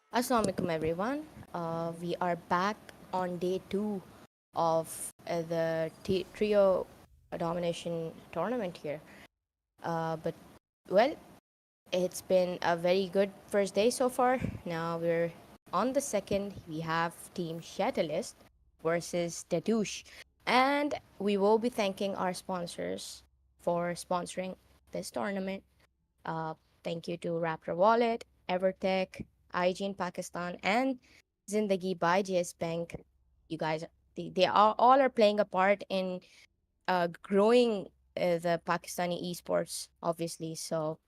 Assalamualaikum everyone. We are back on day 2 of the trio domination tournament here. But well, it's been a very good first day so far. Now we're on the second. We have team Shadowless versus Dadouch. And we will be thanking our sponsors for sponsoring this tournament. Uh, Thank you to Raptr Wallet, Evertech, IG in Pakistan, and Zindagi by JS Bank. You guys, they are all are playing a part in growing the Pakistani esports, obviously. So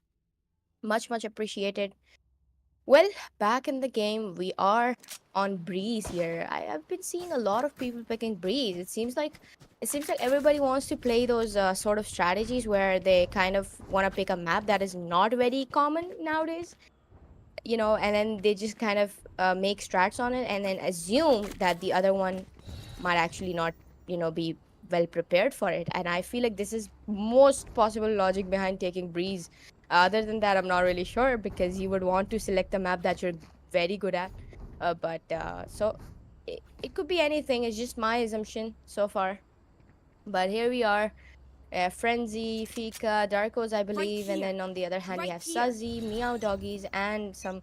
much appreciated. Well, back in the game, we are on Breeze here. I've been seeing a lot of people picking Breeze. It seems like everybody wants to play those sort of strategies where they kind of want to pick a map that is not very common nowadays, and then they just kind of make strats on it and then assume that the other one might actually not, be well prepared for it. And I feel like this is most possible logic behind taking Breeze. Other than that, I'm not really sure because you would want to select a map that you're very good at. So it could be anything. It's just my assumption so far. But here we are. Frenzy, Fika, Darkos, I believe, and then on the other hand, we have Suzzy, Meow Doggies, and some.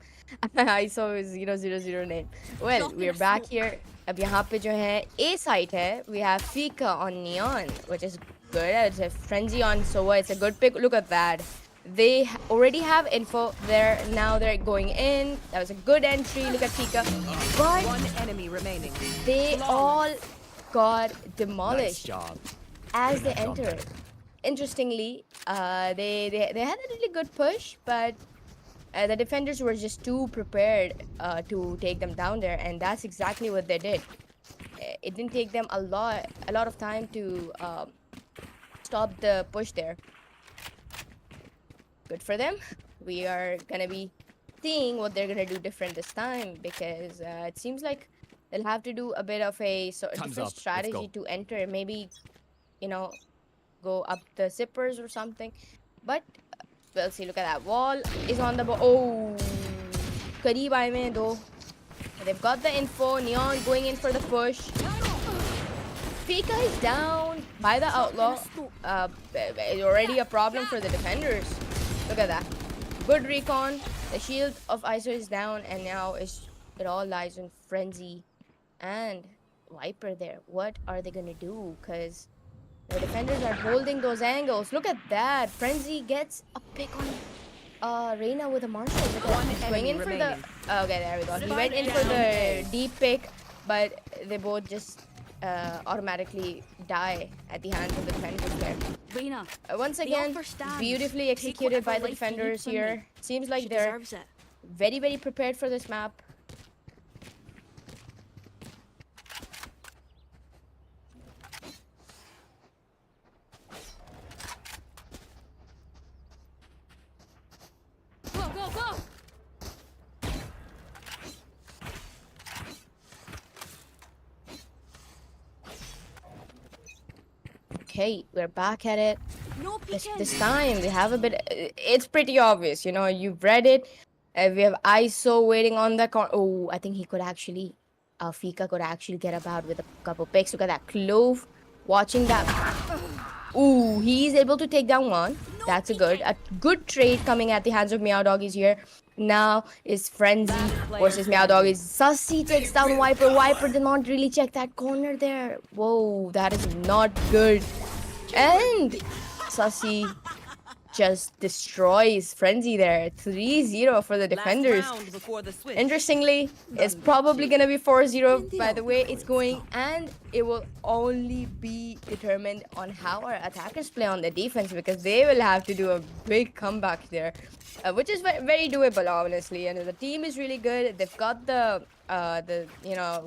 I saw his 000 name. Well, we're back here. अब यहाँ पे जो है A site है. We have Fika on Neon, which is good. It's a Frenzy on Sova. It's a good pick. Look at that. They already have info there. Now they're going in. That was a good entry. Look at Fika. But one enemy remaining. They all got demolished. Nice job. As they entered. Interestingly, they had a really good push, but the defenders were just too prepared to take them down there, and that's exactly what they did. It didn't take them a lot of time to stop the push there. Good for them. We are gonna be seeing what they're gonna do different this time because it seems like they'll have to do a bit of a different strategy to enter. Maybe, go up the zippers or something. But we'll see. Look at that. Wall is on the ball. Oh, kareeb aaye mein do. They've got the info. Neon going in for the push. Fika is down by the outlaw. It's already a problem for the defenders. Look at that. Good recon. The shield of ISO is down, and now it all lies on Frenzy and Viper there. What are they gonna do? Because the defenders are holding those angles. Look at that. Frenzy gets a pick on Reina with a Marshall. Look at that. He's going in for the... Okay, there we go. He went in for the deep pick, but they both just automatically die at the hands of the defenders there. Reina, once again, beautifully executed by the defenders here. Seems like they're very prepared for this map. Okay, we're back at it. This time we have a bit. It's pretty obvious, you've read it. We have ISO waiting on the corner. Oh, I think he could actually, Fika could actually get about with a couple picks. Look at that. Clove watching that. Ooh, he's able to take down one. That's a good trade coming at the hands of Meow Doggies here. Now is Frenzy versus Meow Doggies. Sussy takes down Viper. Viper did not really check that corner there. Whoa, that is not good. And Sussy just destroys Frenzy there. 3-0 for the defenders. Interestingly, it's probably going to be 4-0 by the way it's going, and it will only be determined on how our attackers play on the defense because they will have to do a big comeback there, which is very doable, honestly. And the team is really good. They've got the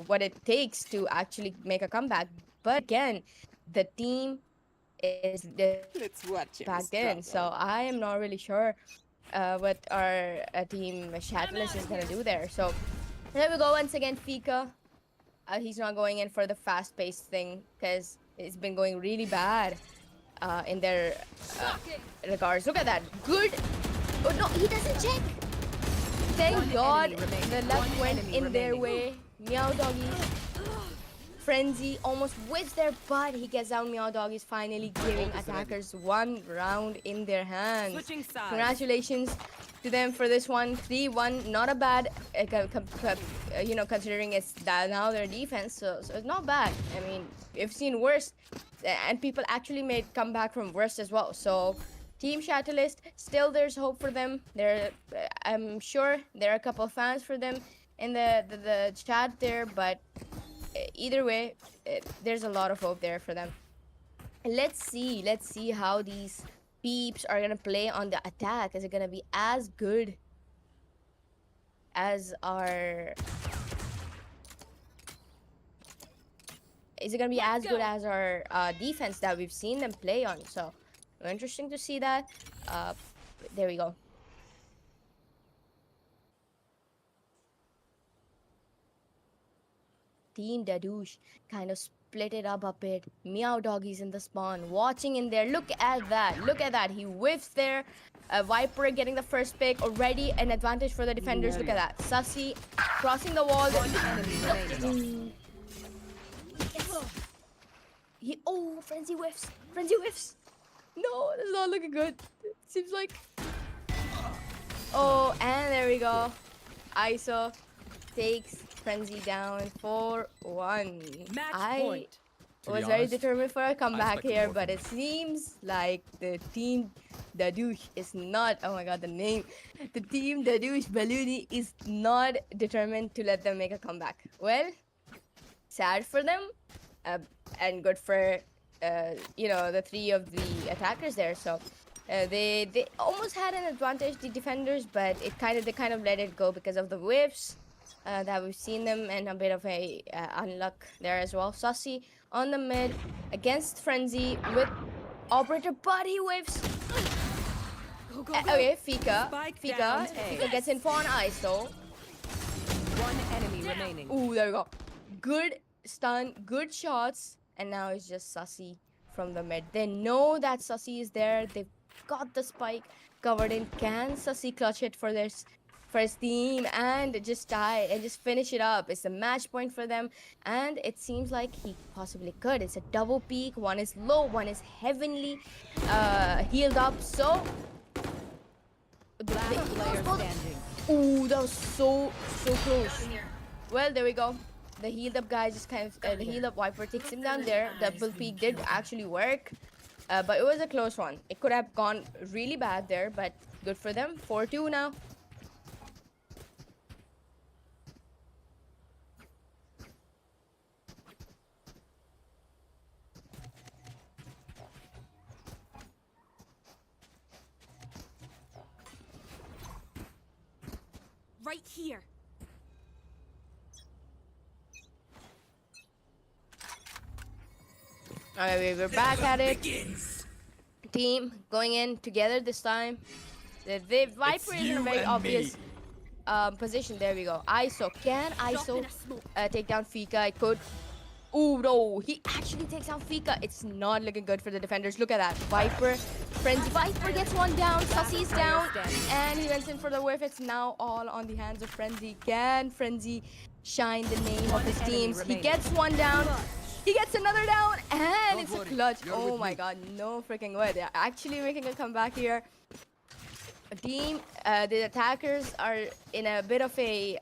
what it takes to actually make a comeback. But again, the team is back then, so I am not really sure what our team Shadowless is gonna do there. So there we go. Once again, Fika, he's not going in for the fast-paced thing because it's been going really bad in their regards. Look at that. Good. Oh no, he doesn't check. Thank God the luck went in their way. Meow Doggies. Frenzy almost whips their butt. He gets down. Meow Doggies finally giving attackers one round in their hands. Congratulations to them for this one. 3-1. Not a bad, considering it's that now their defense. So it's not bad. I mean, we've seen worse, and people actually made comeback from worse as well. So Team Shadowless, still there's hope for them. I'm sure there are a couple of fans for them in the chat there, but either way, there's a lot of hope there for them. And let's see how these peeps are gonna play on the attack. Is it gonna be as good as our? Is it gonna be as good as our defense that we've seen them play on? So interesting to see that. There we go. Team Dadouch kind of split it up a bit. Meow Doggies in the spawn, watching in there. Look at that. Look at that. He whiffs there. Viper getting the first pick. Already an advantage for the defenders. Look at that. Sussy crossing the wall. Frenzy whiffs. Frenzy whiffs. No, this is not looking good. It seems like. Oh, and there we go. ISO takes Frenzy down 4-1. I was very determined for a comeback here, but it seems like the team Dadouch is not. Oh my god, the name. The team Dadouch Balloony is not determined to let them make a comeback. Well, sad for them, and good for the three of the attackers there. So they almost had an advantage, the defenders, but they kind of let it go because of the whiffs that we've seen them, and a bit of a unluck there as well. Sussy on the mid against Frenzy with Operator, but he whiffs. Okay, Fika gets info on ISO. One enemy remaining. Ooh, there we go. Good stun, good shots. And now it's just Sussy from the mid. They know that Sussy is there. They've got the spike covered in. Can Sussy clutch it for his team and just die and just finish it up? It's a match point for them, and it seems like he possibly could. It's a double peak. One is low, one is heavenly healed up. So ooh, that was so close. Well, there we go. The healed up guy just kind of, the healed up Viper takes him down there. Double peak did actually work, but it was a close one. It could have gone really bad there, but good for them. 4-2 now. Right here. Okay, we're back at it. Team going in together this time. The Viper is in a very obvious position. There we go. ISO. Can ISO take down Fika? It could. Ooh, no. He actually takes down Fika. It's not looking good for the defenders. Look at that. Viper. Frenzy. Viper gets one down. Sussy's down. And he went in for the whiff. It's now all on the hands of Frenzy. Can Frenzy shine the name of his teams? He gets one down. He gets another down, and it's a clutch. Oh my god, no freaking way. They're actually making a comeback here. Team, the attackers are in a bit of a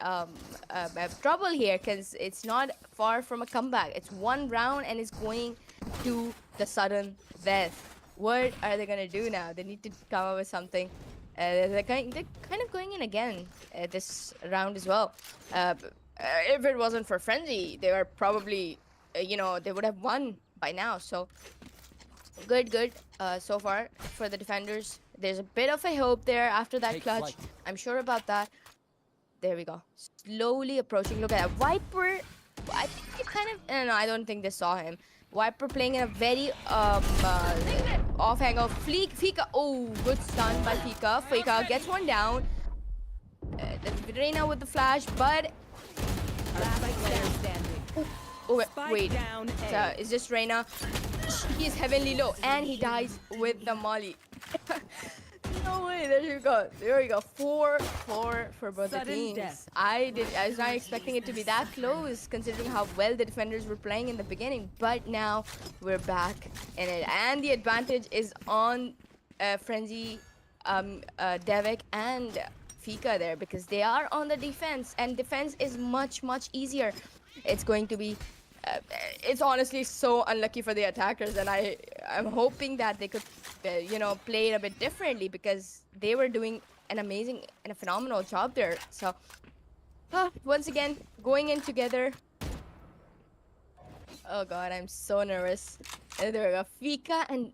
trouble here, because it's not far from a comeback. It's one round, and it's going to the sudden death. What are they going to do now? They need to come up with something. They're kind of going in again this round as well. If it wasn't for Frenzy, they were probably... they would have won by now. So good so far for the defenders. There's a bit of a hope there after that clutch. I'm sure about that. There we go. Slowly approaching. Look at that. Viper. I think it kind of... No, I don't think they saw him. Viper playing in a very off angle. Fika. Oh, good stun by Fika. Fika gets one down. The Reyna with the flash, but... Last player standing. Oh, wait. It's just Reyna. He's heavenly low, and he dies with the molly. no way. There you go. There you go. 4-4 for both the Sudden teams. death. I was not expecting it to be that close, considering how well the defenders were playing in the beginning. But now we're back in it, and the advantage is on Frenzy, Devik, and Fika there, because they are on the defense, and defense is much easier. It's going to be it's honestly so unlucky for the attackers, and I'm hoping that they could play it a bit differently, because they were doing an amazing and a phenomenal job there. So once again, going in together. Oh god, I'm so nervous. There we go. Fika and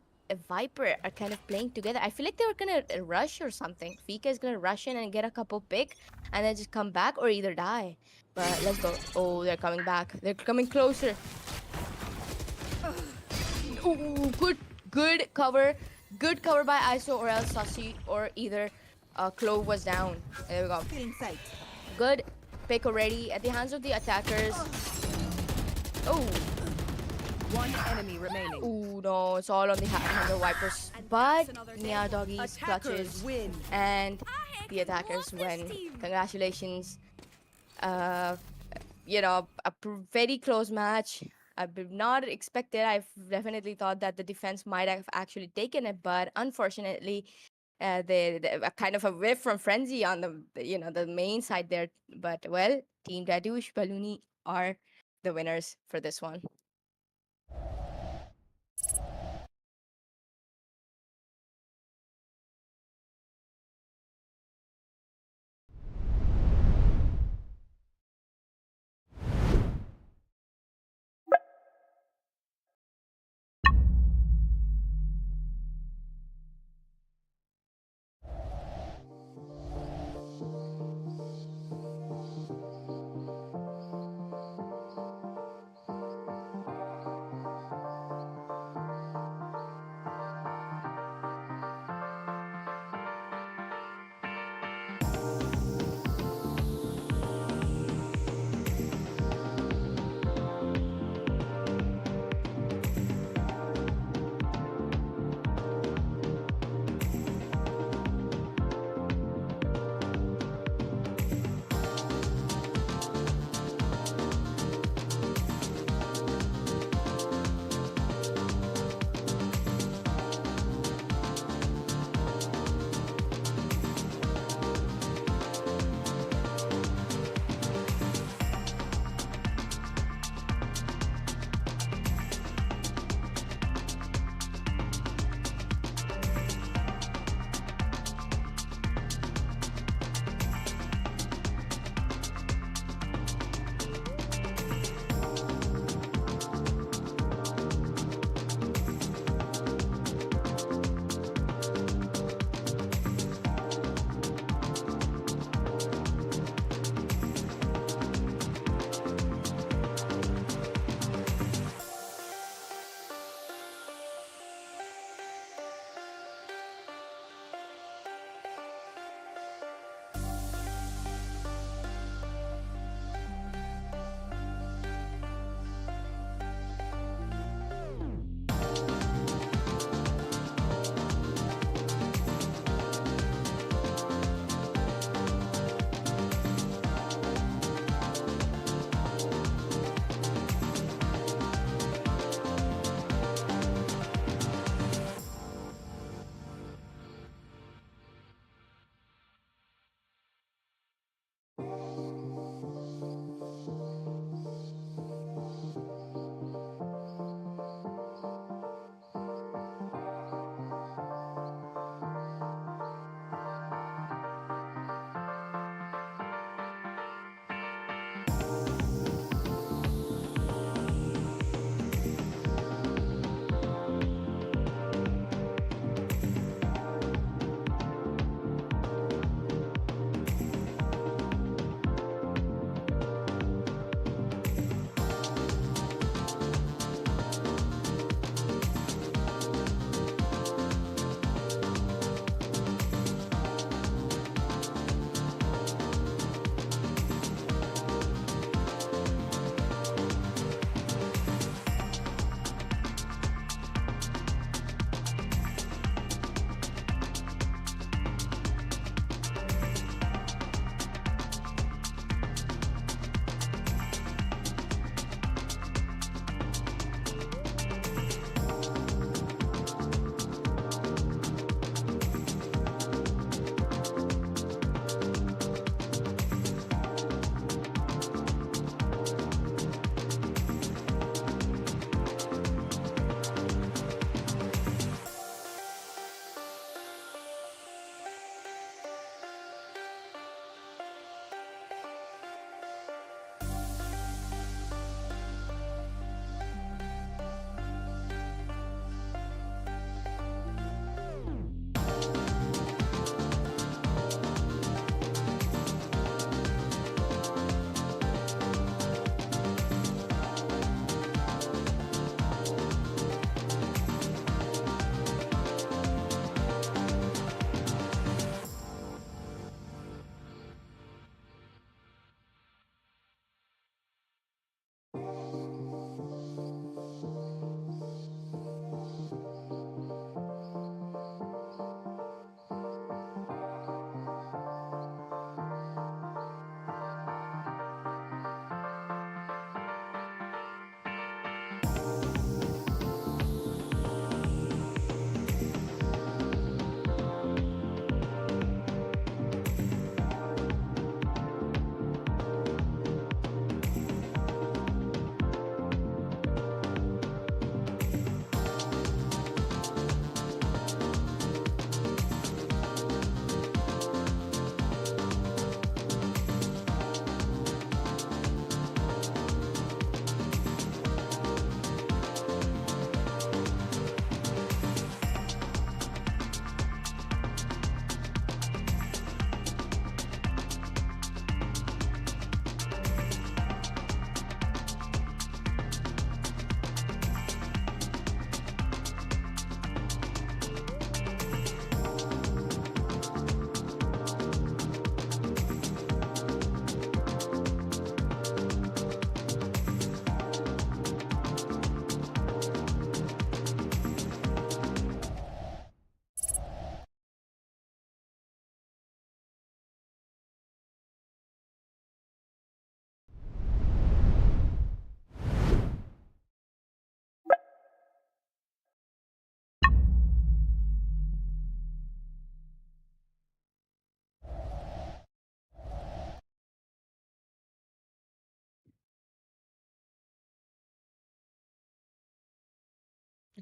Viper are kind of playing together. I feel like they were gonna rush or something. Fika is gonna rush in and get a couple pick, and then just come back or either die. But let's go. Oh, they're coming back. They're coming closer. Ooh, good cover. Good cover by ISO, or else Sussy, or either Clove was down. There we go. Good pick already at the hands of the attackers. Oh. One enemy remaining. Oh no, it's all on the hand of Vipers. But Nia Doggies clutches win. and the attackers win. Congratulations. A very close match. I did not expect it. I definitely thought that the defense might have actually taken it, but unfortunately, they kind of a whiff from Frenzy on the main side there. But well, Team Dadouch Baluni are the winners for this one.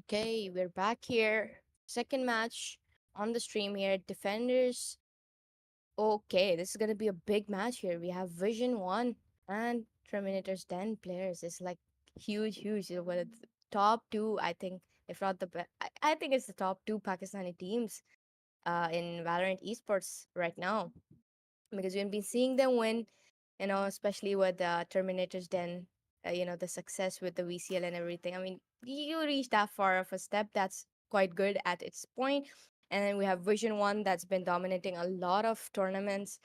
Okay, we're back here. Second match on the stream here. Defenders. Okay, this is gonna be a big match here. We have Vision 1 and Terminators 10 players. It's like huge, huge. One of the top two, I think, if not the best. I think it's the top two Pakistani teams in Valorant esports right now, because we've been seeing them win, especially with Terminators Den, the success with the VCL and everything. I mean, you reach that far of a step, that's quite good at its point. And then we have Vision 1 that's been dominating a lot of tournaments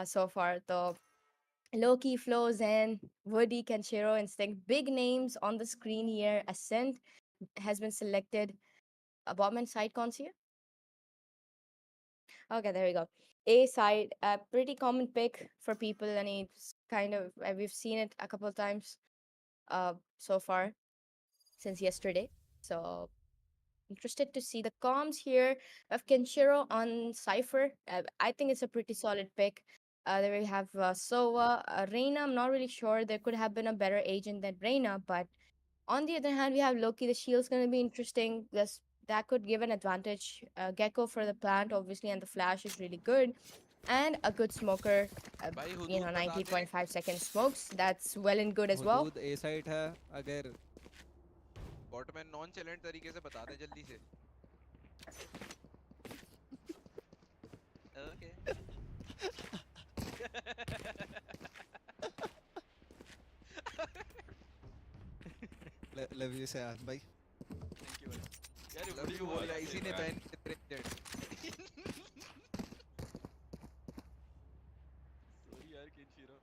so far. The Loki, Flo, Zen, Woody, Kenshiro, Instinct, big names on the screen here. Ascent has been selected. A Botman side cons here. Okay, there we go. A side, a pretty common pick for people, and it's kind of we've seen it a couple of times so far since yesterday. So interested to see the comms here of Kenshiro on Cypher. I think it's a pretty solid pick. There we have Sova, Reina. I'm not really sure. There could have been a better agent than Reina, but on the other hand, we have Loki. The shield's going to be interesting. That could give an advantage. Gecko for the plant, obviously, and the flash is really good. And a good smoker, भाई हुदूद बता दे 90.5 second smokes. That's well and good as well. हुदूद a side है अगर बॉटमैन non challenge तरीके से बता दे जल्दी से ओके लव यू से भाई थैंक यू भाई यार लव यू बोल रहा इसी ने बैन सॉरी यार किंशीरो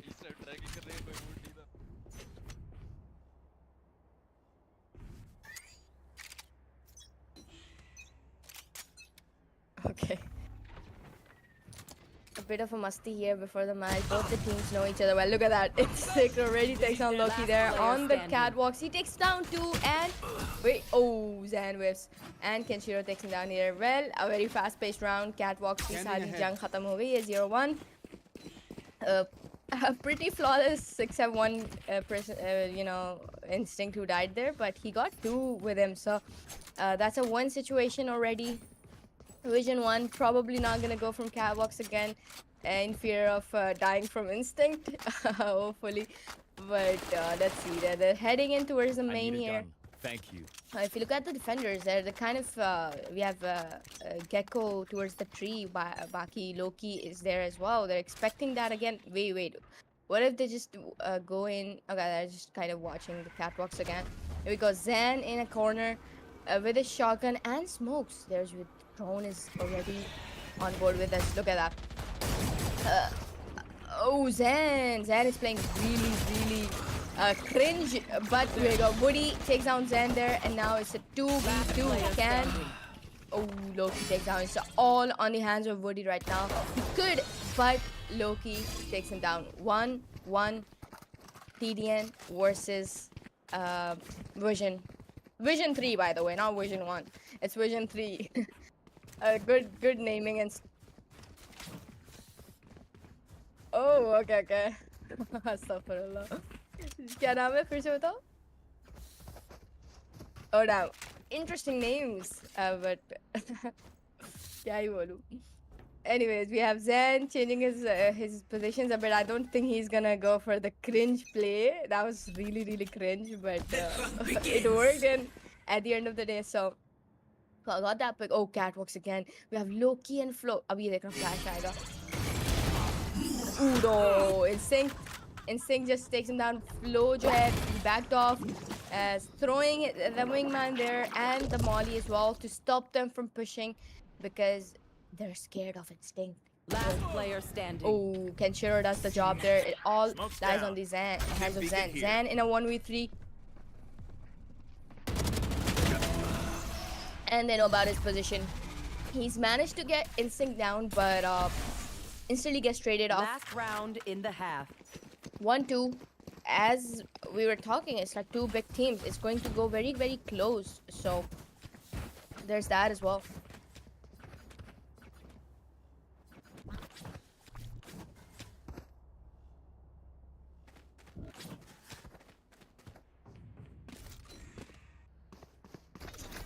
इस टाइम ट्रैकिंग कर रहे हैं कोई मूड नहीं था Okay. A bit of a musty here before the match. Both the teams know each other well. Look at that. Instinct already takes down Loki there on the catwalks. He takes down two and... Wait. Oh, Zan whiffs. And Kenshiro takes him down here. Well, a very fast-paced round. Catwalks की सारी जंग खत्म हो गई है 0-1. A pretty flawless 6-1 Instinct who died there, but he got two with him. So that's a one situation already. Vision 1 probably not gonna go from catwalks again in fear of dying from Instinct, hopefully. But let's see, they're heading in towards the main here. Thank you. If you look at the defenders, they're the kind of we have Gecko towards the tree. Baki Loki is there as well. They're expecting that again. Wait. What if they just go in? Okay, they're just kind of watching the catwalks again. Here we go. Zen in a corner with a shotgun and smokes. There's with drone is already on board with us. Look at that. Oh, Zen is playing really cringe, but here we go. Woody takes down Zen there, and now it's a 2v2. Loki takes down. It's all on the hands of Woody right now. He could, but Loki takes him down. 1-1 TDN versus Vision 3, by the way, not Vision 1. It's Vision 3. Good naming and... Oh, okay. Astaghfirullah. क्या नाम है फिर से बताओ? Oh, now interesting names, but क्या ही बोलूं? Anyways, we have Zen changing his positions a bit. I don't think he's gonna go for the cringe play. That was really cringe, but it worked. And at the end of the day, so I got that pick. Oh, catwalks again. We have Loki and Flo. अब ये देखना flash आएगा. Ooh, no. Instinct just takes him down. Flo जो है, he backed off, throwing the wingman there and the molly as well to stop them from pushing because they're scared of Instinct. Last player standing. Oh, Kenshiro does the job there. It all lies on the hands of Zen. Zen in a 1v3. And they know about his position. He's managed to get Instinct down, but instantly gets traded off. Last round in the half. 1-2. As we were talking, it's like two big teams. It's going to go very close. So there's that as well.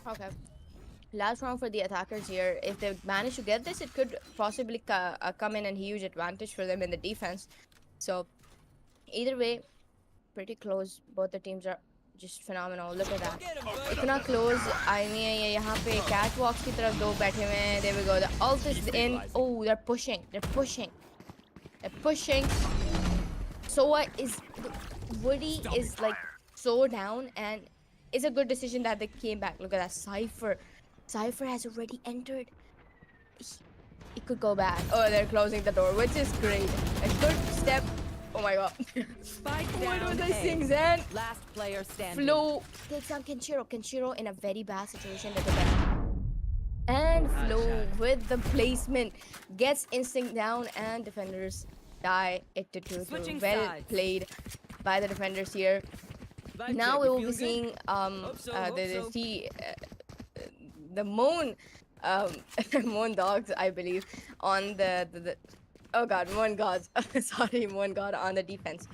Okay. Last round for the attackers here. If they manage to get this, it could possibly come in a huge advantage for them in the defense. So either way, pretty close. Both the teams are just phenomenal. Look at that. इतना close. I mean, यहाँ पे catwalks की तरफ दो बैठे हुए हैं. There we go. The ult is in. Oh, they're pushing. They're pushing. They're pushing. So what is Woody is like so down, and it's a good decision that they came back. Look at that Cypher. Cypher has already entered. It could go bad. Oh, they're closing the door, which is great. A good step. Oh my god. Spike What down was I A. saying, Zan? Last player standing. Flo takes on Kenshiro. Kenshiro in a very bad situation that they and Flo with the placement gets instinct down, and defenders die it to 2. Switching Well sides. played by the defenders here. Now we will be seeing the Moon Moon dogs, I believe, on the oh god, Moon gods. Sorry, Moon god on the defense.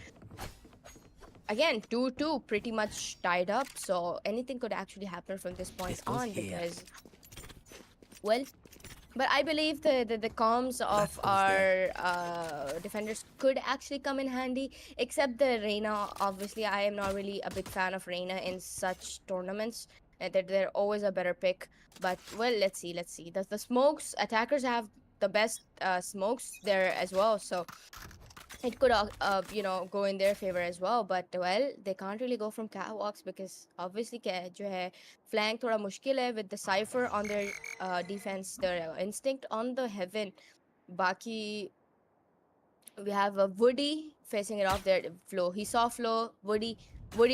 Again, 2-2 pretty much tied up, so anything could actually happen from this point on because well, but I believe the comms of our defenders could actually come in handy, except the Reina. Obviously, I am not really a big fan of Reina in such tournaments. They're always a better pick. But, well, let's see. The smokes, attackers have the best smokes there as well. So it could go in their favor as well, but well, they can't really go from catwalks because obviously जो है flank थोड़ा मुश्किल है with the Cypher on their defense, their instinct on the heaven. Baki, we have a Woody facing it off there. Flo, he saw Flo. Woody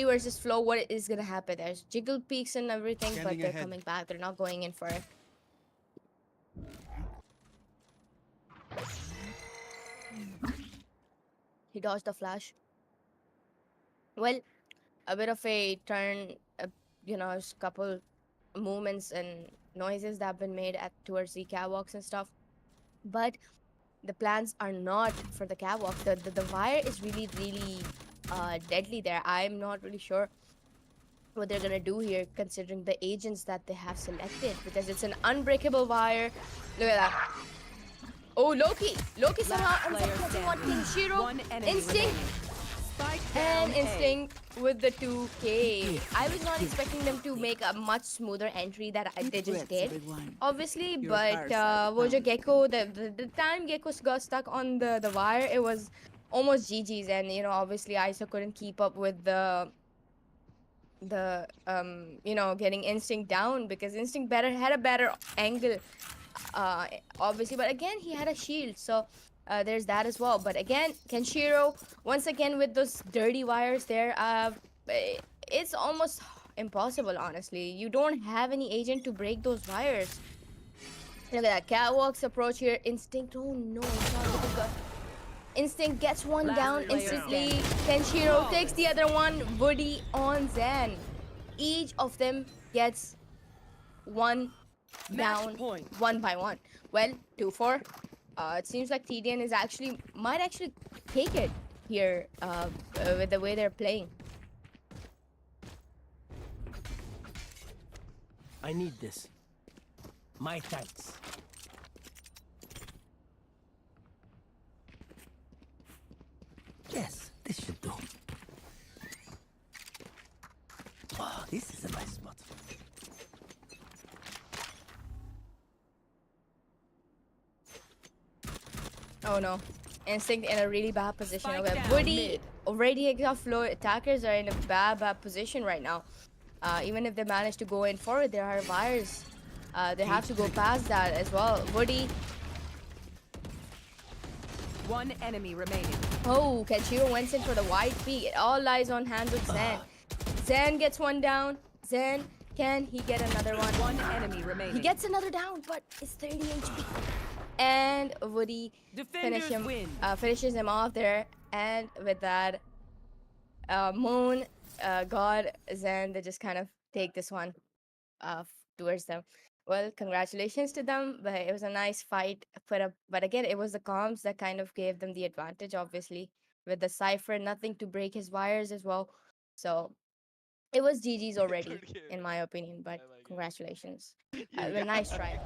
versus Flo. What is gonna happen? There's jiggle peaks and everything, but Scanning they're ahead. coming back. They're not going in for it. He dodged the flash. Well, a bit of a turn, couple movements and noises that have been made towards the catwalks and stuff. But the plans are not for the catwalk. The wire is really, really deadly there. I'm not really sure what they're gonna do here, considering the agents that they have selected, because it's an unbreakable wire. Look at that. Oh, Loki somehow ends up catching on Kenshiro. One enemy Instinct. remaining. Spike down And A. Instinct with the 2K. I was not expecting them to make a much smoother entry that they just did, obviously, but wo jo Gecko, the time Gecko got stuck on the wire, it was almost GG's, and obviously Isa couldn't keep up with the getting Instinct down, because Instinct had a better angle, obviously, but again he had a shield, so there's that as well. But again, Kenshiro once again with those dirty wires there. It's almost impossible, honestly. You don't have any agent to break those wires. Look at that catwalk's approach here. Instinct. Oh no, it's not looking good. Instinct gets one Last down player instantly. standing. Kenshiro takes the other one. Woody on Zen. Each of them gets one down, point. one by one. Well, 2-4. It seems like TDN might actually take it here with the way they're playing. I need this. My thanks. Yes, this should do. Oh, this is a nice spot. Oh no. Instinct in a really bad position. Spike Okay. down Woody mid. already exhaust flow. Attackers are in a bad position right now. Even if they manage to go in forward, there are wires. They have to go past that as well. Woody. One enemy remaining. Oh, Kenshiro went in for the wide peak. It all lies on hands of Zen. Zen gets one down. Zen, can he get another one? One enemy remaining. He gets another down, but it's 30 HP. And Woody Defenders win. finishes him off there. And with that, Moon, God, Zen, they just kind of take this one towards them. Well, congratulations to them, but it was a nice fight put up. But again, it was the comms that kind of gave them the advantage, obviously. With the Cypher, nothing to break his wires as well. So It was GG's already, Good game. in my opinion, but I like it. congratulations. Yeah. Well, nice try.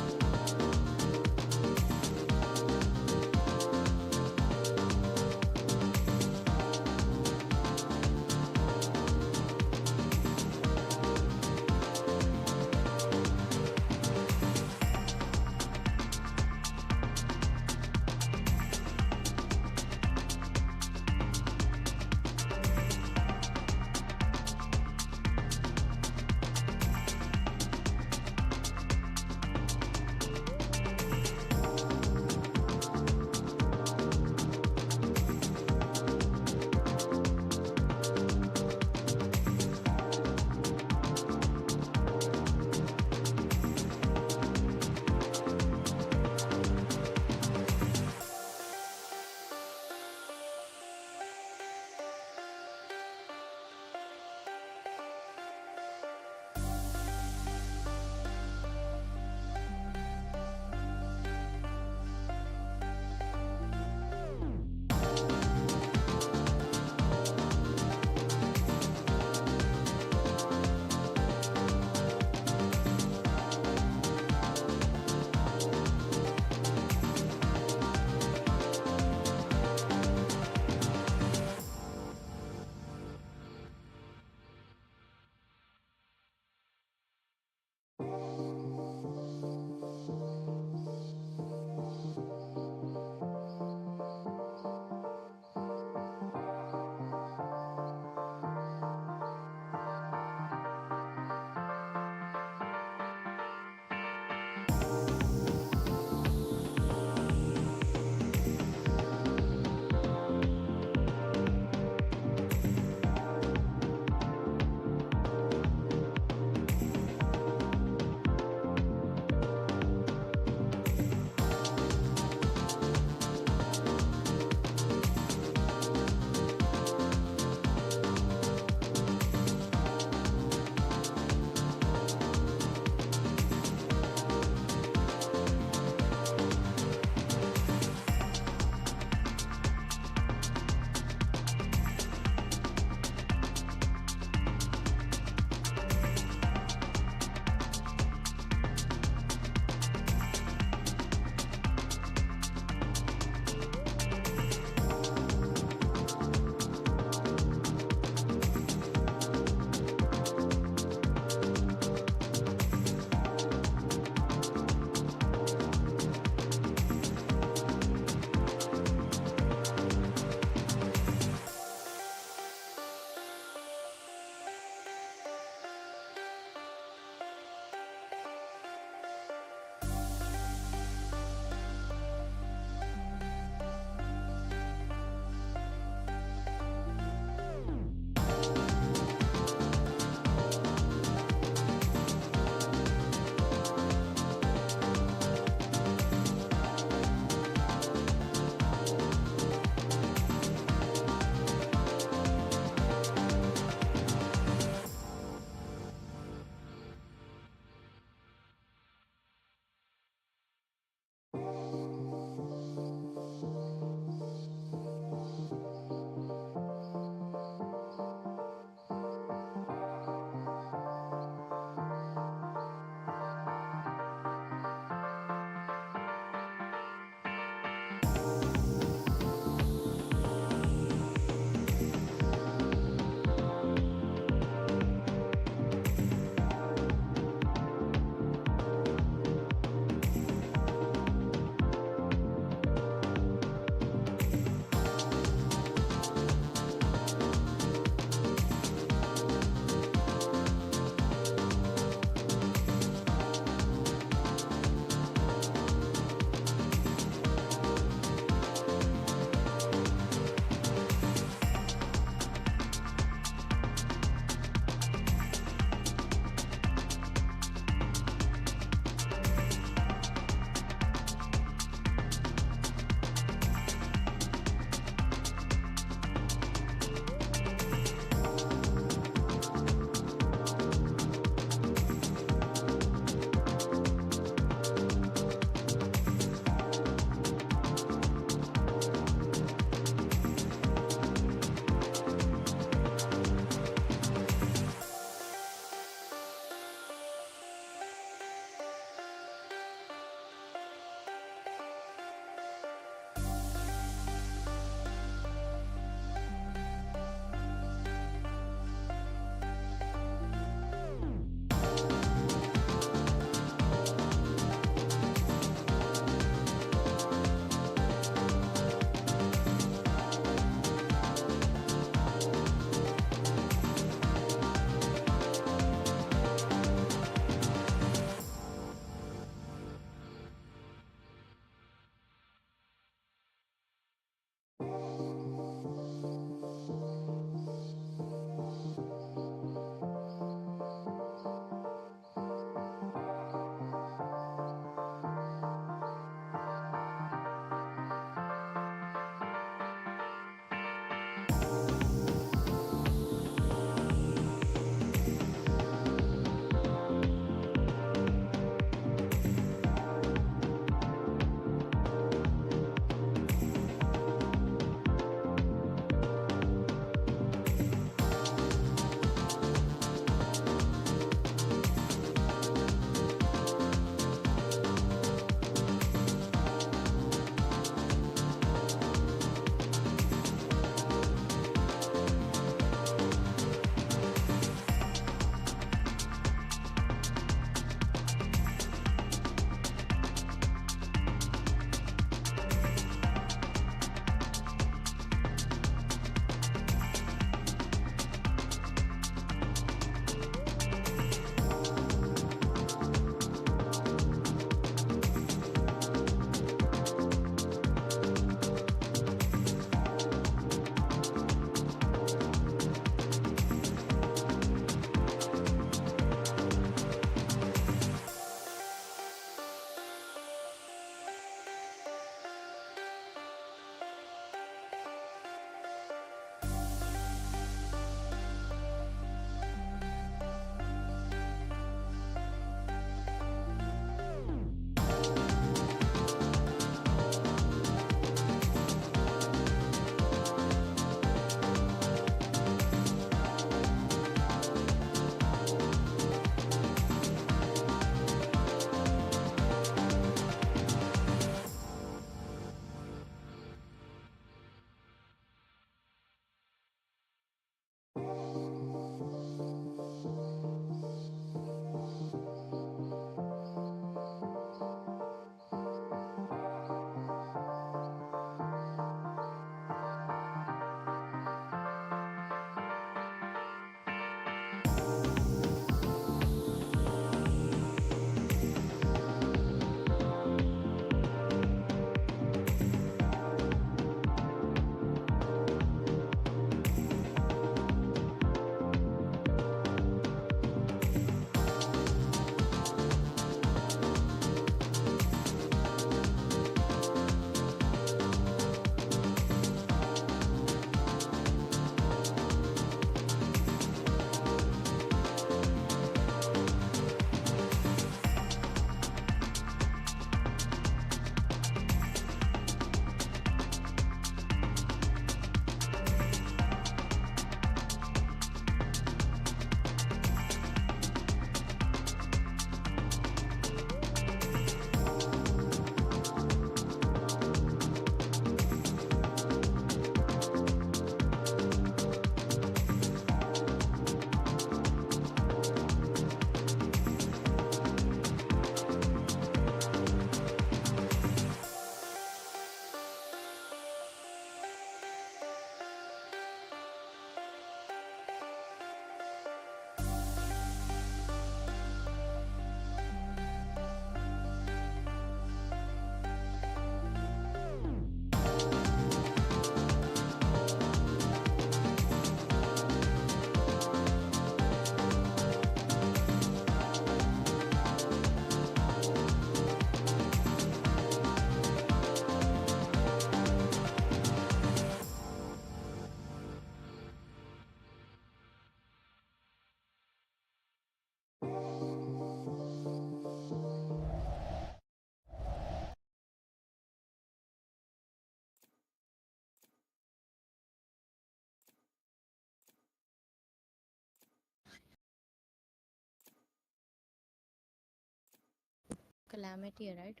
Calamity, right?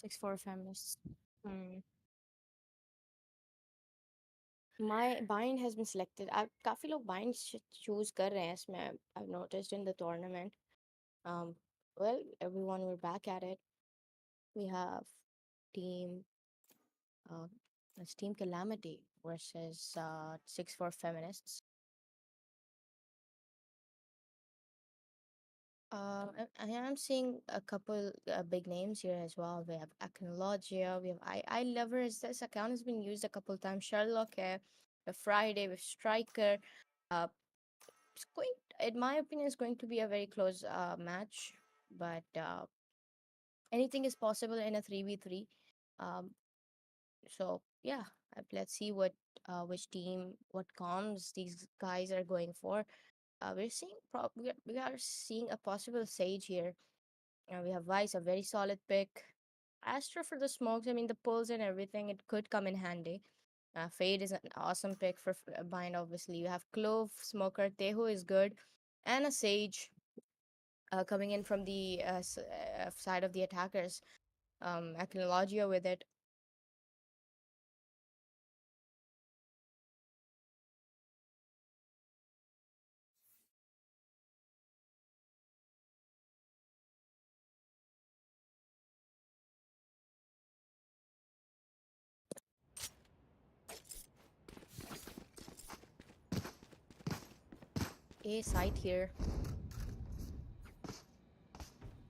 6-4 Feminists. My bind has been selected. काफी लोग bind choose कर रहे हैं इसमें. I've noticed in the tournament. Well, everyone, we're back at it. We have team, uh, it's Team Calamity versus 6-4 Feminists. I am seeing a couple big names here as well. We have Acnologia, we have I Lovers. This account has been used a couple times. Sherlock, with Friday, with Striker. Uh, it's going, in my opinion, it's going to be a very close match, but anything is possible in a 3v3. Um, so yeah, let's see what which team, what comms these guys are going for. We're seeing we are seeing a possible Sage here. We have Vice, a very solid pick. Astra for the smokes. I mean, the pulls and everything, it could come in handy. Fade is an awesome pick for Bind, obviously. You have Clove, Smoker, Tehu is good, and a Sage coming in from the side of the attackers. Acnologia with it. A site here.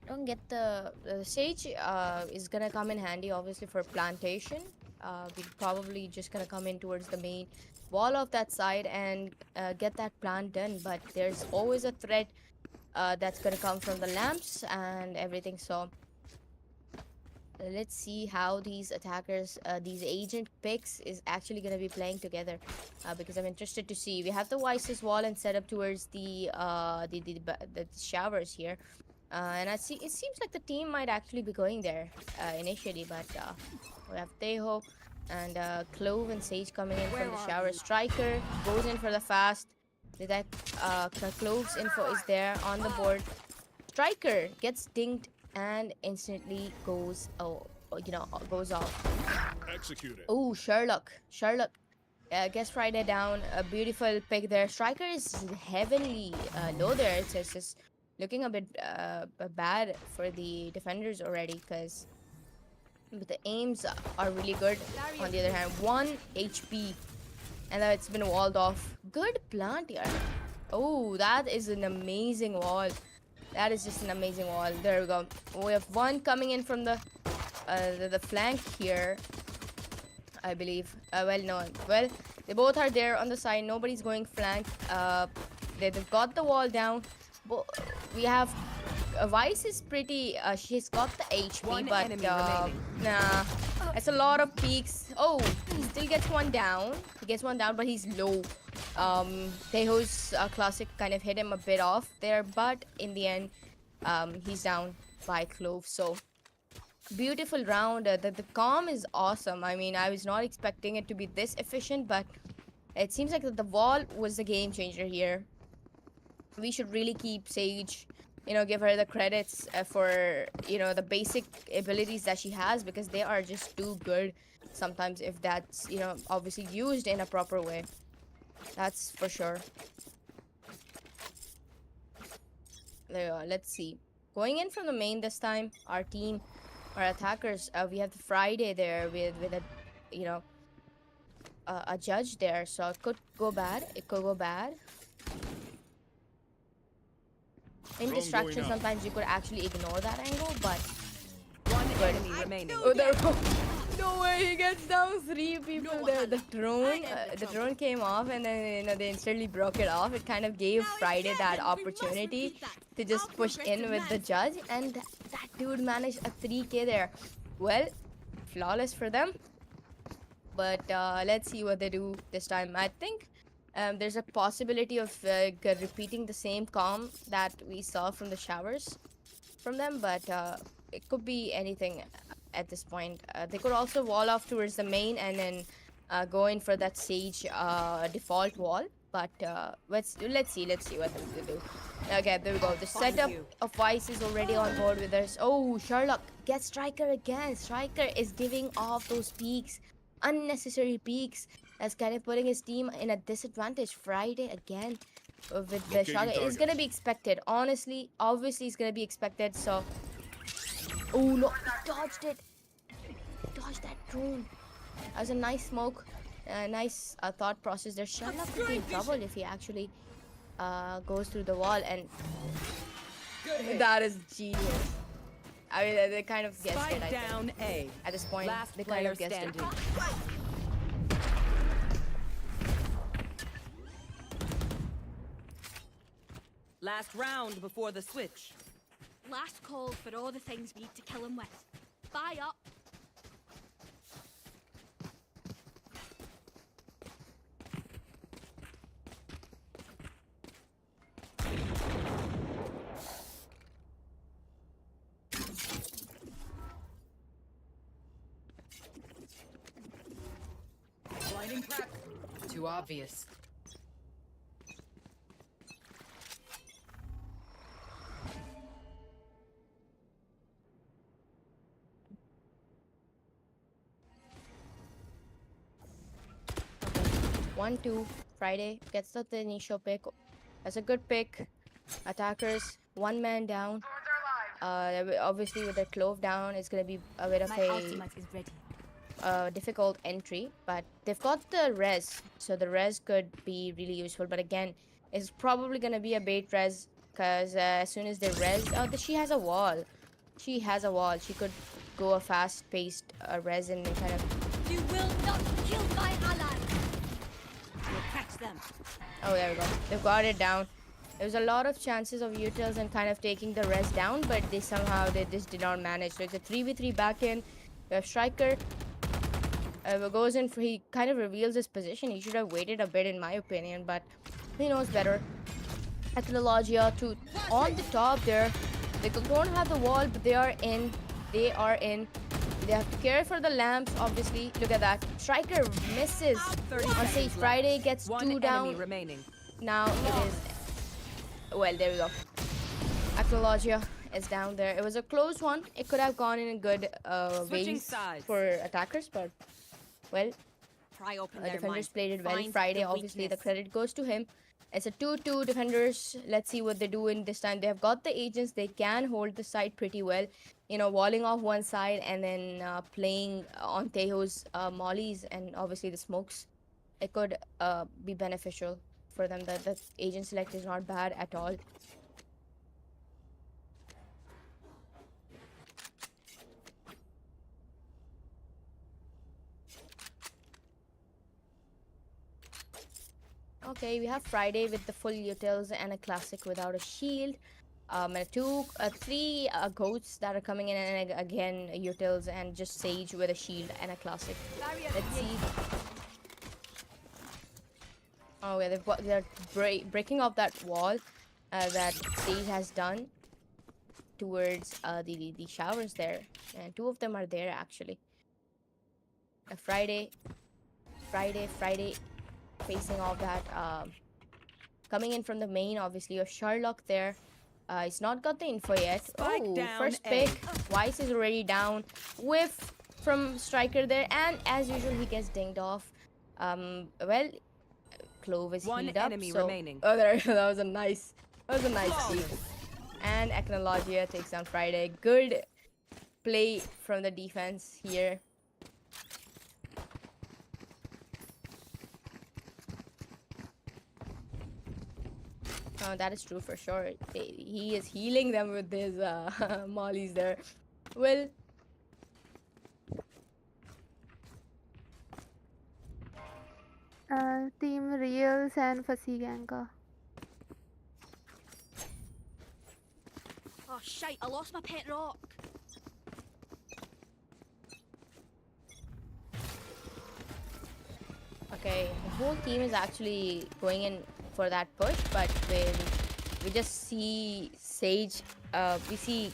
Don't get the Sage is gonna come in handy, obviously, for plantation. We're probably just gonna come in towards the main wall of that side and get that plant done, but there's always a threat that's gonna come from the lamps and everything. So let's see how these attackers, these agent picks is actually gonna be playing together, because I'm interested to see. We have the Vice's wall and set up towards the showers here. And I see it seems like the team might actually be going there initially, but we have Teho and Clove and Sage coming in from the shower. Striker goes in for the fast. That Clove's info is there on the board. Striker gets dinged and instantly goes goes off. Executed. Oh, Sherlock. Guess Friday down. A beautiful pick there. Striker is heavily low there. It's just looking a bit bad for the defenders already, but the aims are really good. On the other hand, 1 HP, and it's been walled off. Good plant here. Oh, that is an amazing wall. That is just an amazing wall. There we go. We have one coming in from the flank here, I believe. Well, no. Well, they both are there on the side. Nobody's going flank. They've got the wall down. We have Vice is pretty. She's got the HP, One but enemy remaining. nah, it's a lot of peaks. Oh, he still gets one down. He gets one down, but he's low. Teho's classic kind of hit him a bit off there, but in the end, he's down by Clove. So beautiful round. The calm is awesome. I mean, I was not expecting it to be this efficient, but it seems like the wall was the game changer here. We should really keep Sage, give her the credits for, the basic abilities that she has, because they are just too good sometimes if that's, obviously used in a proper way. That's for sure. There we go. Let's see. Going in from the main this time, our team, our attackers, we have the Friday there with a, a judge there. So it could go bad. It could go bad. In distraction, sometimes you could actually ignore that angle, but One enemy remaining. oh, there we go. No way, he gets down 3 people there. The drone came off, and then they instantly broke it off. It kind of gave Friday that opportunity to just push in with the judge, and that dude managed a 3k there. Well, flawless for them. But let's see what they do this time. I think there's a possibility of repeating the same calm that we saw from the showers from them, but it could be anything at this point. They could also wall off towards the main and then go in for that Sage default wall. But let's see what they do. Okay, there we go. The setup of Vice is already on board with us. Oh, Sherlock gets Striker again. Striker is giving off those peaks, unnecessary peaks. That's kind of putting his team in a disadvantage. Friday again with the Sherlock. It's gonna be expected. Honestly, obviously, it's gonna be expected. So, oh no, he dodged it. Dodged that drone. That was a nice smoke. Nice thought process there. Sherlock could be in trouble if he actually goes through the wall, and that is genius. I mean, they kind of guessed it. I down think. A. At this point, Last they kind of player guessed it. standing. Last round before the switch. Last call for all the things we need to kill him with. Buy up. Blinding crack. Too obvious. One, two. Friday gets the initial pick. That's a good pick. Attackers, one man down. Obviously with the clove down, it's gonna be a bit of My a ultimate is ready. difficult entry, but they've got the res, so the res could be really useful. But again, it's probably gonna be a bait res, because as soon as they res, she has a wall. She has a wall. She could go a fast-paced res and kind of. You will not kill my ally. You'll catch them. Oh, there we go. They've got it down. There was a lot of chances of utils and kind of taking the res down, but they just did not manage. So it's a 3v3 back in. We have Striker. Goes in for, he kind of reveals his position. He should have waited a bit in my opinion, but he knows better. Technologia to on the top there. They don't have the wall, but they are in. They are in. They have to care for the lamps, obviously. Look at that. Striker misses. On stage, Friday gets two down. Remaining. Now it is. Well, there we go. Technologia is down there. It was a close one. It could have gone in a good ways for attackers, but well, Pry open defenders their minds. played it well. Find Friday, the obviously, the weakness. credit goes to him. It's a 2-2 defenders. Let's see what they do in this time. They have got the agents. They can hold the side pretty well. You know, walling off one side and then playing on Tejo's mollies and obviously the smokes. It could be beneficial for them. The agent select is not bad at all. Okay, we have Friday with the full utils and a classic without a shield. And three goats that are coming in, and again utils and just Sage with a shield and a classic. Let's see. Oh yeah, they're breaking off that wall that Sage has done towards the showers there, and two of them are there actually. Friday facing off that coming in from the main, obviously. Of Sherlock there. He's not got the info yet. First pick. Weiss is already down. Whiff from Striker there, and as usual he gets dinged off. Well, Clove is healed up. Remaining. Oh, there. That was a nice peek. And Technologia takes down Friday. Good play from the defense here. That is true for sure. He is healing them with his mollies there. Well, team Reals and Fussy Gang का. Oh shite! I lost my pet rock. okay, the whole team is actually going in for that push, but we just see Sage. We see.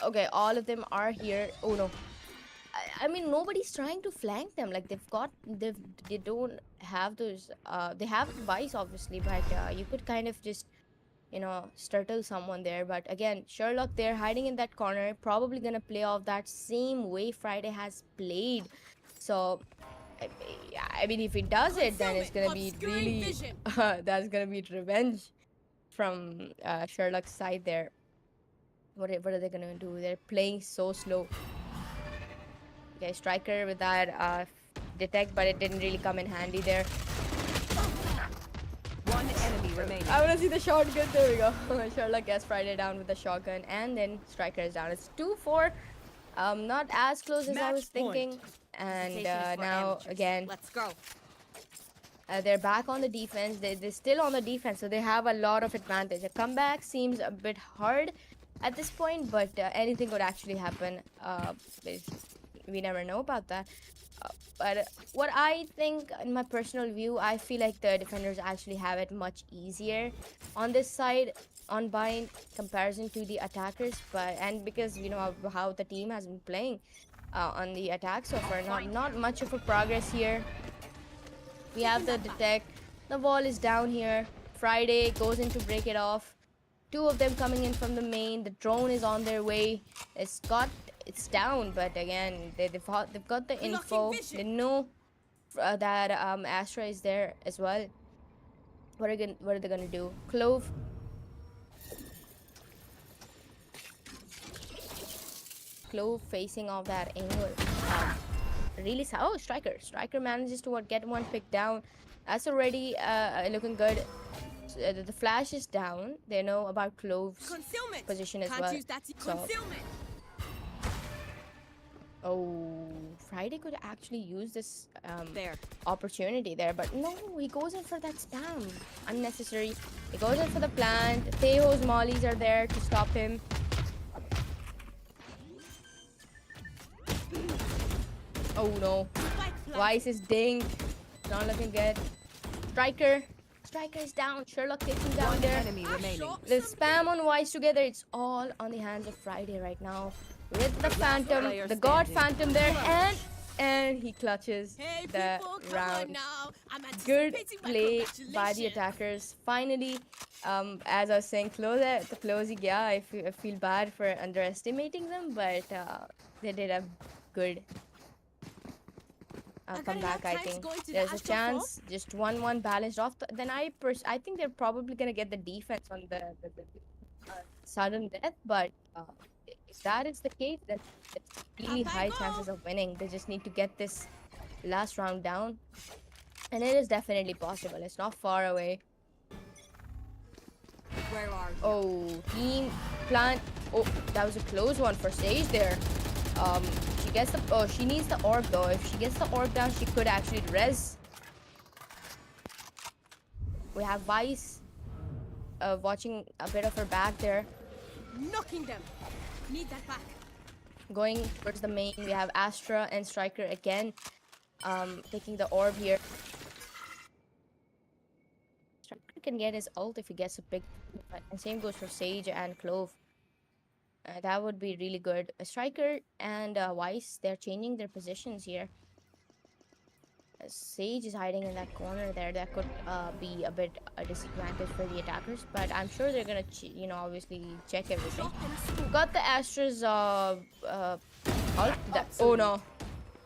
Okay, all of them are here. Oh no, I mean, nobody's trying to flank them. Like they don't have those. They have Vice obviously, but you could kind of just startle someone there. But again, Sherlock there hiding in that corner, probably gonna play off that same way Friday has played. So yeah, I mean, if he does it, then it's gonna be really that's gonna be revenge from Sherlock's side there. What are they gonna do? They're playing so slow. Okay, Striker with that detect, but it didn't really come in handy there. One enemy remaining. I wanna see the shotgun. There we go. Sherlock gets Friday down with the shotgun, and then Striker is down. It's 2-4. Not as close as I was thinking. And now again, Let's go. they're back on the defense. They're still on the defense, so they have a lot of advantage. A comeback seems a bit hard at this point, but anything could actually happen. We never know about that. But what I think, in my personal view, I feel like the defenders actually have it much easier on this side on bind comparison to the attackers. And because how the team has been playing on the attack so far, not much of a progress here. We have the detect. The wall is down here. Friday goes in to break it off. Two of them coming in from the main. The drone is on their way. It's down, but again, they've got the info. They know that Astra is there as well. What are they gonna do? Clove. Clove facing off that angle. Really Striker manages to get one pick down. That's already looking good. The flash is down. They know about Clove's position as well. So, Friday could actually use this opportunity there, but no, he goes in for that spam. Unnecessary. He goes in for the plant. Tejo's mollies are there to stop him. Oh no. Vice is dinged. Not looking good. Striker is down. Sherlock takes him down there. Enemy remaining. The spam on Vice together. It's all on the hands of Friday right now. With the Phantom, the God Phantom there, and he clutches the round. Good play by the attackers. Finally, as I was saying, closing, yeah, I feel bad for underestimating them, but they did a good come back. I think there's a chance. Just 1-1 balanced off. Then I think they're probably gonna get the defense on the sudden death. But if that is the case, then it's really high chances of winning. They just need to get this last round down, and it is definitely possible. It's not far away. Where are you? Oh, team plant. Oh, that was a close one for Sage there. She gets the. Oh, she needs the orb though. If she gets the orb down, she could actually res. We have Vice watching a bit of her back there. Knocking them. Need that back. Going towards the main, we have Astra and Striker again, taking the orb here. Striker can get his ult if he gets a big, and same goes for Sage and Clove. That would be really good. Striker and Vice, they're changing their positions here. Sage is hiding in that corner there. That could be a bit a disadvantage for the attackers, but I'm sure they're gonna, obviously check everything. Got the Astra's ult. Oh no,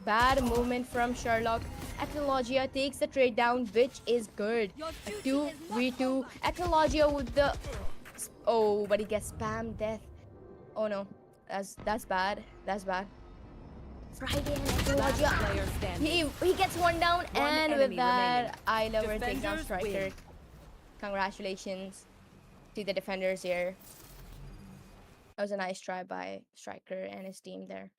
bad movement from Sherlock. Ecologia takes the trade down, which is good. A 2v2. Ecologia with the. Oh, but he gets spam death. Oh no, that's bad. That's bad. Friday and Ecologia. He gets one down, and with that, I Lover takes down Striker. Congratulations to the defenders here. That was a nice try by Striker and his team there.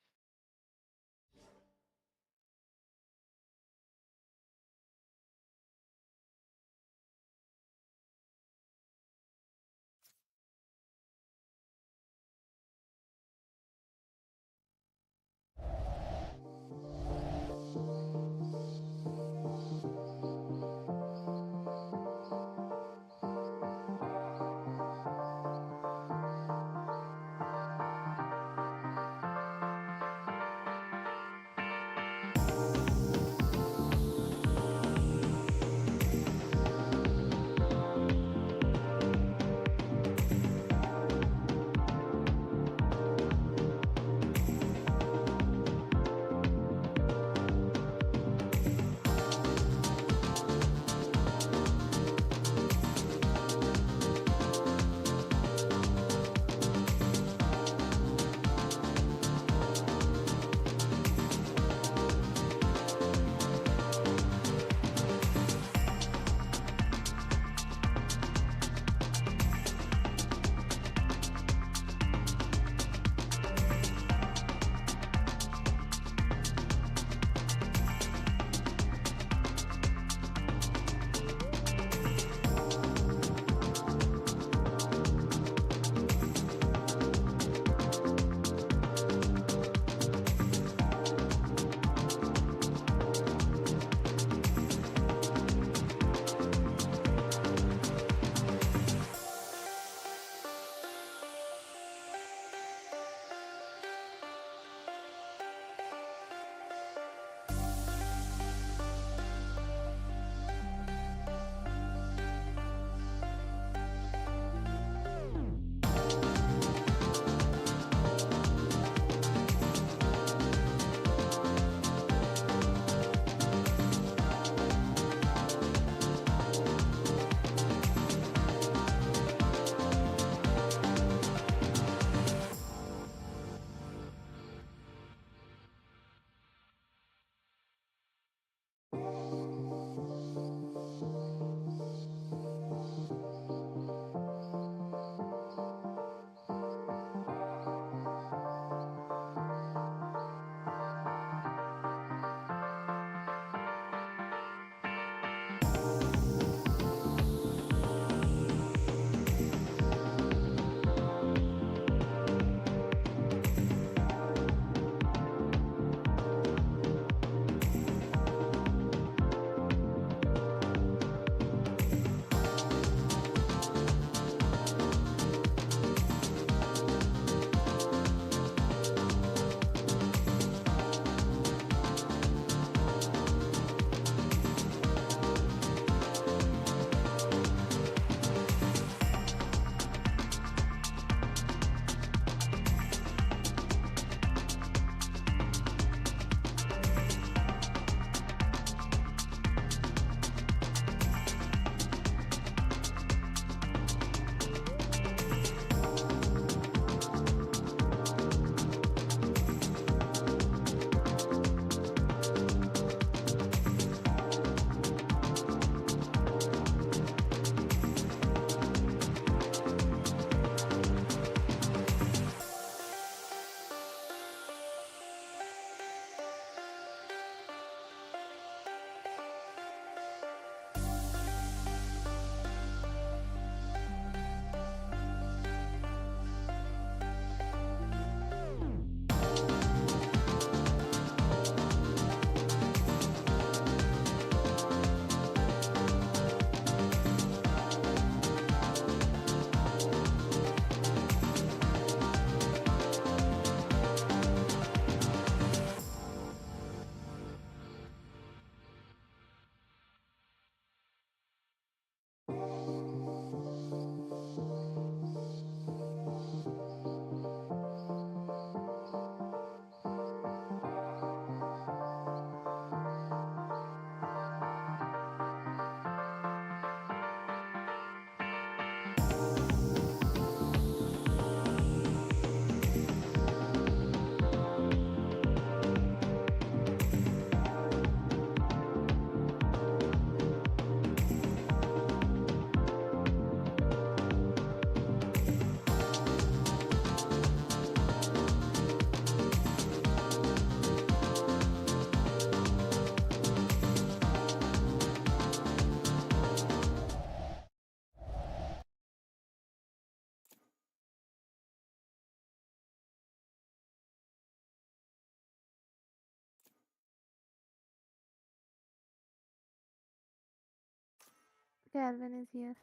Calvin is here.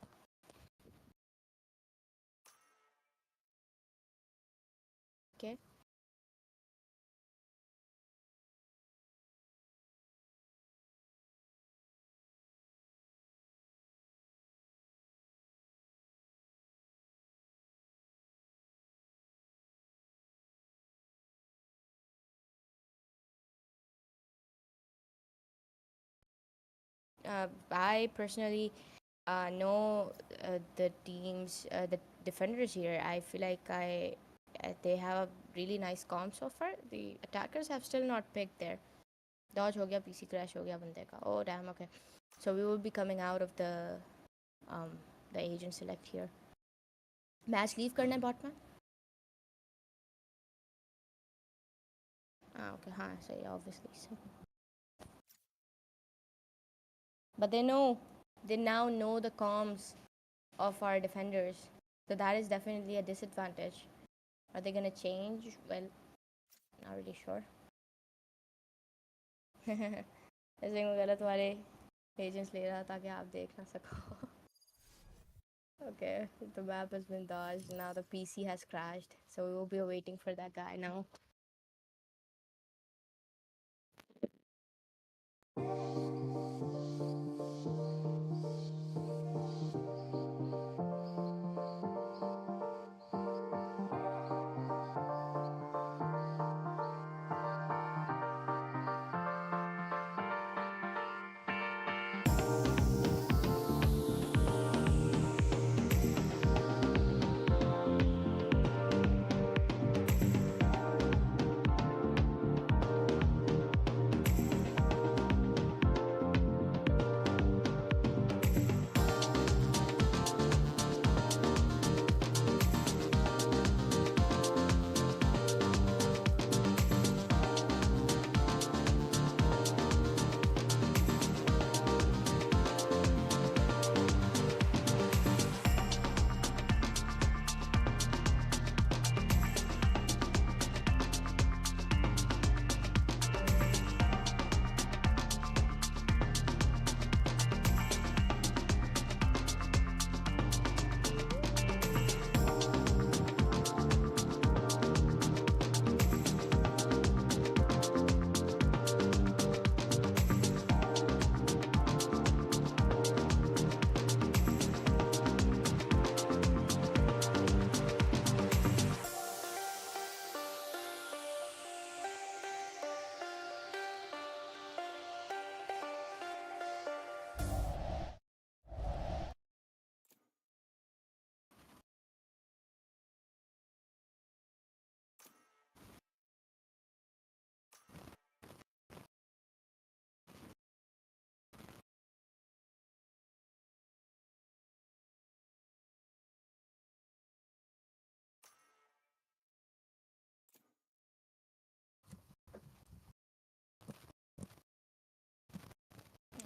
Okay. I personally know the teams, the defenders here. I feel like they have a really nice comp so far. The attackers have still not picked their dodge हो गया, PC crash हो गया बंदे का. Oh damn, okay. So we will be coming out of the agent select here. Match leave करना है bot में? Okay, हाँ सही obviously. So. But they now know the comms of our defenders. So that is definitely a disadvantage. Are they gonna change? Well, not really sure. ऐसे में गलत वाले agents ले रहा ताकि आप देख ना सको. Okay, the map has been dodged. Now the PC has crashed. So we will be waiting for that guy now.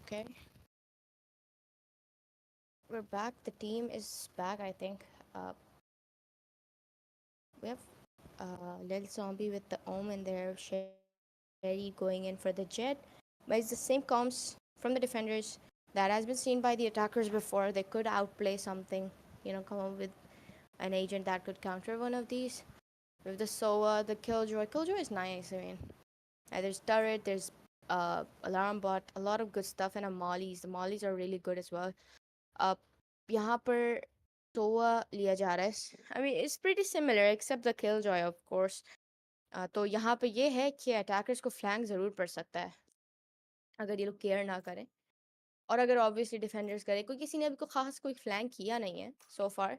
Okay. We're back. The team is back, I think. We have Lil Zombie with the Ohm in there. Sherry going in for the Jet. But it's the same comms from the defenders that has been seen by the attackers before. They could outplay something, come up with an agent that could counter one of these. With the SOA, the Killjoy. Killjoy is nice, I mean. There's turret, there's alarm bot, a lot of good stuff, and a mollies. The mollies are really good as well. यहाँ पर SOA लिया जा रहा है. I mean, it's pretty similar except the Killjoy, of course. तो यहाँ पे ये है कि attackers को flank ज़रूर पड़ सकता है अगर ये लोग केयर ना करें, और अगर ऑब्वियसली डिफेंडर्स करें, क्योंकि किसी ने अभी को खास कोई फ्लैंक किया नहीं है सो फार,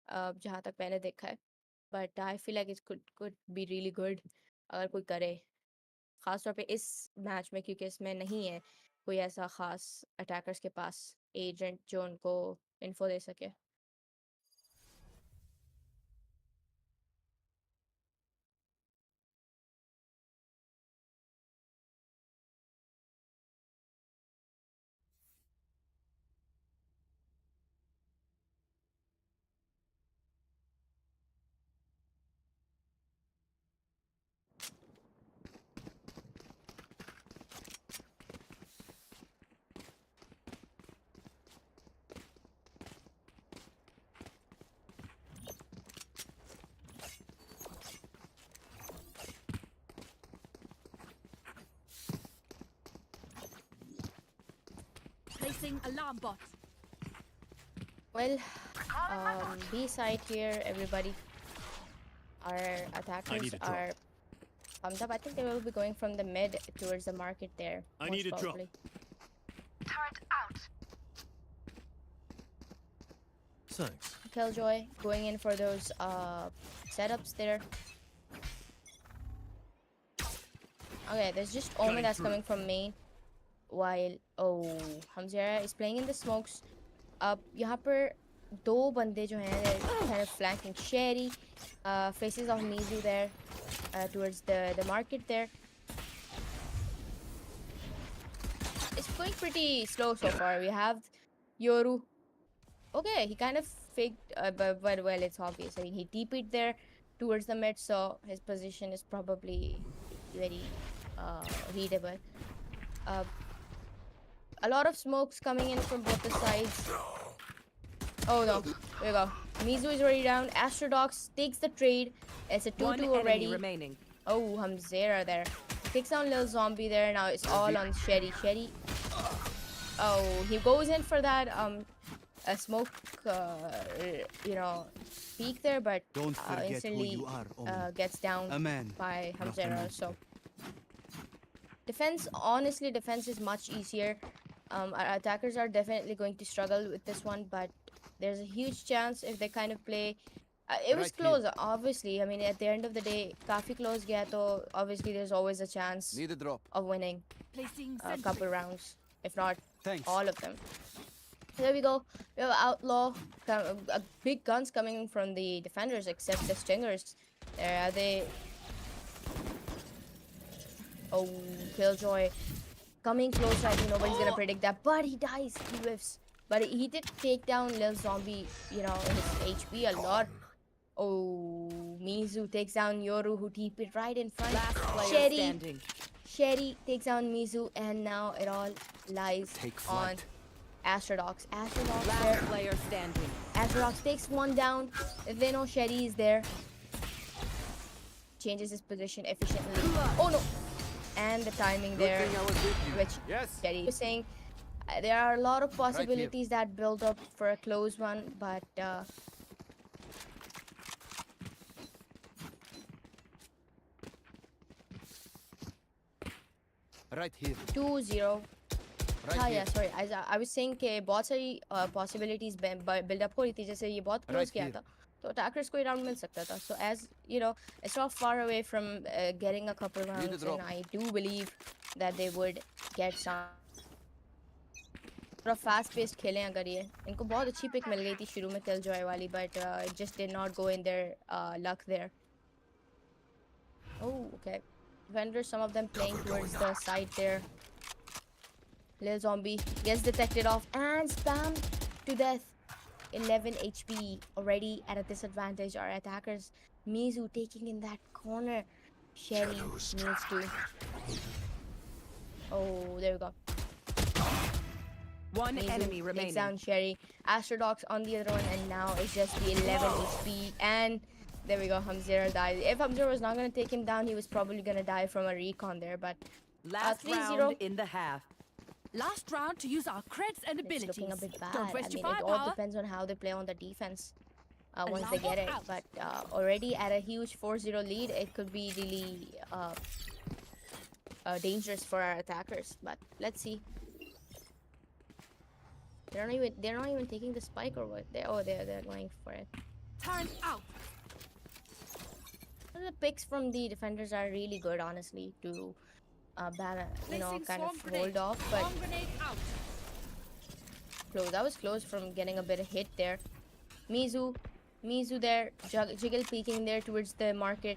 जहाँ तक मैंने देखा है. But I feel like it's could be really good अगर कोई करे, ख़ास तौर पे इस मैच में, क्योंकि इसमें नहीं है कोई ऐसा ख़ास अटैकर्स के पास एजेंट जो उनको इन्फो दे सके. Placing alarm bot. Well, B side here, everybody. Our attackers need a drop. are pumped up. I think they will be going from the mid towards the market there. I most need a drop. probably. Thanks. Killjoy going in for those setups there. Okay, there's just Omen that's coming from main. While Hamzera is playing in the smokes. यहाँ पर दो बंदे जो हैं, they're kind of flanking Sherry. Faces of Mizu there towards the market there. It's going pretty slow so far. We have Yoru. Okay, he kind of faked, but well, it's obvious. I mean, he TP'd there towards the mid, so his position is probably very readable. A lot of smokes coming in from both the sides. Oh no, there we go. Mizu is already down. Astrodox takes the trade. It's a 2-2 One already. enemy remaining. Oh, Hamzera there. Takes down Lil Zombie there. Now it's all on Sherry. Sherry. Oh, he goes in for that a smoke, peek there, but Don't forget who instantly you are, Omen. gets down A man, by not a Hamzera. monster. So defense is much easier. Our attackers are definitely going to struggle with this one, but there's a huge chance if they kind of play. It was Right close, obviously. I mean, at the end of the day, काफी close गया तो obviously there's always a chance Need a drop. of winning Placing a sentry. couple rounds, if not Thanks. all of them. There we go. We have Outlaw, big guns coming from the defenders, except the Stingers. There are they. Oh, Killjoy coming close. I think nobody's gonna predict that, but he dies. He whiffs. But he did take down Lil Zombie, his HP a lot. Oh, Mizu takes down Yoru, who TP'd right in front. Last player Sherry, standing. Sherry takes down Mizu, and now it all lies Take on flight. Astrodox. Astrodox Last there. player standing. Astrodox takes one down. They know Sherry is there. Changes his position efficiently. Oh no! And the timing Good there, thing I was with you. which Yes. Sherry was saying. There are a lot of possibilities that build up for a close one, but Right here. 2-0. Right हाँ here. yeah, sorry. I was saying कि बहुत सारी possibilities build up हो रही थी, जैसे ये बहुत close Right किया here. था, तो attackers को ये round मिल सकता था. So as you know, it's not far away from getting a couple rounds, drop. and I do believe that they would get some. थोड़ा fast paced खेलें अगर ये. इनको बहुत अच्छी pick मिल गई थी शुरू में Killjoy वाली, but it just did not go in their luck there. Oh, okay. Defenders, some of them playing towards the side there. Lil Zombie gets detected off and spammed to death. 11 HP already at a disadvantage. Our attackers, Mizu taking in that corner. Sherry needs to. Oh, there we go. One Mizu enemy takes remaining. down Sherry. Astrodox on the other one, and now it's just the 11 HP. And there we go. Hamzera died. If Hamzera was not going to take him down, he was probably going to die from a recon there. But Last 3-0. round in the half. Last round to use our creds and it's abilities. looking a bit bad. Don't I waste mean, your it all firepower. depends on how they play on the defense once Alarm they get bot it. out. But already at a huge 4-0 lead, it could be really dangerous for our attackers. But let's see. They're not even taking the spike or what? They're going for it. Turn out. The picks from the defenders are really good, honestly, to Placing kind swarm of grenade. hold off. But Swarm grenade out. close. That was close from getting a bit of hit there. Mizu there, Jiggle peeking there towards the market.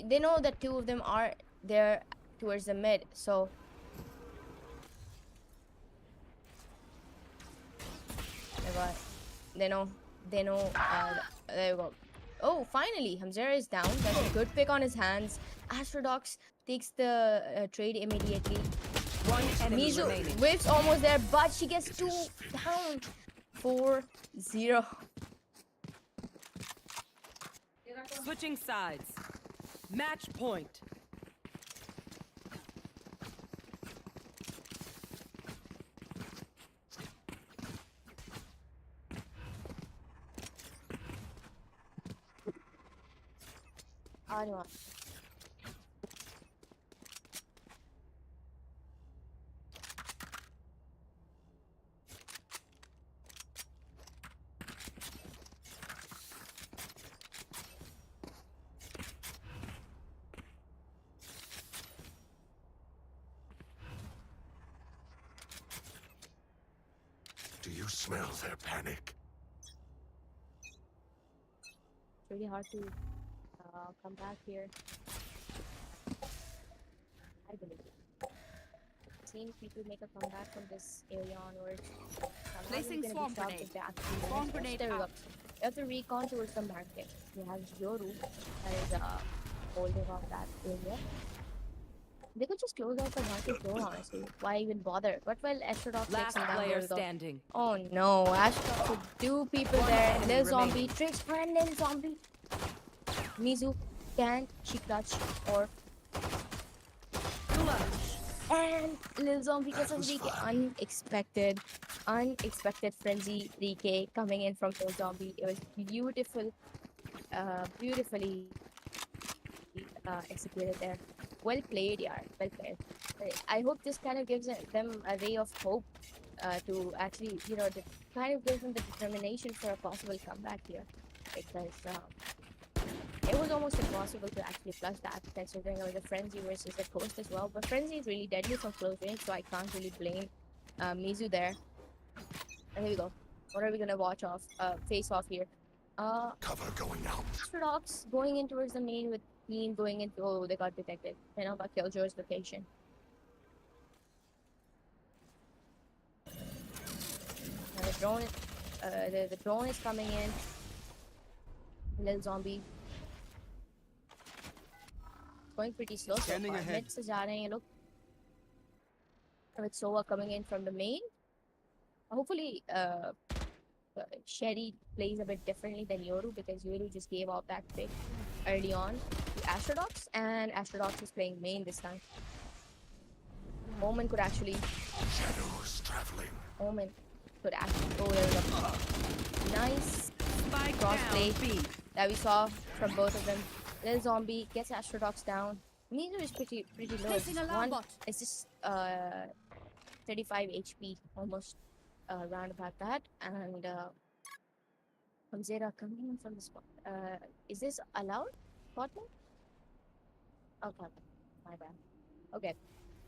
They know that two of them are there towards the mid, so they know. There we go. Oh, finally, Hamzera is down. That's a good pick on his hands. Astrodox takes the trade immediately. One enemy Mizu remaining. whips almost there, but she gets 2 down. 4-0. Switching sides. Match point. Anyone. Do you smell their panic? It's really hard to come back here. I believe. Seeing people make a comeback from this area onwards. Placing swarm grenade. Swarm grenade There we go. out. You have to recon towards the market. You have Yoru that is holding off that area. They could just close out the market door, honestly. Why even bother? But well, Astrodox takes Last him down. player There we go. standing. Oh no, Astrodox with two people One there. enemy Little zombie, remaining. tricks for a little zombie. Mizu can't, she clutch, or and little zombie gets a DK. Unexpected frenzy DK coming in from little zombie. It was beautifully executed there. Well played, yeah. Well played. I hope this kind of gives them a ray of hope to actually, kind of gives them the determination for a possible comeback here. Because it was almost impossible to actually flush that, considering it was a frenzy versus a ghost as well. But frenzy is really deadly from close range, so I can't really blame Mizu there. And here we go. What are we gonna watch off? Face off here. Cover going out. Orthodox going in towards the main with team going into. Oh, they got detected. They know about Killjoy's location. The drone, the drone is coming in. Little zombie. Going pretty slow so Scanning far. ahead. Mid se ja rahe hain ye log. With Sova coming in from the main. Hopefully, Sherry plays a bit differently than Yoru because Yoru just gave out that pick early on to Astrodox, and Astrodox is playing main this time. Omen could actually. Shadows traveling. Omen could actually. Oh, there we go. Nice Spike crossplay down B. that we saw from both of them. Little zombie gets Astrodox down. Neither is pretty low. Placing It's alarm one. bot. It's just 35 HP almost around about that, and Zera coming in from the spot. Is this allowed? Bot mode? Okay, my bad. Okay.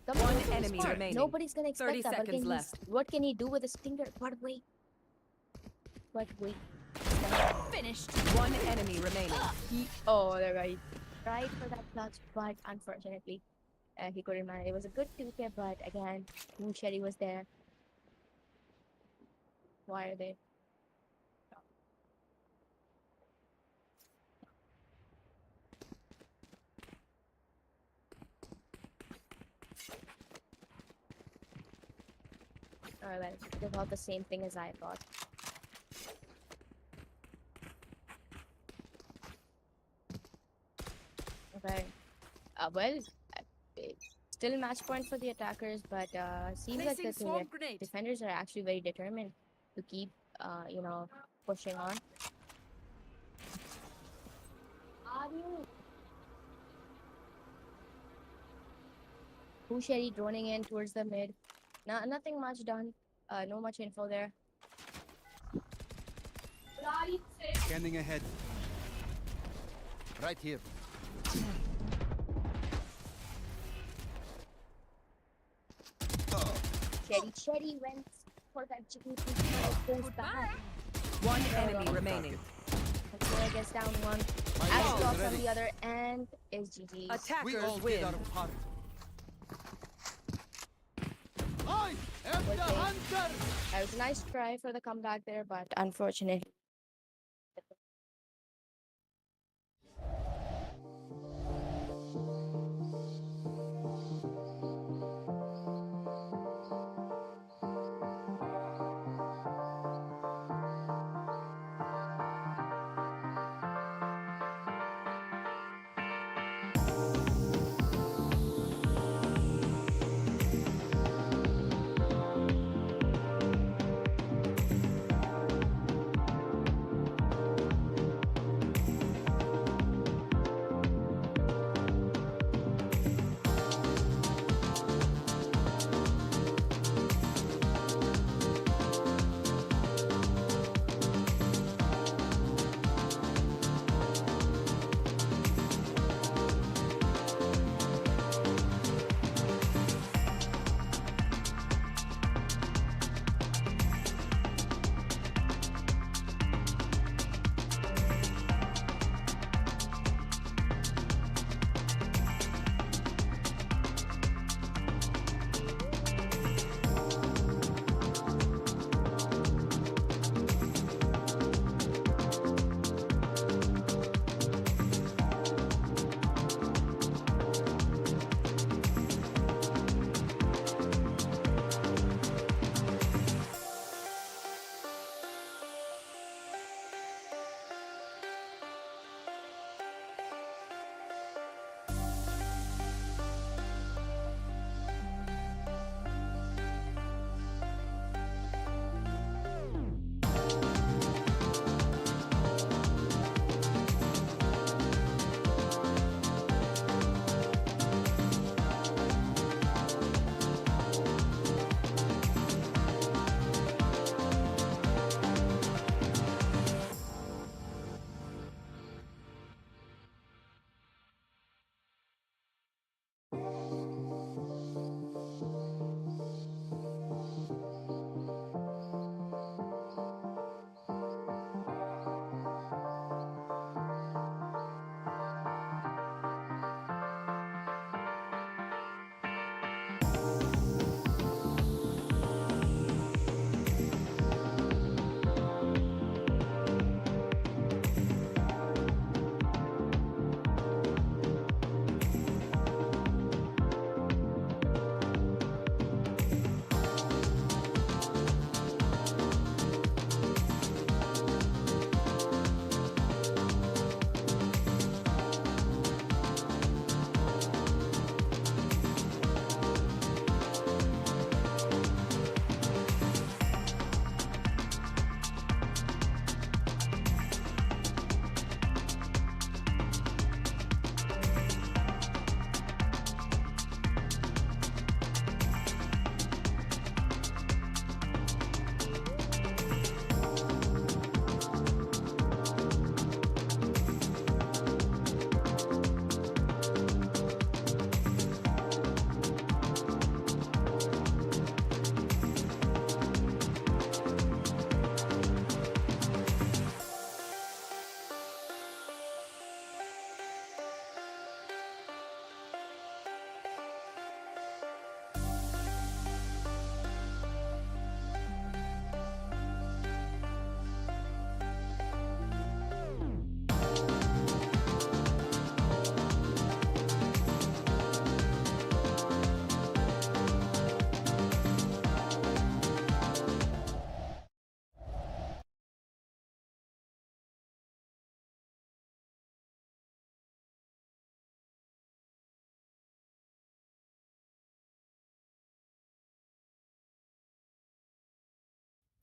Coming One in from the enemy spot. remaining. Nobody's gonna expect 30 that. But seconds can left. what can he do with a stinger? But wait. Finished. One enemy remaining. Oh, they're right. Tried for that clutch, but unfortunately, he couldn't manage. It was a good 2K, but again, Sherry was there. Why are they? Oh, well, they thought the same thing as I thought. Okay. Well, still match point for the attackers, but seems like Placing the swarm grenade. defenders are actually very determined to keep, pushing on. Sherry droning in towards the mid. Nothing much done. No much info there. Scanning ahead. Right here. Sherry went for that chicken goes back. One enemy remaining. Controller gets down one. My Astrox ult on ready. the other, and is GG. We Attackers all win. did our part. I am Well the played. hunter! It was a nice try for the comeback there, but unfortunately.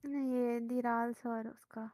ये दिराल्स और उसका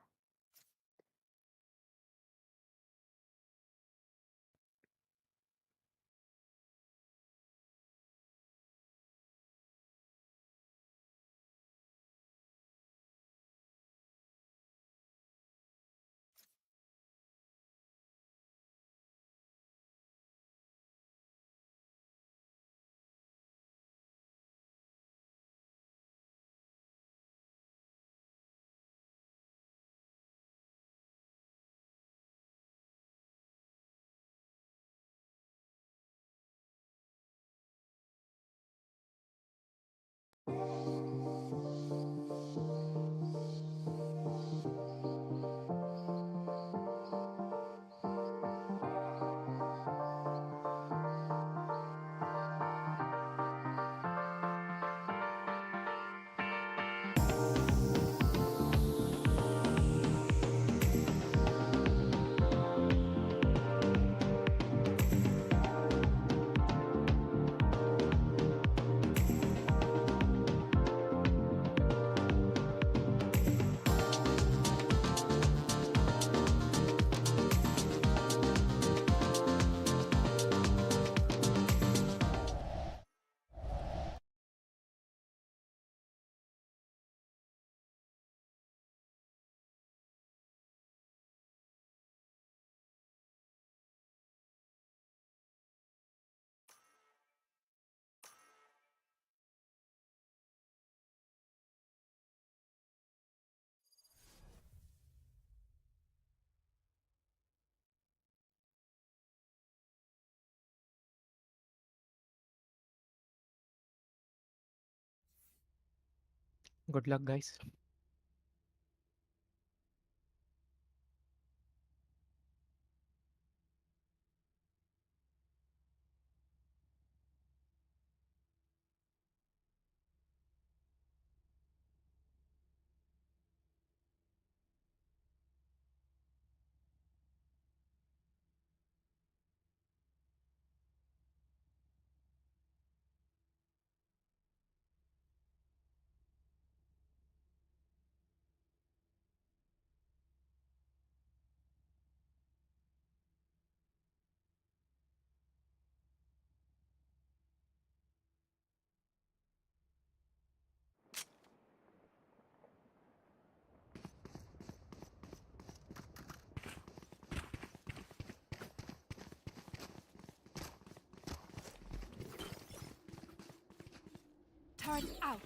Good luck, guys. Turret out.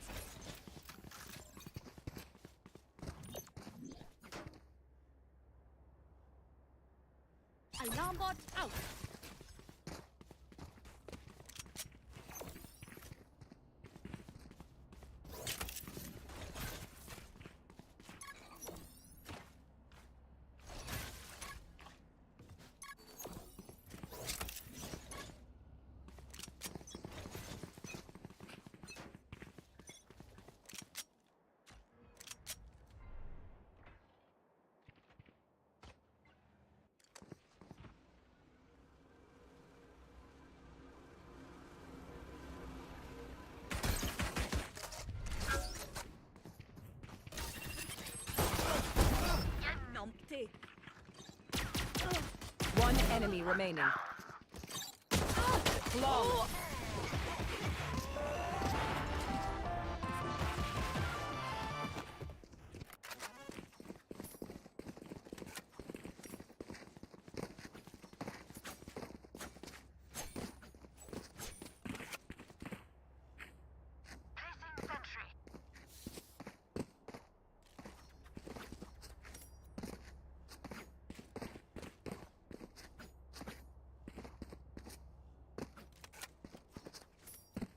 Alarm bot out. Numpty. One enemy remaining. Long.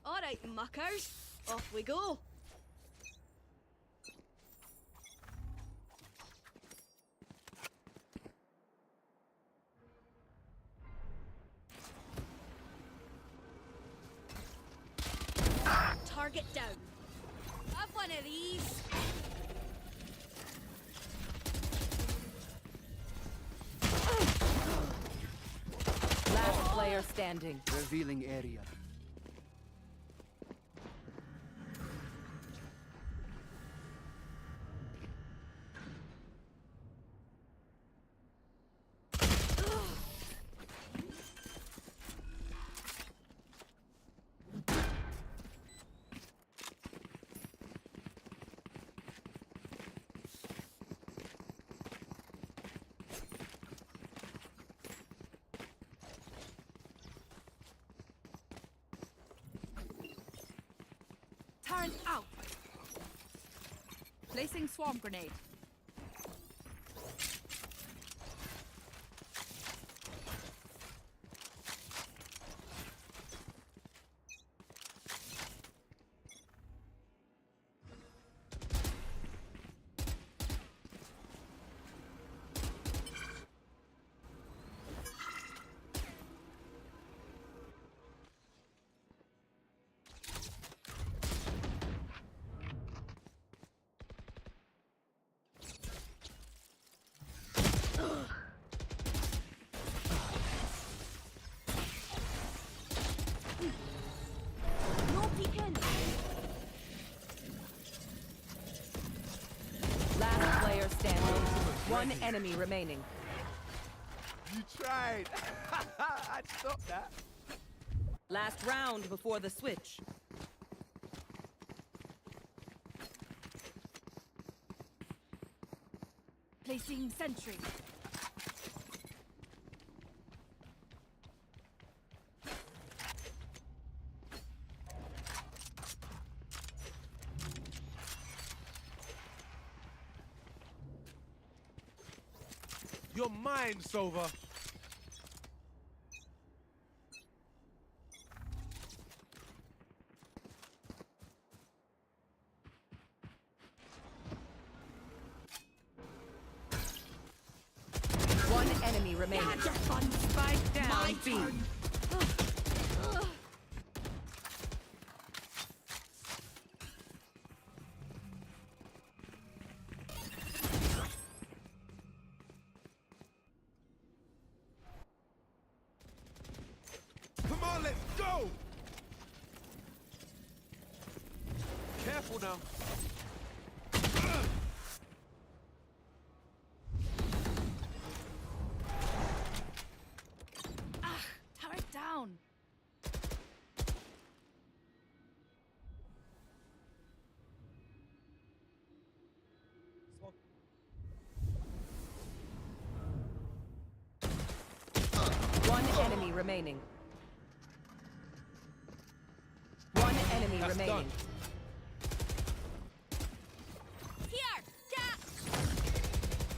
All right, muckers. Off we go. Target down. Have one of these. Last player standing. Revealing area. Turn out. Placing swarm grenade. No peeking. Last player standing. One enemy remaining. You tried. I'd stop that. Last round before the switch. Placing sentry. You're mine, Sova. One enemy remaining. Spike down B. Come on, let's go! Careful now. Turret down. One enemy remaining. One enemy That's remaining. done. Here. Gap.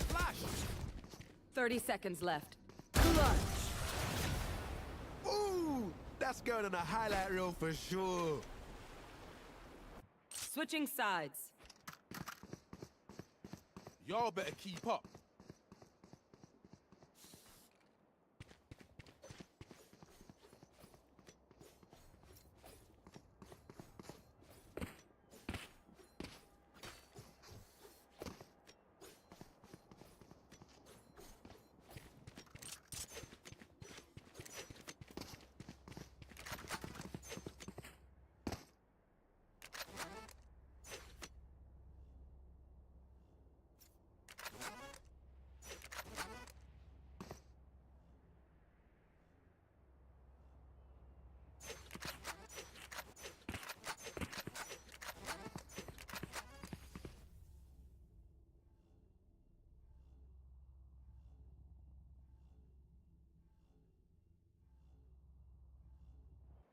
Flash! 30 seconds left. Clutch. Ooh! That's going on a highlight reel for sure. Switching sides. Y'all better keep up.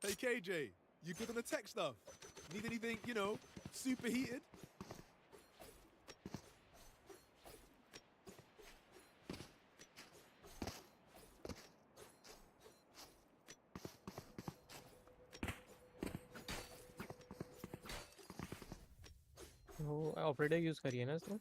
Hey KJ, you good on the tech stuff? Need anything, you know, superheated? वो operator use करिए ना इसको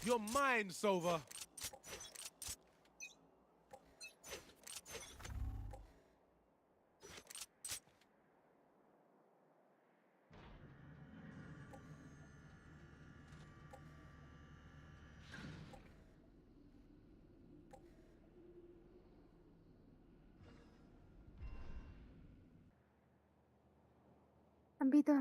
You're mine, Sova. अभी तो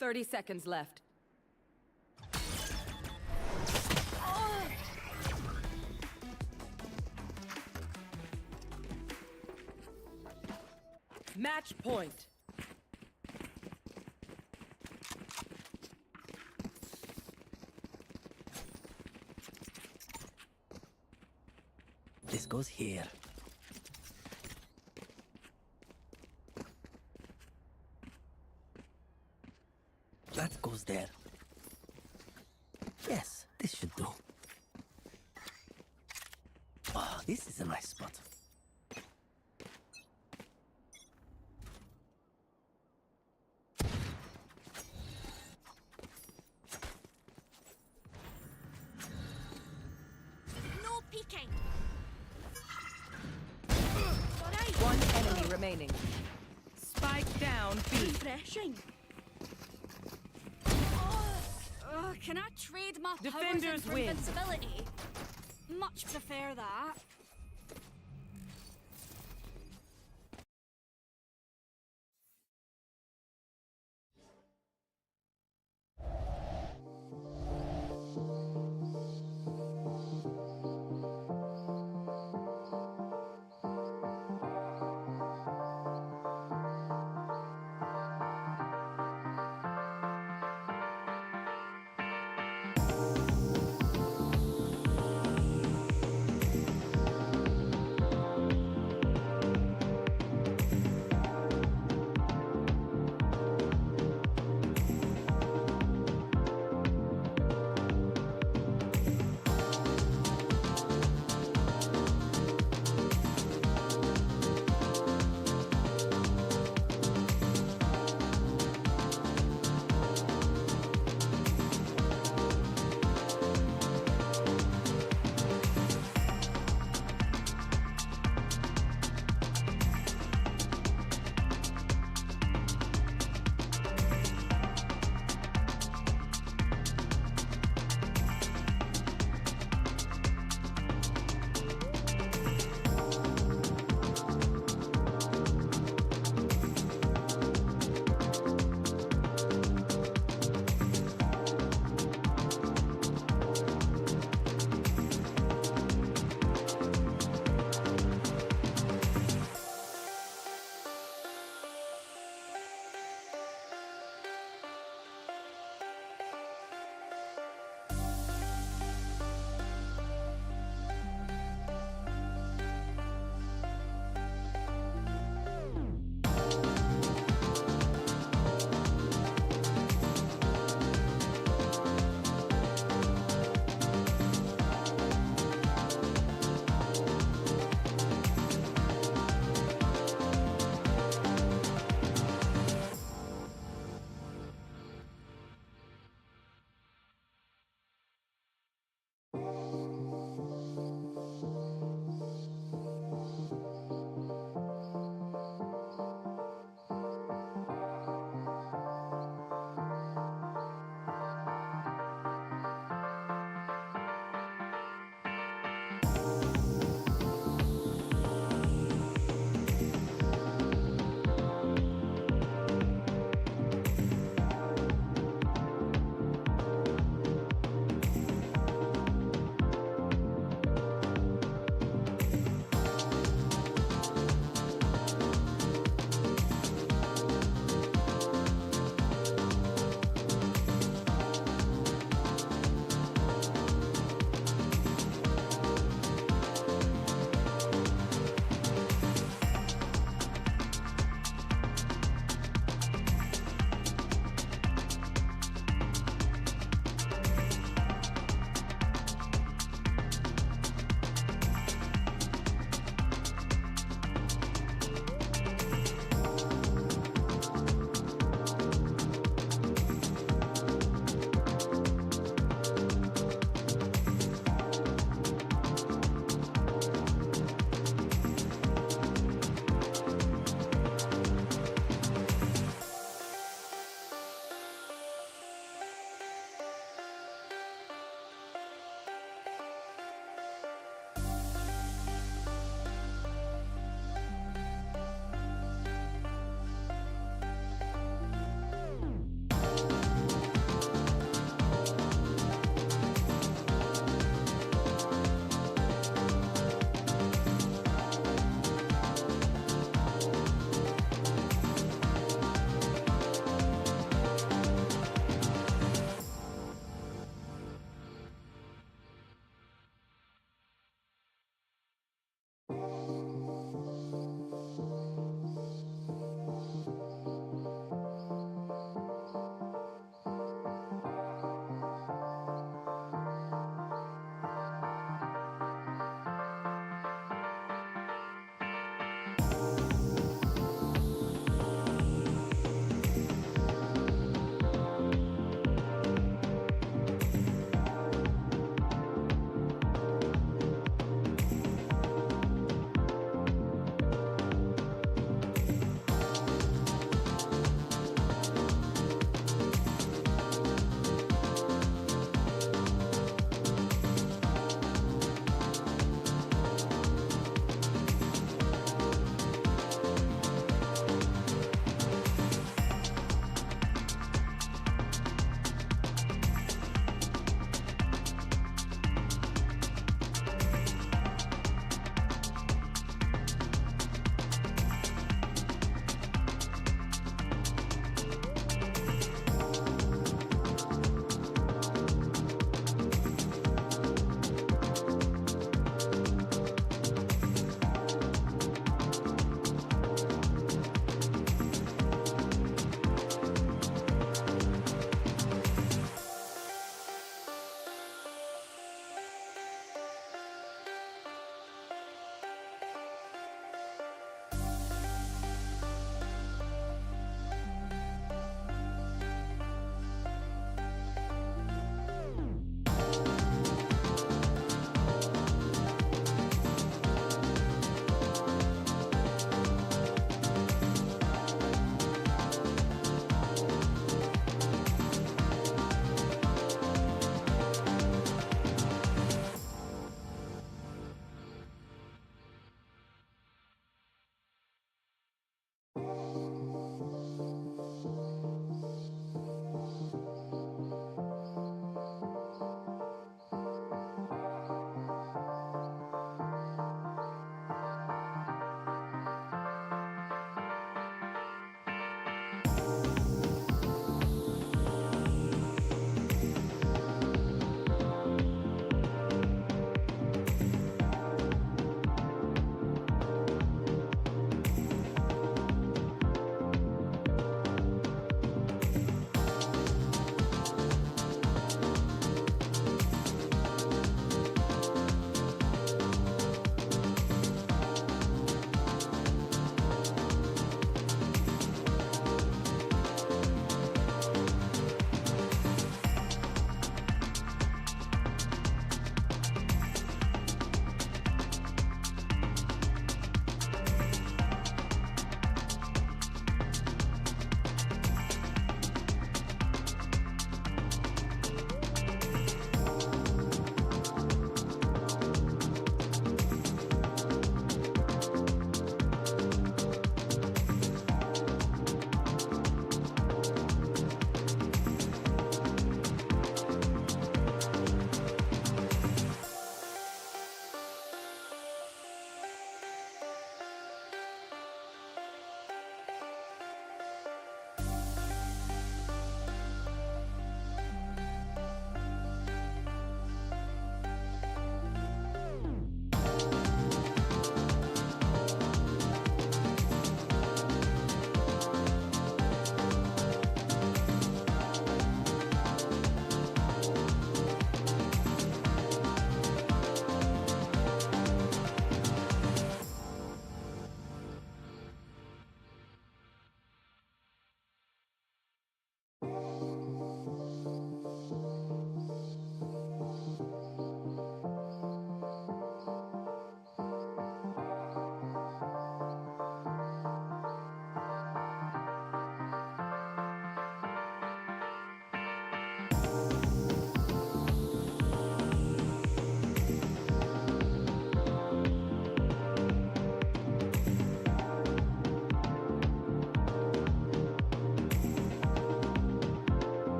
Thirty seconds left. Match point. This goes here. That goes there. Yes, this should do. Oh, this is a nice spot. No peeking. One enemy remaining. Spike down B. Refreshing. Can I trade my Defenders powers in for win. invincibility? Much prefer that.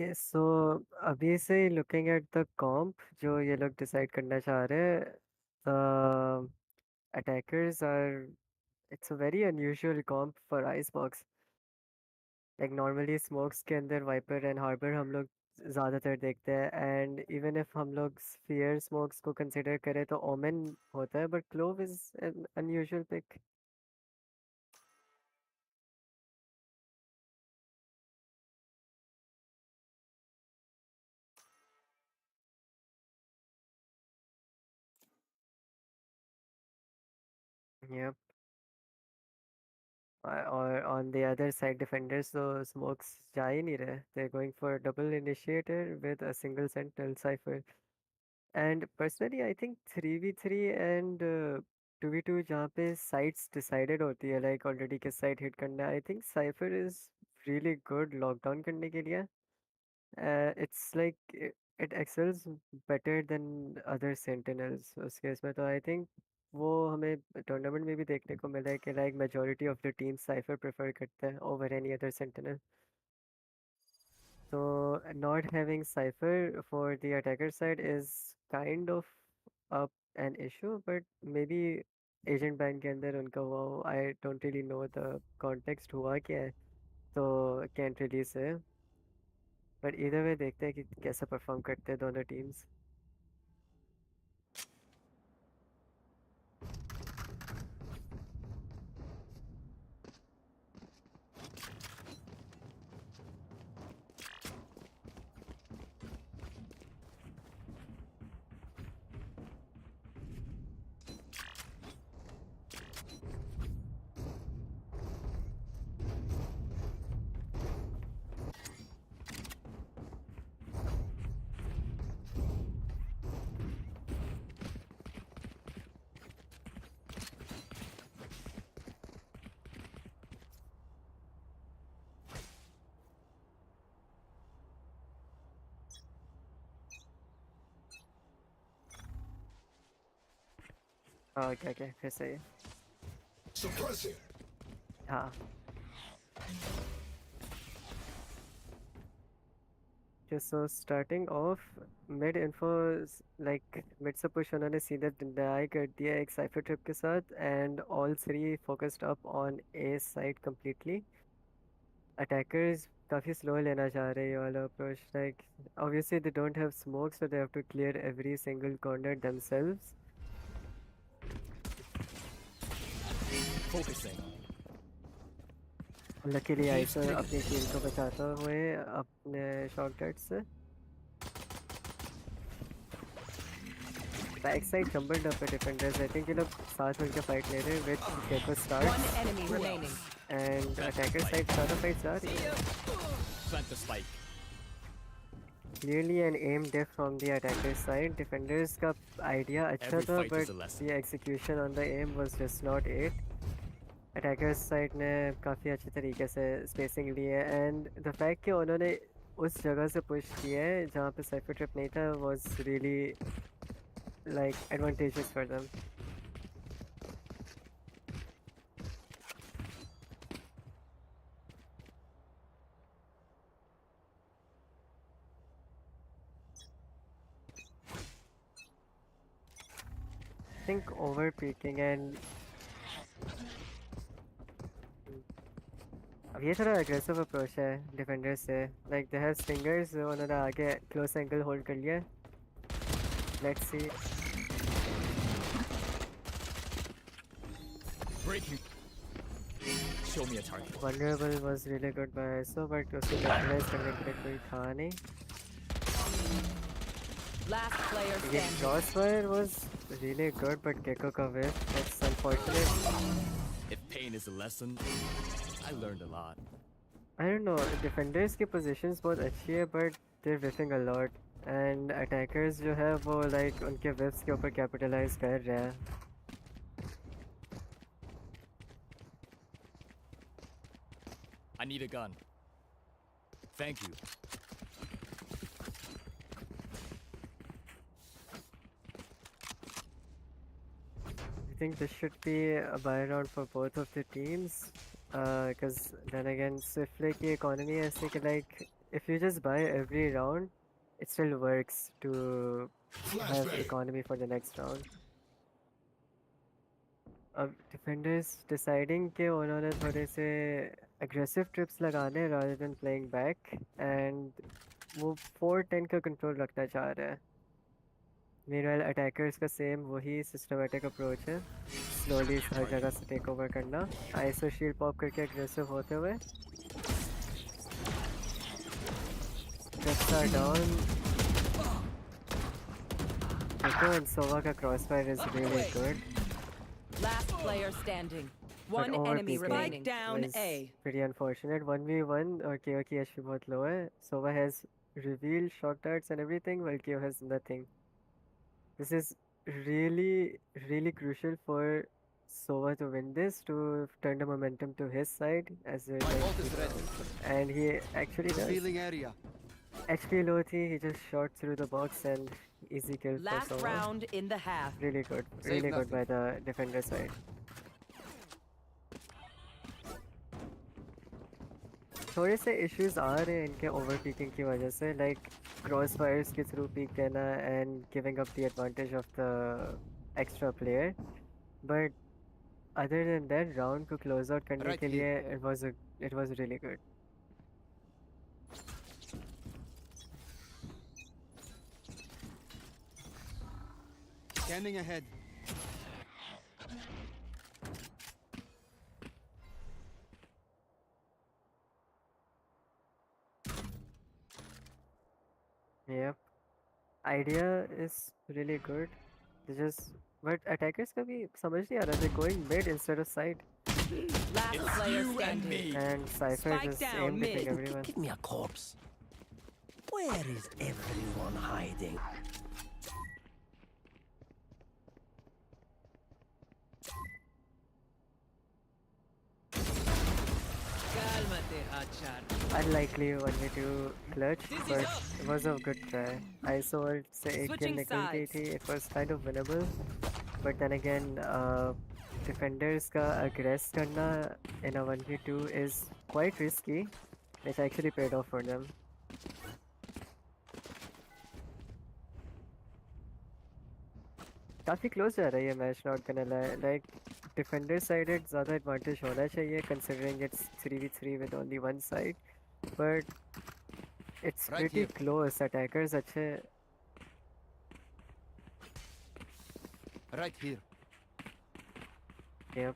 Okay, so अभी से looking at the comp जो ये लोग decide करना चाह रहे हैं, the attackers are, it's a very unusual comp for Icebox. Like normally smokes के अंदर Viper and Harbor हम लोग ज़्यादातर देखते हैं, and even if हम लोग Sphere smokes को consider करें तो Omen होता है, but Clove is an unusual pick. Yep. Or on the other side, defenders so smokes जा ही नहीं रहे. They're going for double initiator with a single sentinel cipher. And personally, I think 3v3 and 2v2 जहाँ पे sites decided होती है, like already किस side hit करना है, I think cipher is really good lockdown करने के लिए. It's like it excels better than other sentinels उस केस में, तो I think वो हमें टूर्नामेंट में भी देखने को मिला है कि like majority of the teams cipher prefer करते हैं over any other sentinel. So not having cipher for the attacker side is kind of up an issue, but maybe agent bank के अंदर उनका वो I don't really know the context हुआ क्या है, तो can't really say. But either way देखते हैं कि कैसे परफॉर्म करते हैं दोनों टीम्स. Okay, okay, फिर सही है. Suppressing. हाँ. Okay, so starting off, mid info like mid से push उन्होंने सीधे deny कर दिया एक cipher trip के साथ, and all three focused up on A side completely. Attackers काफी slow लेना चाह रहे हैं ये वाला approach. Like obviously they don't have smoke, so they have to clear every single corner themselves. Focusing. Luckily Icer अपनी टीम को बचाता हुए अपने शॉट डैट से. Back side jumbled up by defenders. I think ये लोग साथ मिलकर fight ले रहे हैं with Gecko One starts, enemy remaining. and attacker side ज़्यादा fight जा रही है. Plant the spike. Clearly an aim diff from the attacker side. Defenders का idea अच्छा Every था, fight is but a lesson. the execution on the aim was just not it. Attacker side ने काफ़ी अच्छे तरीके से spacing ली है, and the fact कि उन्होंने उस जगह से push किया है जहाँ पे cipher trip नहीं था was really like advantageous for them. I think over peaking and अब ये थोड़ा aggressive approach है defenders से. Like they have stingers, उन्होंने आगे close angle hold कर लिया. Let's see. Breaking. Show me a target. Vulnerable was really good by ISO, but उसको capitalize करने के लिए कोई था नहीं. Last player ये standing. crossfire was really good, but Gecko का whiff, that's unfortunate. If pain is a lesson, I learned a lot. I don't know, defenders की positions बहुत अच्छी है, but they're whiffing a lot, and attackers जो है वो like उनके whiffs के ऊपर capitalize कर रहे हैं. I need a gun. Thank you. I think this should be a buy round for both of the teams, because then again Swiftly की economy ऐसे कि like if you just buy every round, it still works to have Flashbang. economy for the next round. अब defenders deciding कि उन्होंने थोड़े से aggressive trips लगाने rather than playing back and वो 4-10 का control रखना चाह रहे हैं. Meanwhile attackers का same वही systematic approach है. Slowly हर जगह से take over करना. ISO shield pop करके aggressive होते हुए. Trips are down. Nico and Sova का crossfire is really good. Last player standing. But One enemy overpeaking remaining. Down was A. pretty unfortunate. 1v1 और KO की HP बहुत low है. Sova has revealed shock darts and everything, while KO has nothing. This is really crucial for Sova to win this, to turn the momentum to his side as it and he actually does. Revealing area. HP low thi, he just shot through the box and easy kill for Last Sova. round in the half. Really good, really good by the defender side. थोड़े से issues आ रहे हैं इनके over peeking की वजह से, like cross Fyers के through peak देना and giving up the advantage of the extra player, but other than that round को close out करने के लिए it was really good. Scanning ahead. Yep. Idea is really good. They just but attackers का भी समझ नहीं आ रहा, they're going mid instead of side. Last player standing. And Cypher Spike just down aimed to mid. kill everyone. Give me a corpse. Where is everyone hiding? Unlikely 1v2 clutch, but it was a good try. ISO ult से एक kill निकल गई थी, it was kind of winnable. But then again, defenders का aggress करना in a 1v2 is quite risky, which actually paid off for them. काफी close जा रहा है ये match, not gonna lie. Like defender sided ज़्यादा advantage होना चाहिए considering it's 3v3 with only one side, but it's pretty close. Attackers अच्छे. Right here. Yep.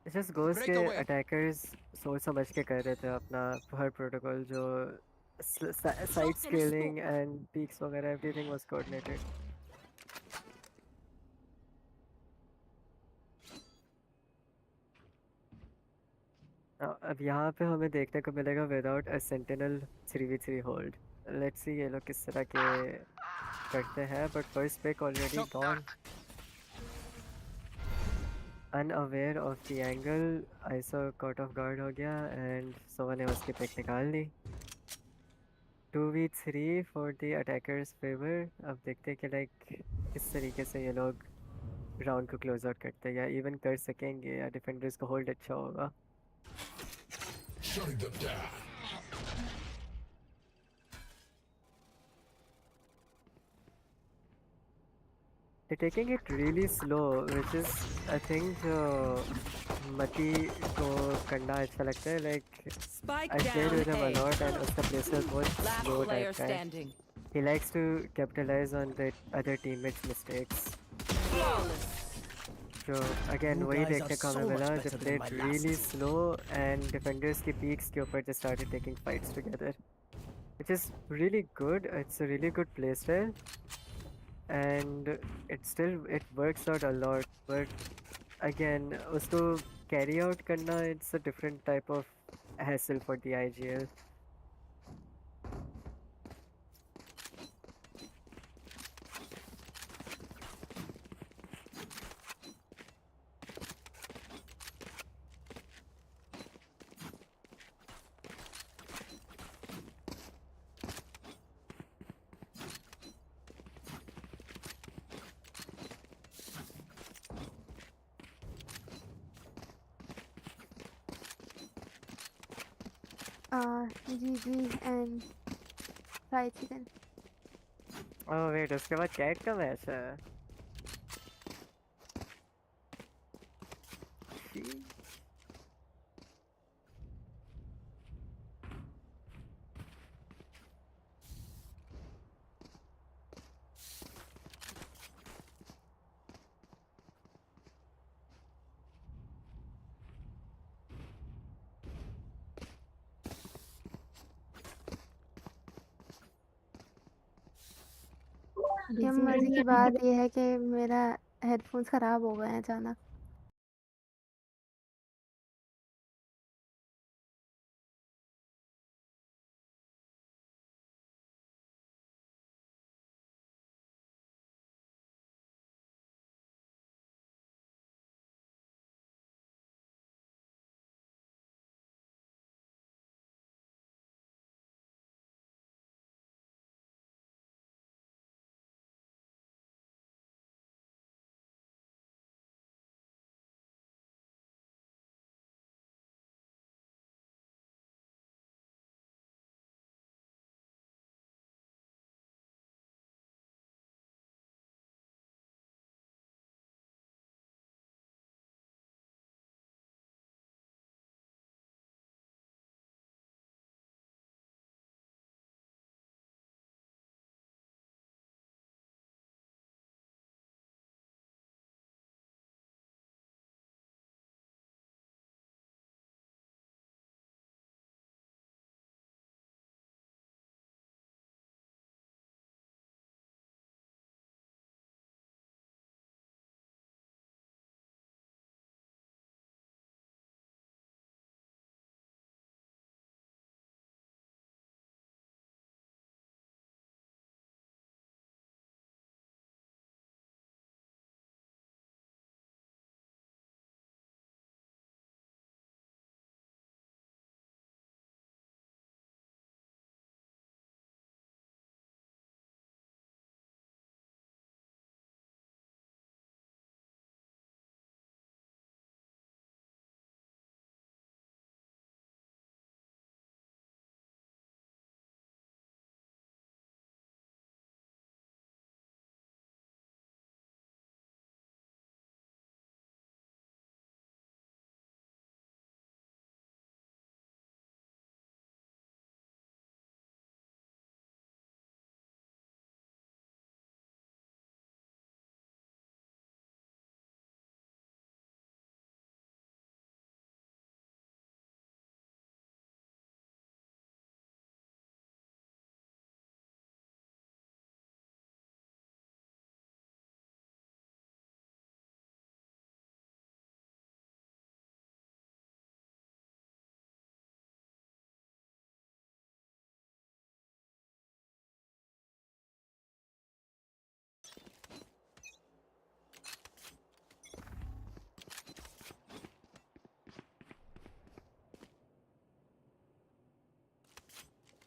It just goes के attackers सोच समझ के कर रहे थे अपना हर protocol, जो side scaling and peaks वगैरह, everything was coordinated. अब यहाँ पे हमें देखने को मिलेगा without a sentinel 3v3 hold. Let's see ये लोग किस तरह के करते हैं, but first pick already gone. Unaware of the angle, ISO caught off guard हो गया and Sova ने उसकी pick निकाल ली. 2v3 for the attackers favor. अब देखते हैं कि like किस तरीके से ये लोग round को close out करते हैं, या even कर सकेंगे, या defenders को hold अच्छा होगा. Shutting them down. They're taking it really slow, which is I think Mati को करना अच्छा लगता है. Like Spike I played with him a down A. lot and उसका playstyle बहुत Last slow player type का है. standing. He likes to capitalize on the other teammates' mistakes. Flawless. So again, You वही guys देखने are को हमें so much मिला. They better than played my really last. slow and defenders के peaks के ऊपर they started taking fights together, which is really good. It's a really good playstyle, and it works out a lot. But again, उसको carry out करना, it's a different type of hassle for the IGL. GG and fried chicken. Oh wait, उसके बाद cat का match है. She- ये मजे की बात ये है कि मेरा हेडफोन्स खराब हो गए हैं अचानक.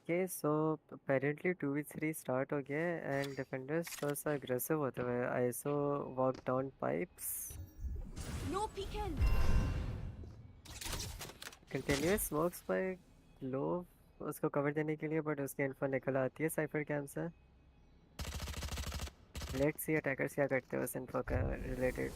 Okay, so apparently 2v3 start हो गया है and defenders थोड़ा सा aggressive होते हुए. ISO walk down pipes. No peeking. Continuous smokes by low उसको cover देने के लिए, but उसकी info निकल आती है cypher cam से. Let's see attackers क्या करते हैं उस info का related.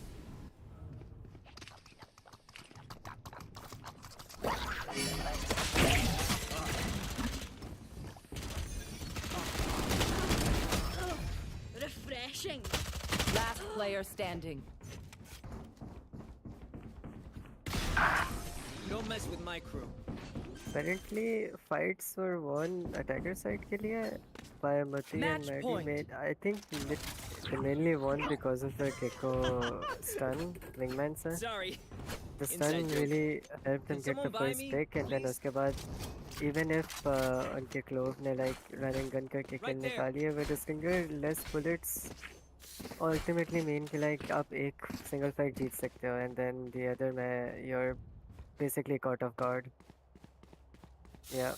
Refreshing. Last player standing. Don't mess with my crew. Apparently fights were won attacker side के लिए by Mati and Match Maddie point. made. I think they mainly won because of the Gecko stun wingman से. Sorry. The Inside stun joke. really helped them Can get the someone buy first me, pick, and then please? उसके बाद even if उनके Clove ने like running gun करके kill Right there. निकाली है with a stinger less bullets, ultimately mean कि like आप एक single fight जीत सकते हो and then the other में you're basically caught off guard. Yeah.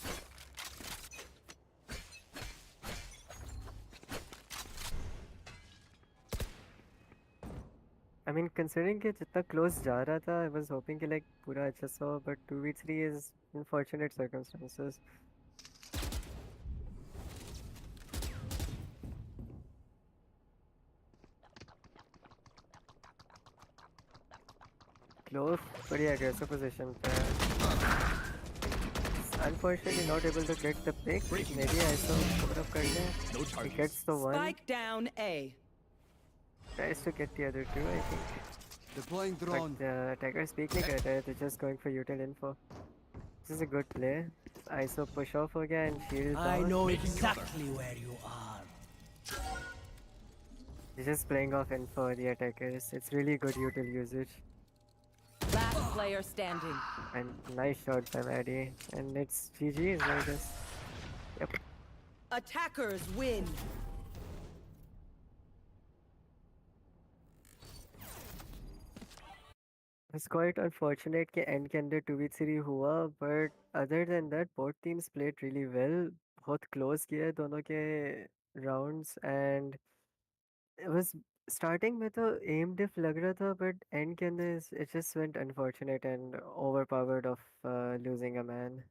I mean, considering कि जितना close जा रहा था, I was hoping कि like पूरा अच्छा सा हो, but 2v3 is unfortunate circumstances. Close, pretty aggressive position पे है. Unfortunately, not able to get the pick. Maybe I saw cover up कर ले. No He targets. gets the one. Spike down A. Tries to get the other two, I think. Deploying drone. But the attackers speak नहीं कर रहे. They're just going for util info. This is a good play. ISO push off हो गया and shield I down. know exactly where you are. He's just playing off info the attackers. It's really good util usage. Last player standing. And nice shot by Maddie. And it's GG's, I guess. Yep. Attackers win. It's quite unfortunate कि end के अंदर 2v3 हुआ, but other than that, both teams played really well. बहुत close किया है दोनों के rounds, and it was starting में तो aim diff लग रहा था, but end के अंदर it just went unfortunate and overpowered of losing a man.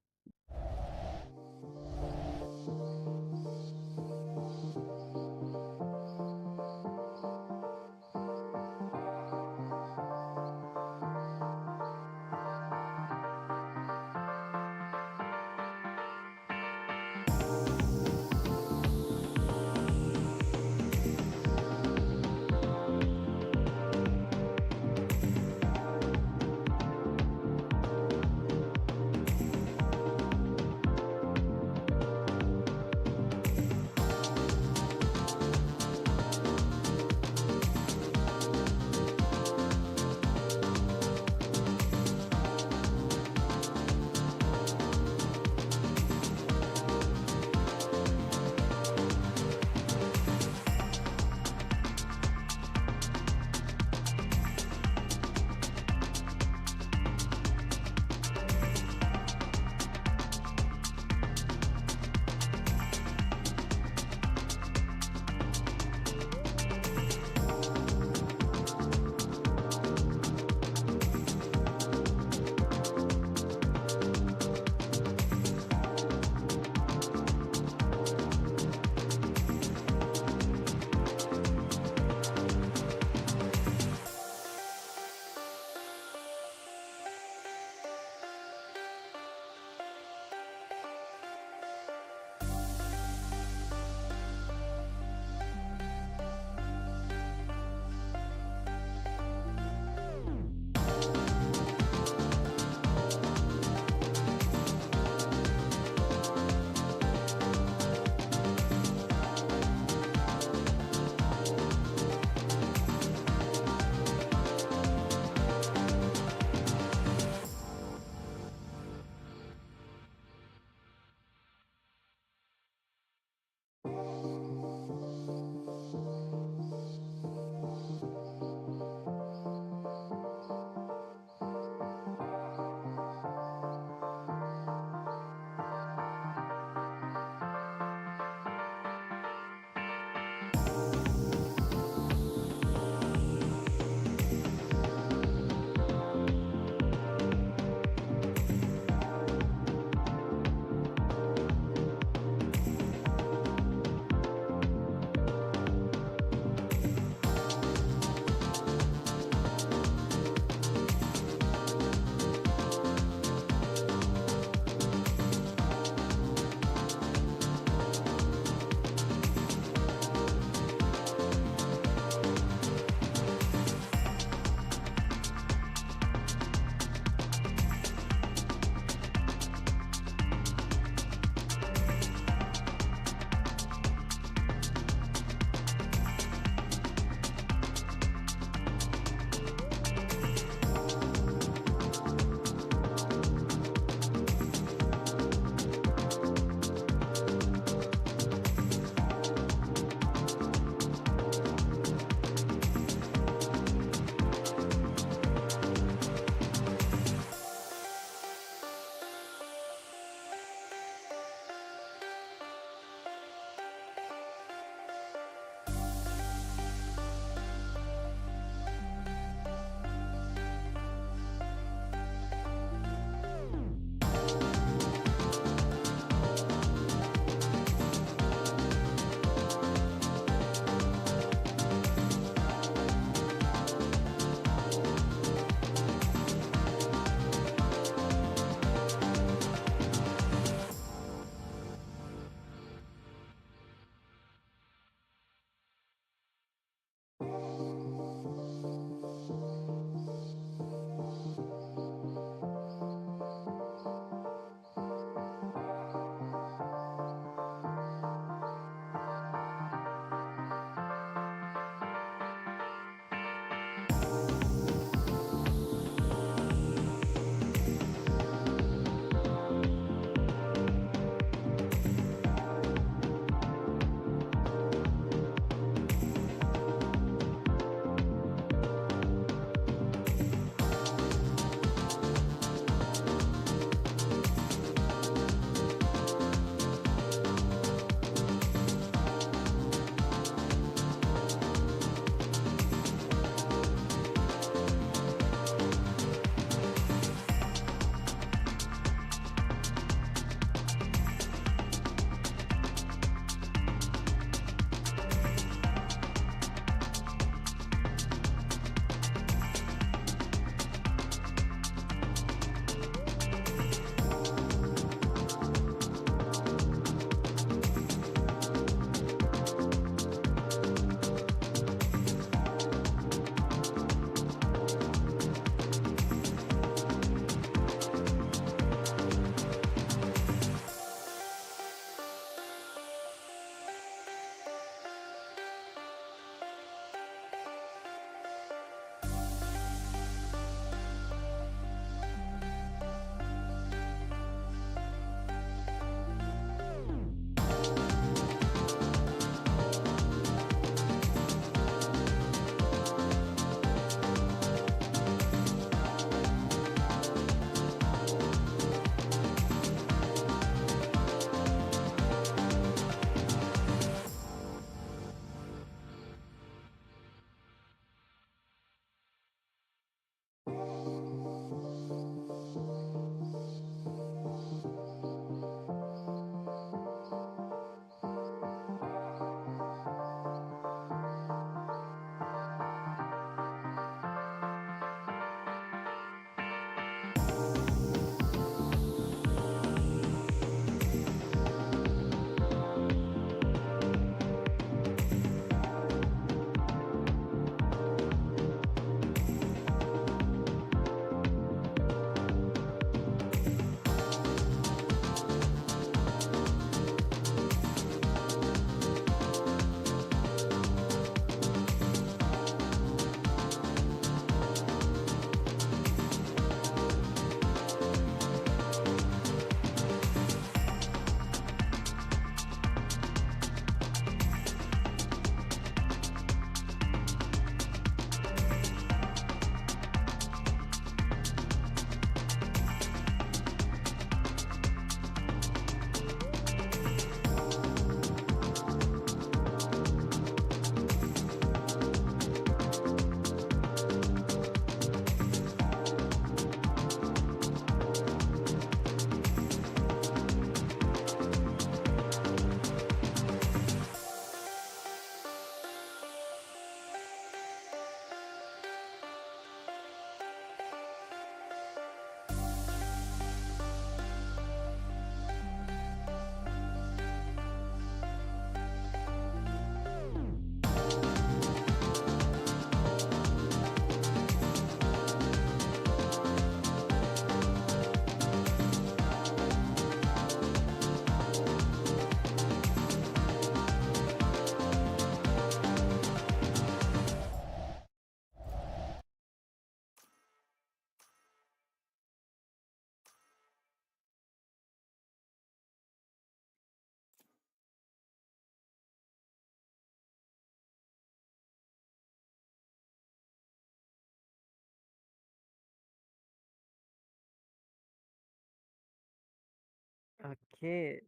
Okay,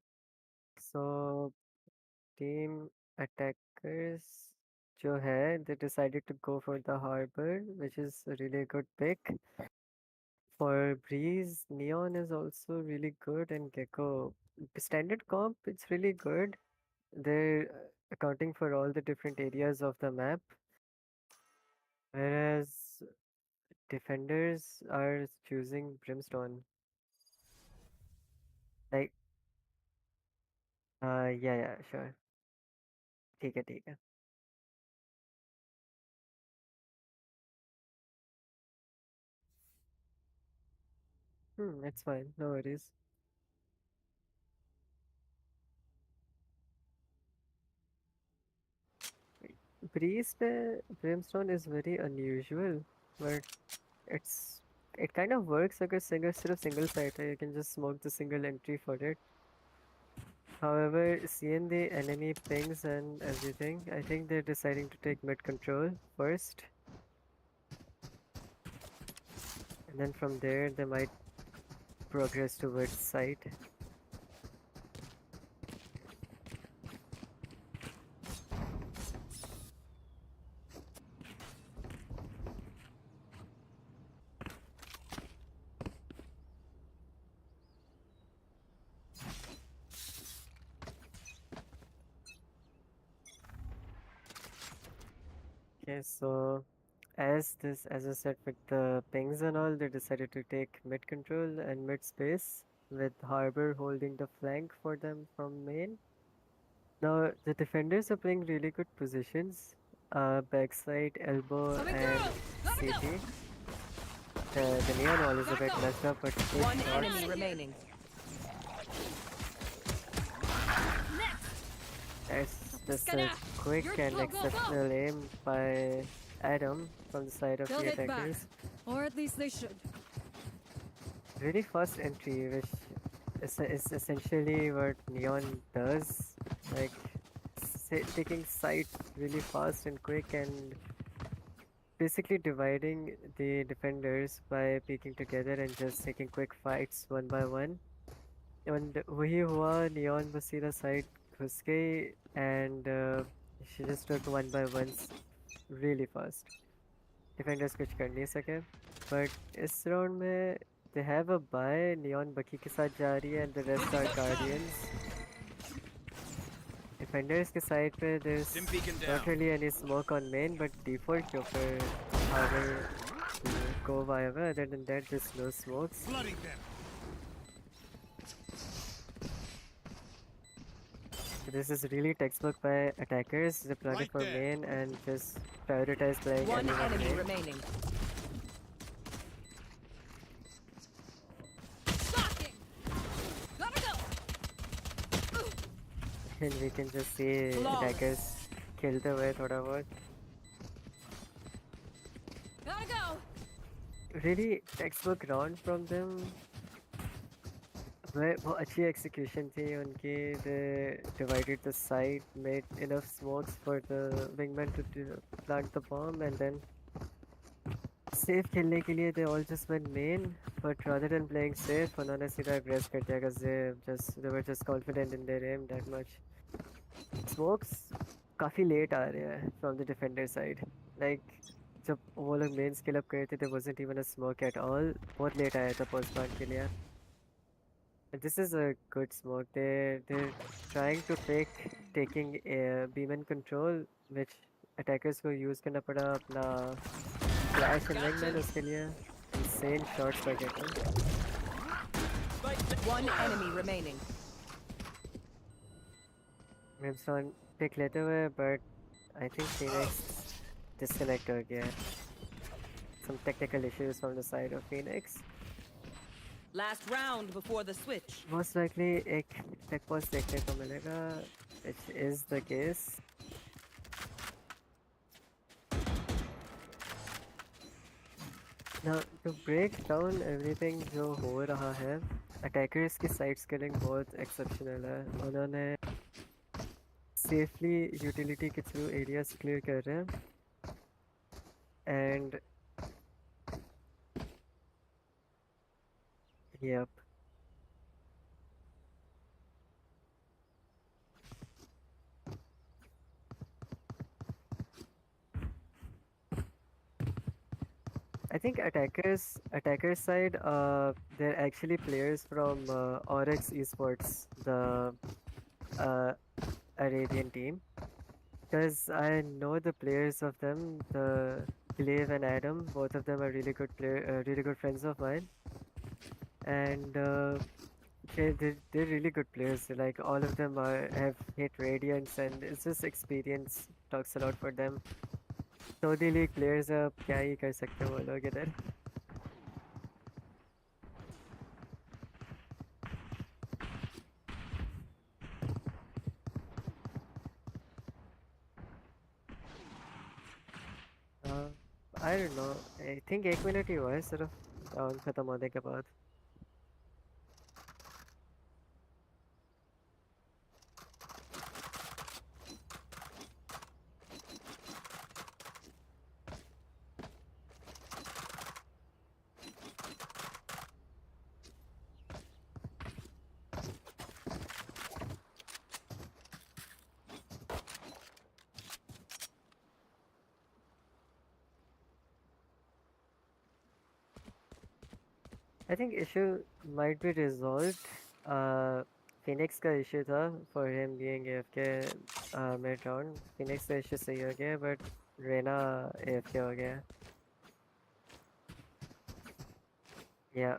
so team attackers जो है they decided to go for the harbor, which is a really good pick. For Breeze, Neon is also really good, and Gecko. Standard comp, it's really good. They're accounting for all the different areas of the map, whereas defenders are choosing Brimstone. Like, yeah, sure. ठीक है, ठीक है. It's fine, no worries. Breeze पे Brimstone is very unusual, but it's it kind of works अगर सिर्फ single site है. You can just smoke the single entry for it. However, seeing the enemy pings and everything, I think they're deciding to take mid control first. And then from there, they might progress towards site. Okay, so as I said, with the pings and all, they decided to take mid control and mid space, with Harbor holding the flank for them from main. Now the defenders are playing really good positions. Backside, elbow, and CT. The neon wall is a bit messed up, but good One shots. enemy remaining. There's just a quick and exceptional aim by Adam from the side of They'll the hit back. attackers. Or at least they should. Really fast entry, which is essentially what Neon does. Like, taking sight really fast and quick, and basically dividing the defenders by peeking together and just taking quick fights one by one. And वही हुआ, Neon बस सीधा side घुस गई, and she just took one by ones really fast. Defenders कुछ कर नहीं सके, but इस round में they have a buy. Neon बकी के साथ जा रही है, and the rest are guardians. Defenders के side पे there's not really any smoke on main, but default के ऊपर Harbor go wherever. Other than that, there's no smokes. This is really textbook by attackers. They plug it for main and just prioritize playing One everyone enemy main. remaining. Shocking! Gotta go! And we can just see attackers खेलते हुए थोड़ा बहुत. Gotta go! Really textbook round from them. वो अच्छी execution थी उनकी. They divided the site, made enough smokes for the wingman to plant the bomb, and then safe खेलने के लिए they all just went main. But rather than playing safe, उन्होंने सीधा aggress कर दिया because they were just confident in their aim that much. Smokes काफी late आ रहे हैं from the defender side. Like जब वो लोग main skill up करे थे, there wasn't even a smoke at all. बहुत late आया था post plant के लिए. This is a good smoke. They're trying to fake taking a beam control, which attackers को use करना पड़ा अपना flash and wingman उसके लिए. Insane shots by Gecko. One enemy remaining. Brimstone pick लेते हुए, but I think Phoenix disconnect हो गया. Some technical issues from the side of Phoenix. Last round before the switch. Most likely एक tech pause देखने को मिलेगा, which is the case. Now to break down everything जो हो रहा है, attackers की side scaling बहुत exceptional है. उन्होंने safely utility के through areas clear कर रहे हैं, and yep. think attackers side, they're actually players from Oryx Esports, the uh, Arabian team. Because I know the players of them, the Glaive and Adam, both of them are really good friends of mine, and they're really good players. Like all of them have hit Radiance, and it's just experience talks a lot for them. Saudi League players अब क्या ही कर सकते हैं वो लोग इधर. I don't know. I think 1 minute ही हुआ है सिर्फ राउंड खत्म होने के बाद. I think issue might be resolved. Phoenix का issue था for him being AFK mid round. Phoenix का issue सही हो गया, but Reyna AFK हो गया. Yeah.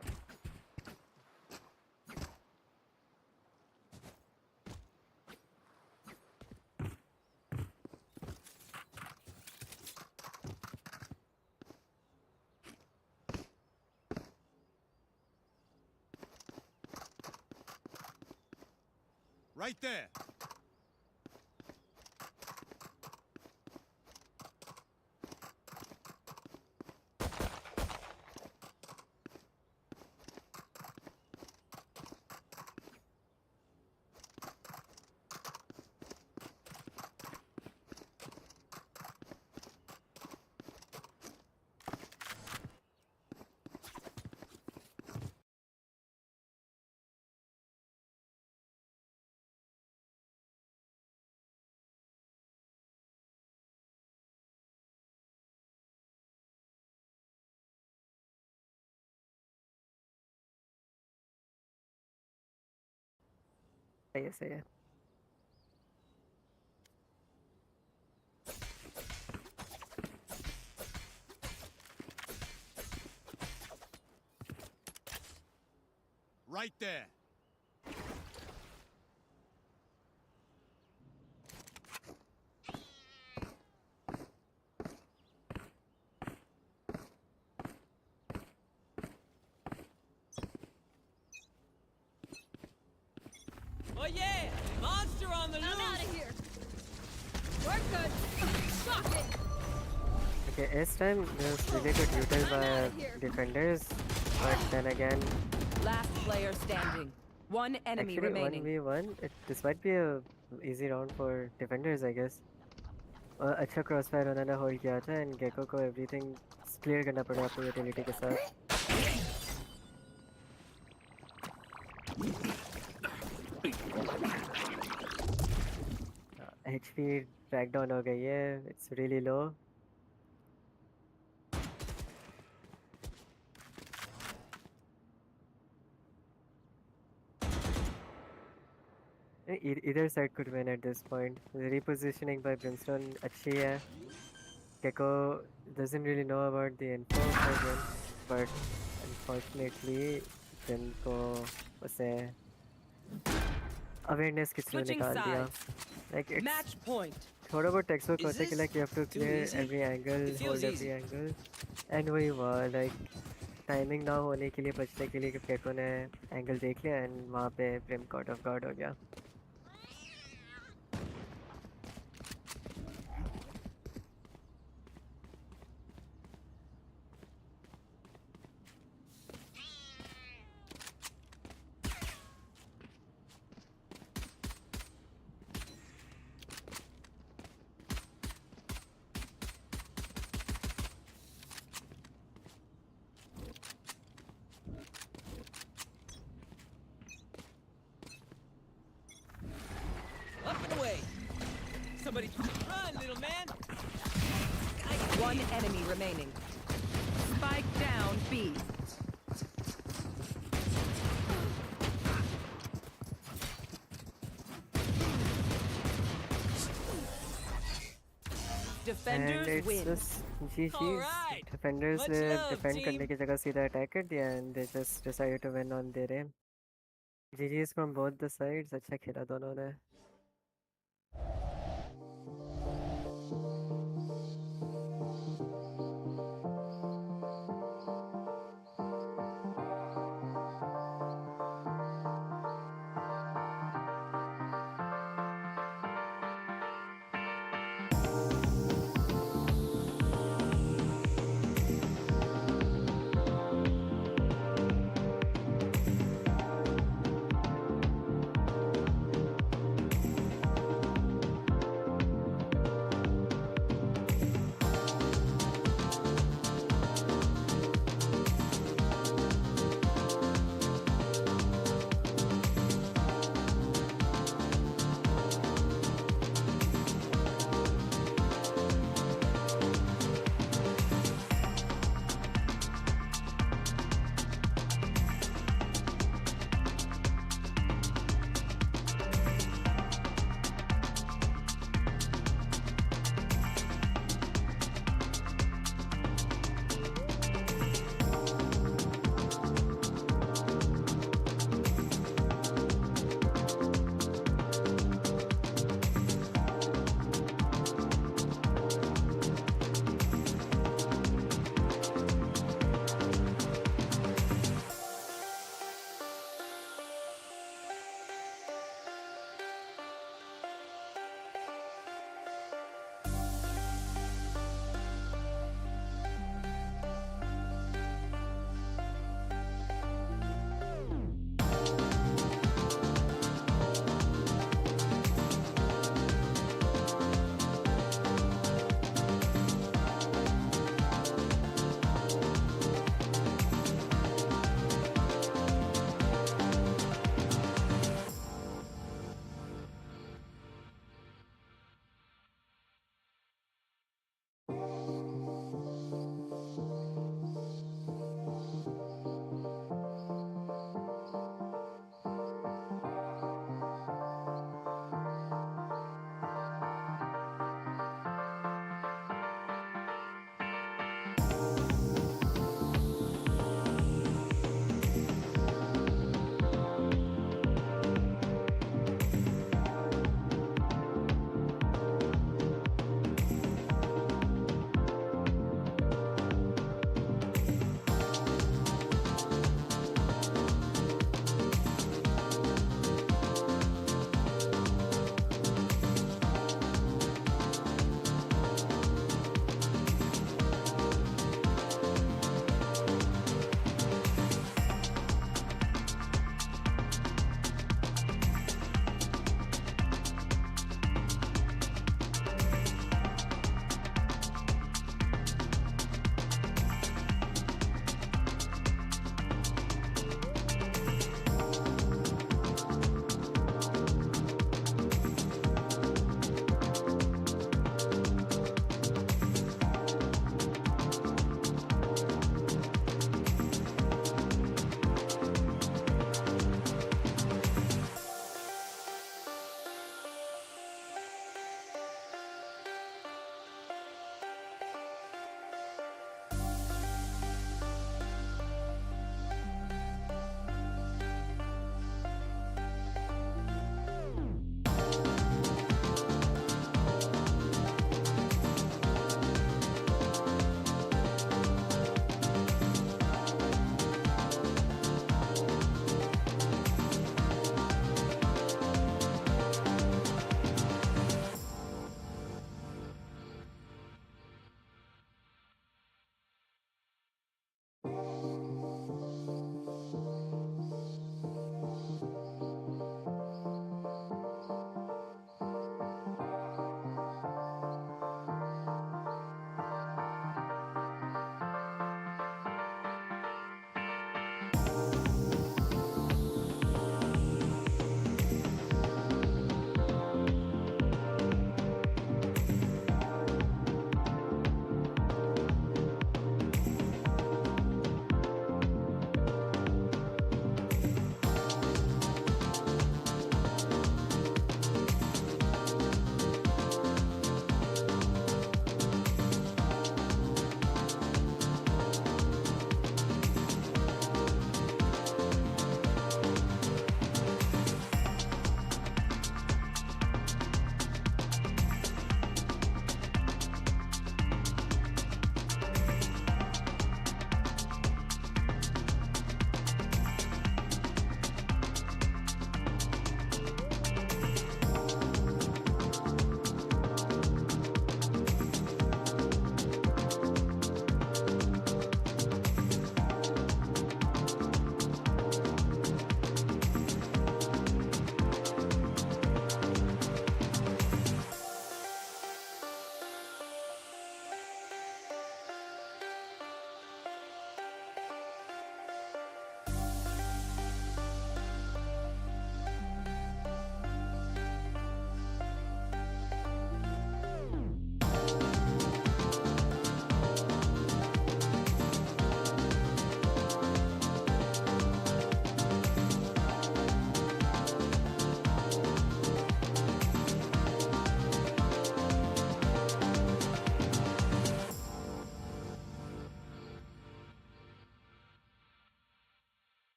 Right there. सही है. Right there. Oh yeah! Monster on the I'm loose! out of here. We're good. Fuck it. Okay, this time there's really good util by defenders, but then again, Last player standing. One enemy actually remaining. 1v1, this might be a easy round for defenders, I guess. अच्छा crossfire उन्होंने hold किया था and gecko को everything clear करना पड़ा अपनी utility के साथ. HP ड्रैग डाउन हो गई है. It's really low. Either side could win at this point. The repositioning by Brimstone अच्छी है. Gecko doesn't really know about the info for him, but unfortunately Brim को उसे awareness के through Switching निकाल दिया. sides. Like it's Match point. थोड़ा बहुत textbook Is होता है कि this like you have to too clear easy? every angle, It feels hold every easy. angle, and वही हुआ. Like टाइमिंग ना होने के लिए बचने के लिए गेको ने एंगल देख लिया एंड वहाँ पे Brim caught off guard हो गया. Up and away. Somebody run, little man. One enemy remaining. Spike down B. And Defenders it's win. just GG's. Alright. Defenders Much ने love, defend team. करने की जगह सीधा attack कर दिया and they just decided to win on their aim. GG's from both the sides. अच्छा खेला दोनों ने.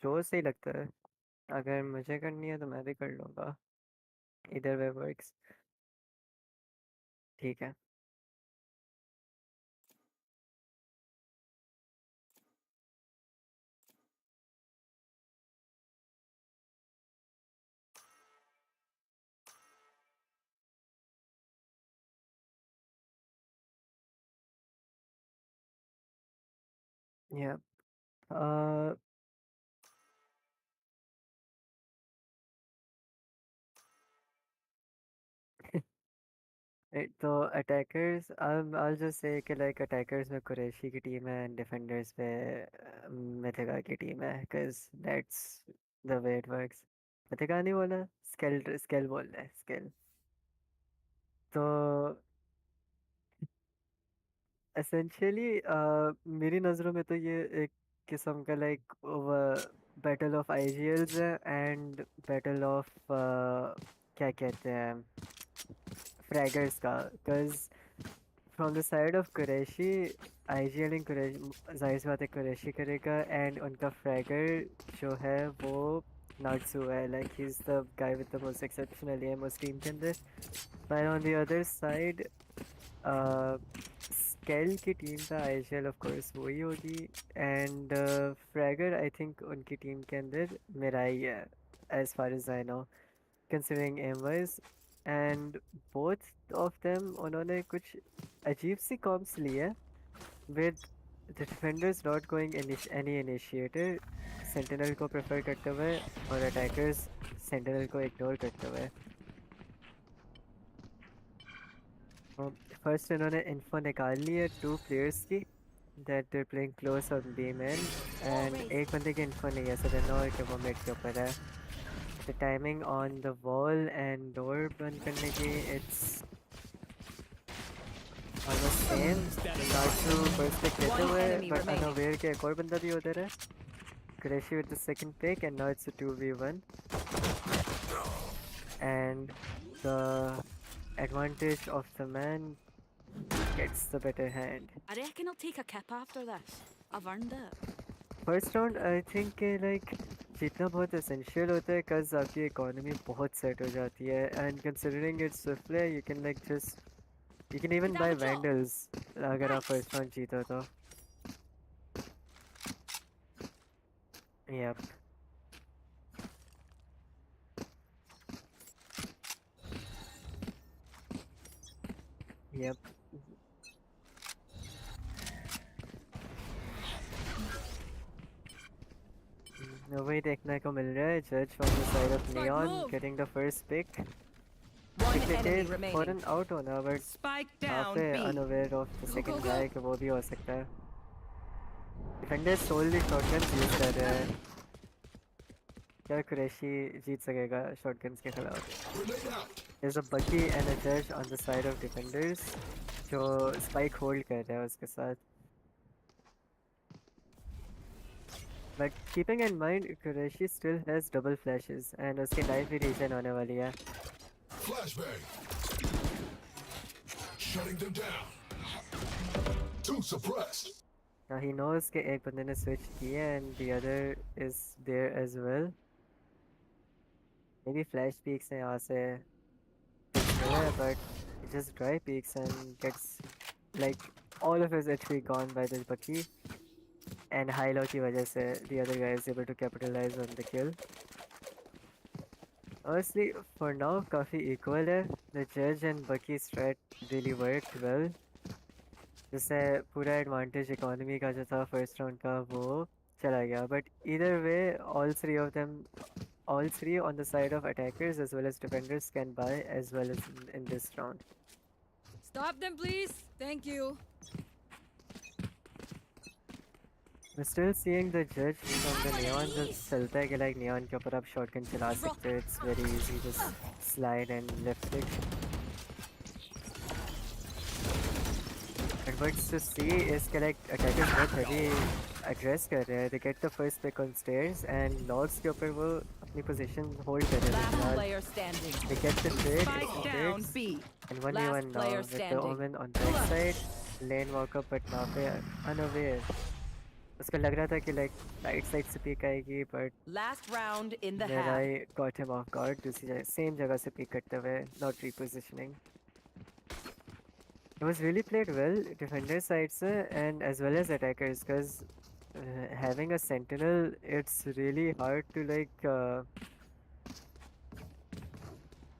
जो सही लगता है, अगर मुझे करनी है तो मैं भी कर लूँगा, इधर वे वर्क्स। ठीक है। Yeah. तो अटैकर्स, I'll just say कि like अटैकर्स में कुरैशी की टीम है and डिफेंडर्स में मिथिका की टीम है, because that's the way it works. मिथिका नहीं बोला, स्केल बोल रहा है, स्केल। तो essentially मेरी नज़रों में तो ये एक किस्म का like बैटल ऑफ आईजीएल्स है एंड बैटल ऑफ क्या कहते हैं फ्रैगर्स का, because from the side of Qureshi, IGL in Qureshi, जाहिर सी बात है Qureshi करेगा and उनका fragger जो है वो Natsu है, like he's the guy with the most exceptional aim उस team के अंदर। But on the other side, Skell की team का IGL of course वही होगी and fragger I think उनकी team के अंदर Mirai है, as far as I know, considering aim wise, and both of them उन्होंने कुछ अजीब सी कॉम्प्स ली है, with the defenders not going any initiator, sentinel को प्रेफर करते हुए और attackers sentinel को इग्नोर करते हुए। फर्स्ट इन्होंने इन्फो निकाल ली है 2 players की, that they're playing close on B main, and एक बंदे की इन्फो नहीं है, so they know कि वो mid के ऊपर है। The timing on the wall and door बंद करने की, it's almost same. Natsu first pick लेते हुए, but unaware के एक और बंदा भी उधर है। Qureshi with the second pick, and now it's a 2v1. And the advantage of the man gets the better hand. I reckon I'll take a kip after this. I've earned it. First round I think कि like जीतना बहुत essential होता है, cause आपकी economy बहुत set हो जाती है, and considering it's Swift play, you can like just, you can even buy Vandals अगर आप first round जीतो तो। Yep. Yep. वही देखने को मिल रहा है, judge from the side of Neon getting the first pick. One enemy remaining. फौरन out होना, but Spike यहाँ down पे B. unaware of the second guy कि वो भी हो सकता है। Defenders solely shotguns use कर रहे हैं। क्या Qureshi जीत सकेगा shotguns के खिलाफ? There's a Bucky and a judge on the side of defenders जो spike hold कर रहा है उसके साथ। But keeping in mind, Qureshi still has double flashes and उसकी life भी regen होने वाली है। Flashbang. Shutting them down. Two suppressed. Now he knows कि एक बंदे ने switch की है and the other is there as well. Maybe flash peeks हैं यहाँ से, but he just dry peeks and gets like all of his HP gone by this Bucky. And high low की वजह से the other guy is able to capitalize on the kill. Honestly, for now काफी equal है. The judge and Bucky strat really worked well. जिससे पूरा advantage economy का जो था first round का वो चला गया. But either way, all three on the side of attackers as well as defenders can buy as well as in this round. Stop them, please. Thank you. We're still seeing the judge from the Neon just चलता है कि like Neon के ऊपर आप shotgun चला सकते हो, it's very easy, just slide and left click. But what's to see is कि like attackers बहुत heavy address कर रहे हैं, they get the first pick on stairs and logs के ऊपर वो अपनी position hold कर रहे हैं Last player standing. they get the trade, Spike down B. and 1v1 Last now player with the standing. Omen on back side, lane walk up but now पे unaware, उसको लग रहा था कि like right side से peek आएगी, but Last round in the half. Mirai got him off guard. दूसरी जगह same जगह से peek करते हुए, not repositioning. It was really played well, defender side se, and as well as attackers, because having a sentinel, it's really hard to like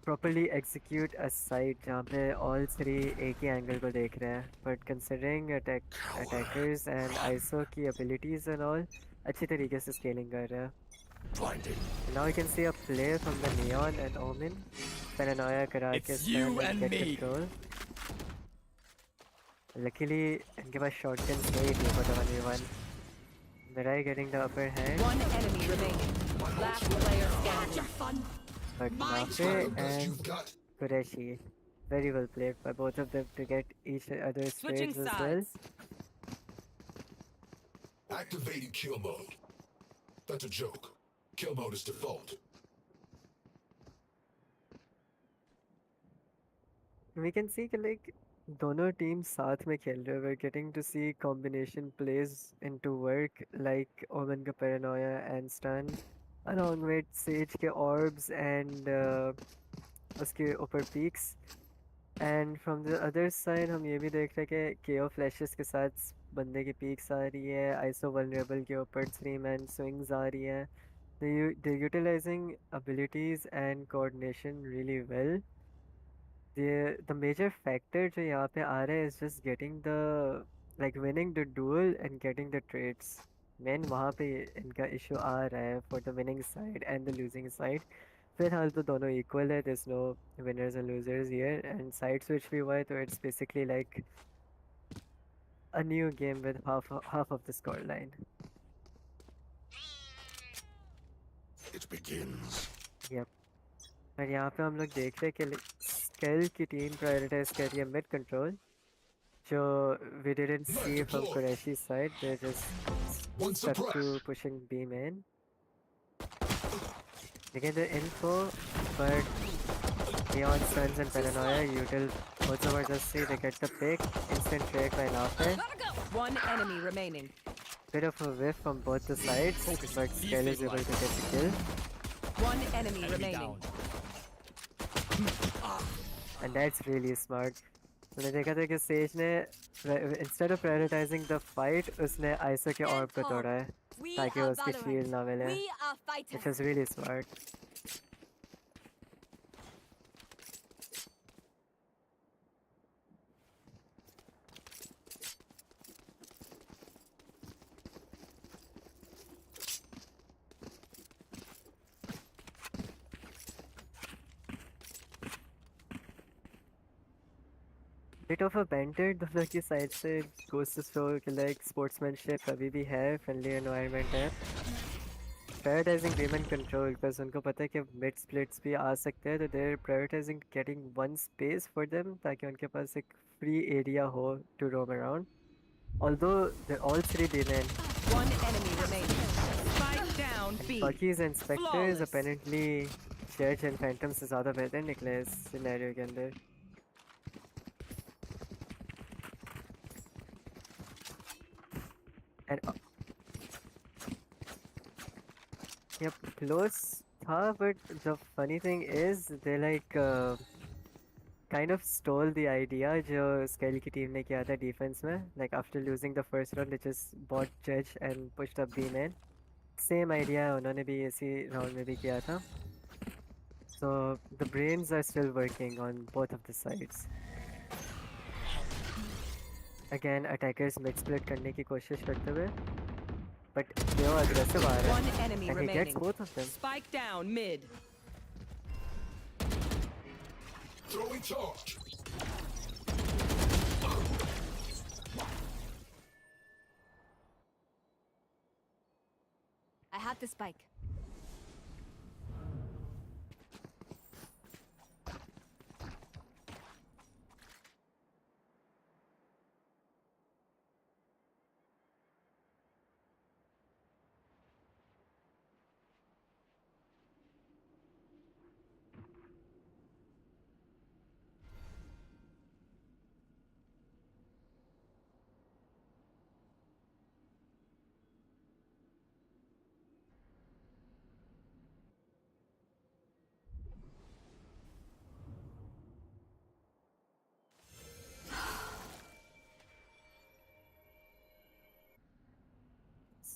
properly execute a site जहाँ पे all three एक ही angle को देख रहे हैं. But considering attackers and ISO की abilities and all, अच्छी तरीके से scaling कर रहे हैं. And now you can see a play from the Neon and Omen. Paranoia करा के stun and get control. Luckily, इनके पास shotguns नहीं थी for the 1v1. Mirai getting the upper hand. One enemy remaining. Last player standing. But Nafe and Qureshi, very well played by both of them to get each other's Switching trades as well. Activating kill mode. That's a joke. Kill mode is default. We can see कि like दोनों teams साथ में खेल रहे हैं. We're getting to see combination plays into work like Omen का Paranoia and Stun, along with Sage के Orbs and उसके ऊपर Peaks. And from the other side हम ये भी देख रहे हैं कि KO flashes के साथ बंदे की Peaks आ रही है, ISO vulnerable के ऊपर 3-man swings आ रही है. They're utilizing abilities and coordination really well. The major factor जो यहाँ पे आ रहा है is just getting the like winning the duel and getting the trades. Main वहाँ पे इनका issue आ रहा है for the winning side and the losing side. फिलहाल तो दोनों equal है. There's no winners and losers here. And side switch भी हुआ है तो it's basically like a new game with half of the scoreline. It begins. Yep. और यहाँ पे हम लोग देख रहे हैं कि स्केल की टीम प्रायोरिटाइज कर रही है मिड कंट्रोल, जो we didn't see from Qureshi's side. They just stuck to pushing B main. They get the info, but Neon Suns and Paranoia, Util also were just see they get the pick, instant trade by Nafe. One enemy remaining. Bit of a whiff from both the sides, but Scale is able to get the kill. One enemy remaining. And that's really smart. मैंने देखा था कि says ने instead of prioritizing the fight, उसने ISO के orb को तोड़ा है ताकि वो उसकी shield ना मिले, which was really smart. Bit of a banter दोनों की साइड से goes to show कि like sportsmanship अभी भी है, friendly environment है. Prioritizing women control because उनको पता है कि mid splits भी आ सकते हैं, तो they're prioritizing getting one space for them ताकि उनके पास एक free area हो to roam around. Although they're all three B men. One enemy remaining. Spike down B. Bucky's and Spectres apparently Judge and Phantom से ज़्यादा बेहतर निकले इस scenario के अंदर. And yep, close tha, but the funny thing is they like kind of stole the idea जो Scale की team ने किया था defense में. Like after losing the first round, they just bought Judge and pushed up B main. Same idea उन्होंने भी इसी round में भी किया था. So the brains are still working on both of the sides. Again, attackers mid split करने की कोशिश करते हुए, but they are aggressive आ रहे हैं, and he gets both of them. Spike down mid. Throwing charge. I have the spike.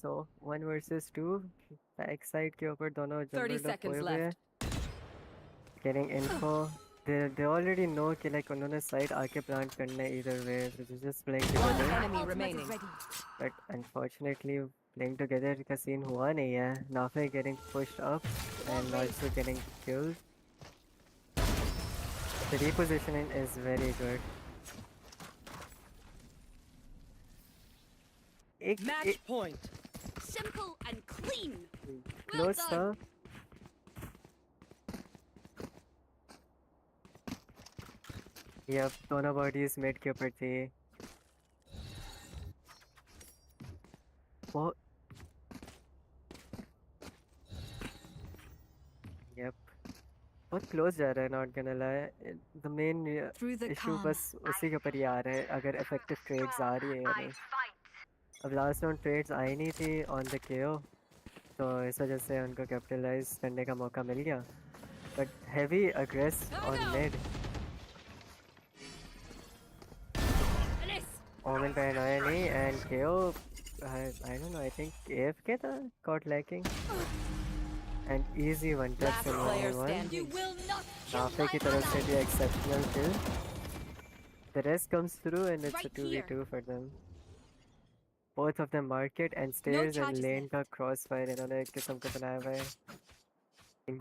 So 1 versus 2. Back side के ऊपर दोनों 30 jungle lock seconds हुए हुए हैं. left. Getting info. They already know कि like उन्होंने side आके plant करना है either way. So they're just playing One together. enemy remaining. But unfortunately, playing together का scene हुआ नहीं है. Nafe getting pushed up and also getting killed. The repositioning is very good. Match point. Simple and clean. Close done. था. Yep, दोनों bodies mid के ऊपर थी. बहुत Yep. बहुत close जा रहा है, not gonna lie. The main Through the issue calm. बस उसी के ऊपर ही आ रहा है, अगर effective trades आ रही है या नहीं. अब last round trades आई नहीं थी on the KO, तो इस वजह से उनको capitalize करने का मौका मिल गया. But heavy aggress on mid. Omen पे आया नहीं and KO, I don't know, I think AFK था, caught lacking. And easy one touch Last in player 1v1. standing. You will not kill Nafe my की तरफ से ally. भी exceptional kill. The rest comes through and it's a Right 2v2 for them. Both of them market and No stairs and charges lane का crossfire इन्होंने एक किस्म का बनाया हुआ है.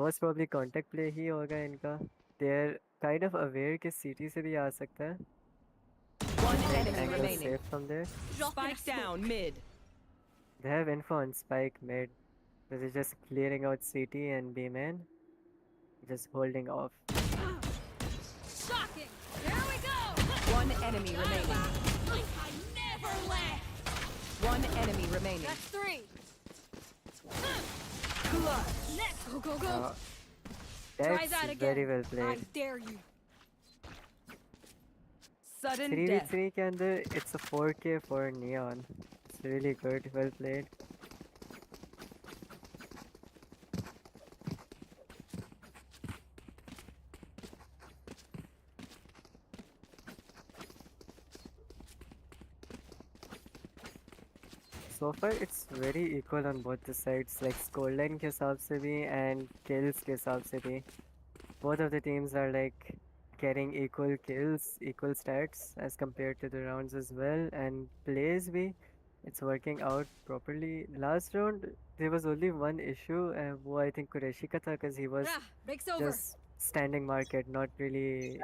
Most probably contact play ही होगा इनका. They're kind of aware कि CT से भी आ सकता है. One And enemy angle remaining. safe from there. Spike down mid. They have info on Spike mid. They're just clearing out CT and B man. Just holding off. Shocking. Here we go. One enemy remaining. I never left. One enemy remaining. That's 3. Clutch. Let's go. Try That's that again. very well I played. dare you. Sudden death. 3v3 के अंदर it's a 4k for Neon. It's really good, well played. So far it's very equal on both the sides, like scoreline के हिसाब से भी and kills के हिसाब से भी. Both of the teams are like getting equal kills, equal stats as compared to the rounds as well, and plays भी it's working out properly. Last round there was only one issue, and वो I think Qureshi का था because he was Breaks over. just standing market, not really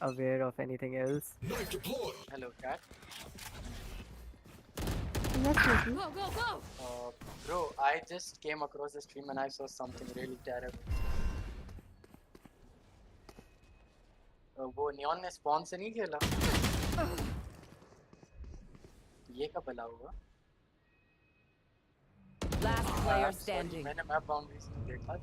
aware of anything else. Knife deployed. Hello, cat. Yes, Nikki. Go. Bro, I just came across the stream and I saw something really terrible. वो neon ने spawn से नहीं खेला. ये कब भला हुआ? Last player standing. मैंने मैप बाउंड्रीज में देखा.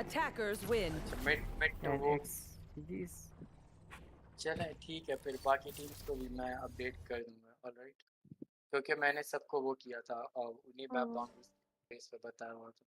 Attackers win. मिड And वो XPs. चले ठीक है, फिर बाकी टीम्स को भी मैं अपडेट कर दूंगा. ऑलराइट, क्योंकि मैंने सबको वो किया था और उन्हीं मैप बाउंड्रीज बेस पे बताया हुआ था.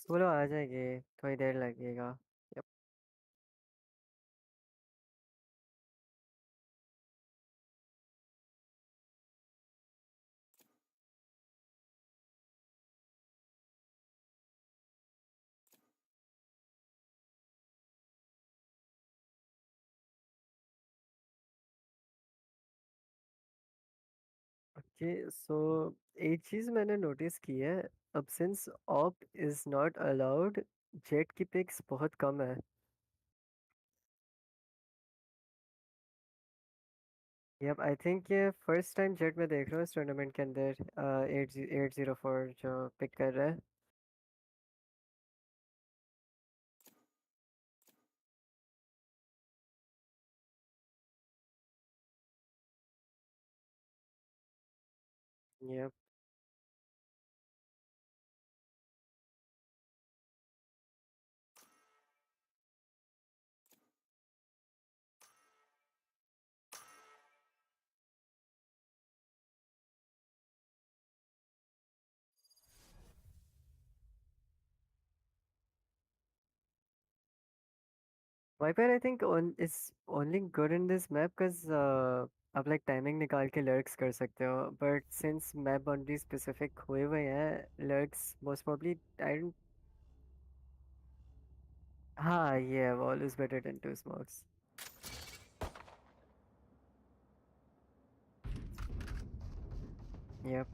सोलो आ जाएगी, थोड़ी देर लगेगा। Yep. ओके, सो एक चीज़ मैंने नोटिस की है, अब since op is not allowed, jet की पिक्स बहुत कम है। यप, आई थिंक ये फर्स्ट टाइम जेट में देख रहा हूँ इस टूर्नामेंट के अंदर 804 जो पिक कर रहा है। Yup, Viper I think is only good in this map because आप लाइक टाइमिंग निकाल के लर्क्स कर सकते हो, but since map boundary specific हुए हुए हैं, lurks most probably I don't. हाँ, ये wall is better than two smokes. Yup,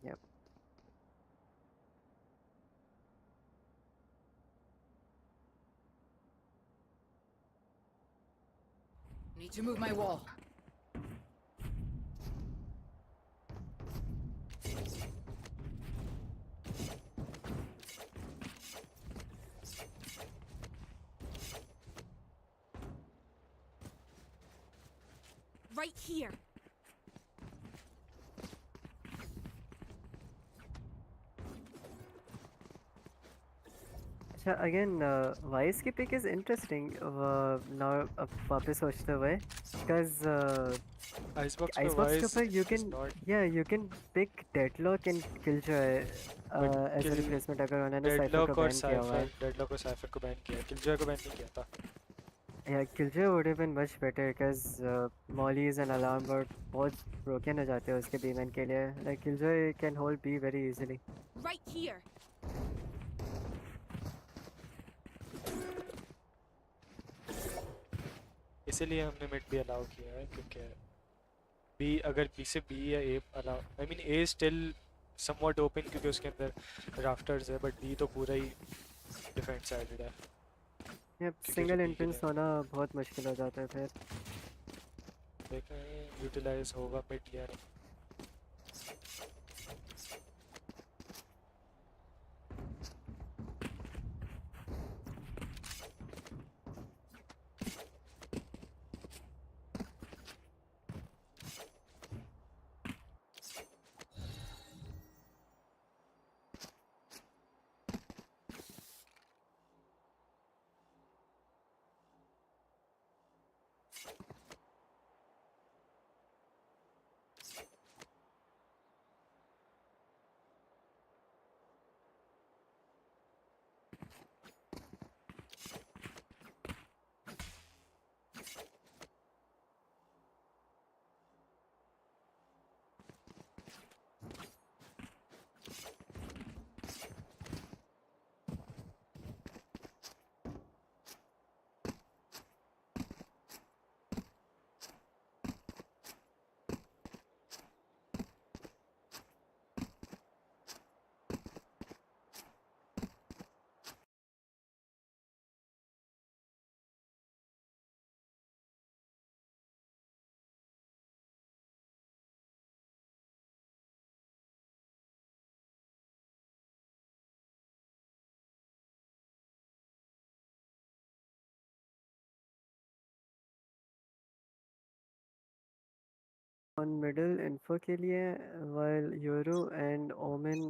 yup. Need to move my wall. Right here. अच्छा, अगेन वाइस की पिक इज इंटरेस्टिंग नाउ, अब वापस सोचते हुए, बिकॉज Icebox पे आइसबॉक्स के Wise ऊपर यू is कैन, not, या you can pick Deadlock and Killjoy but as a kill replacement अगर उन्होंने साइफर Deadlock को और बैन किया हुआ है। Deadlock और Cypher को बैन किया, Killjoy को बैन नहीं किया था। या Killjoy would have been much better because mollies and alarm bot बहुत ब्रोकन हो जाते हैं उसके बीमैन के लिए, like Killjoy can hold B very easily. Right here. इसीलिए हमने मिड भी अलाउ किया है, क्योंकि बी, अगर बी से बी या A allow, I mean a still somewhat open क्योंकि उसके अंदर राफ्टर्स है, बट बी तो पूरा ही डिफेंस साइडेड है, या क्योंकि सिंगल जो बी के एंट्रेंस लिए होना बहुत मुश्किल हो जाता है फिर। देखें यूटिलाइज होगा मिड या नहीं। ऑन मिडल इन्फो के लिए, while Yoru and Omen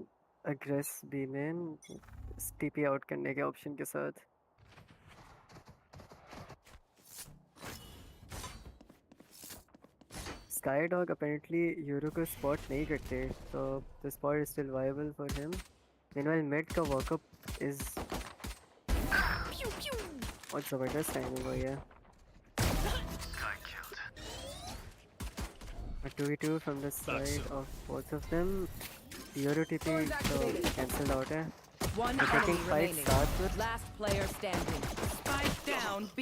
aggress B main TP out करने के ऑप्शन के साथ। स्काई डॉग अपेरेंटली यूरो को स्पॉट नहीं करते, तो the spot is still viable for him. Meanwhile mid का वॉकअप is बहुत ज़बरदस्त टाइमिंग हुई है. A 2v2 from the side of both of them. Euro TP so cancelled out है. One They're taking enemy fight remaining. साथ में. Last player standing. Spike down B.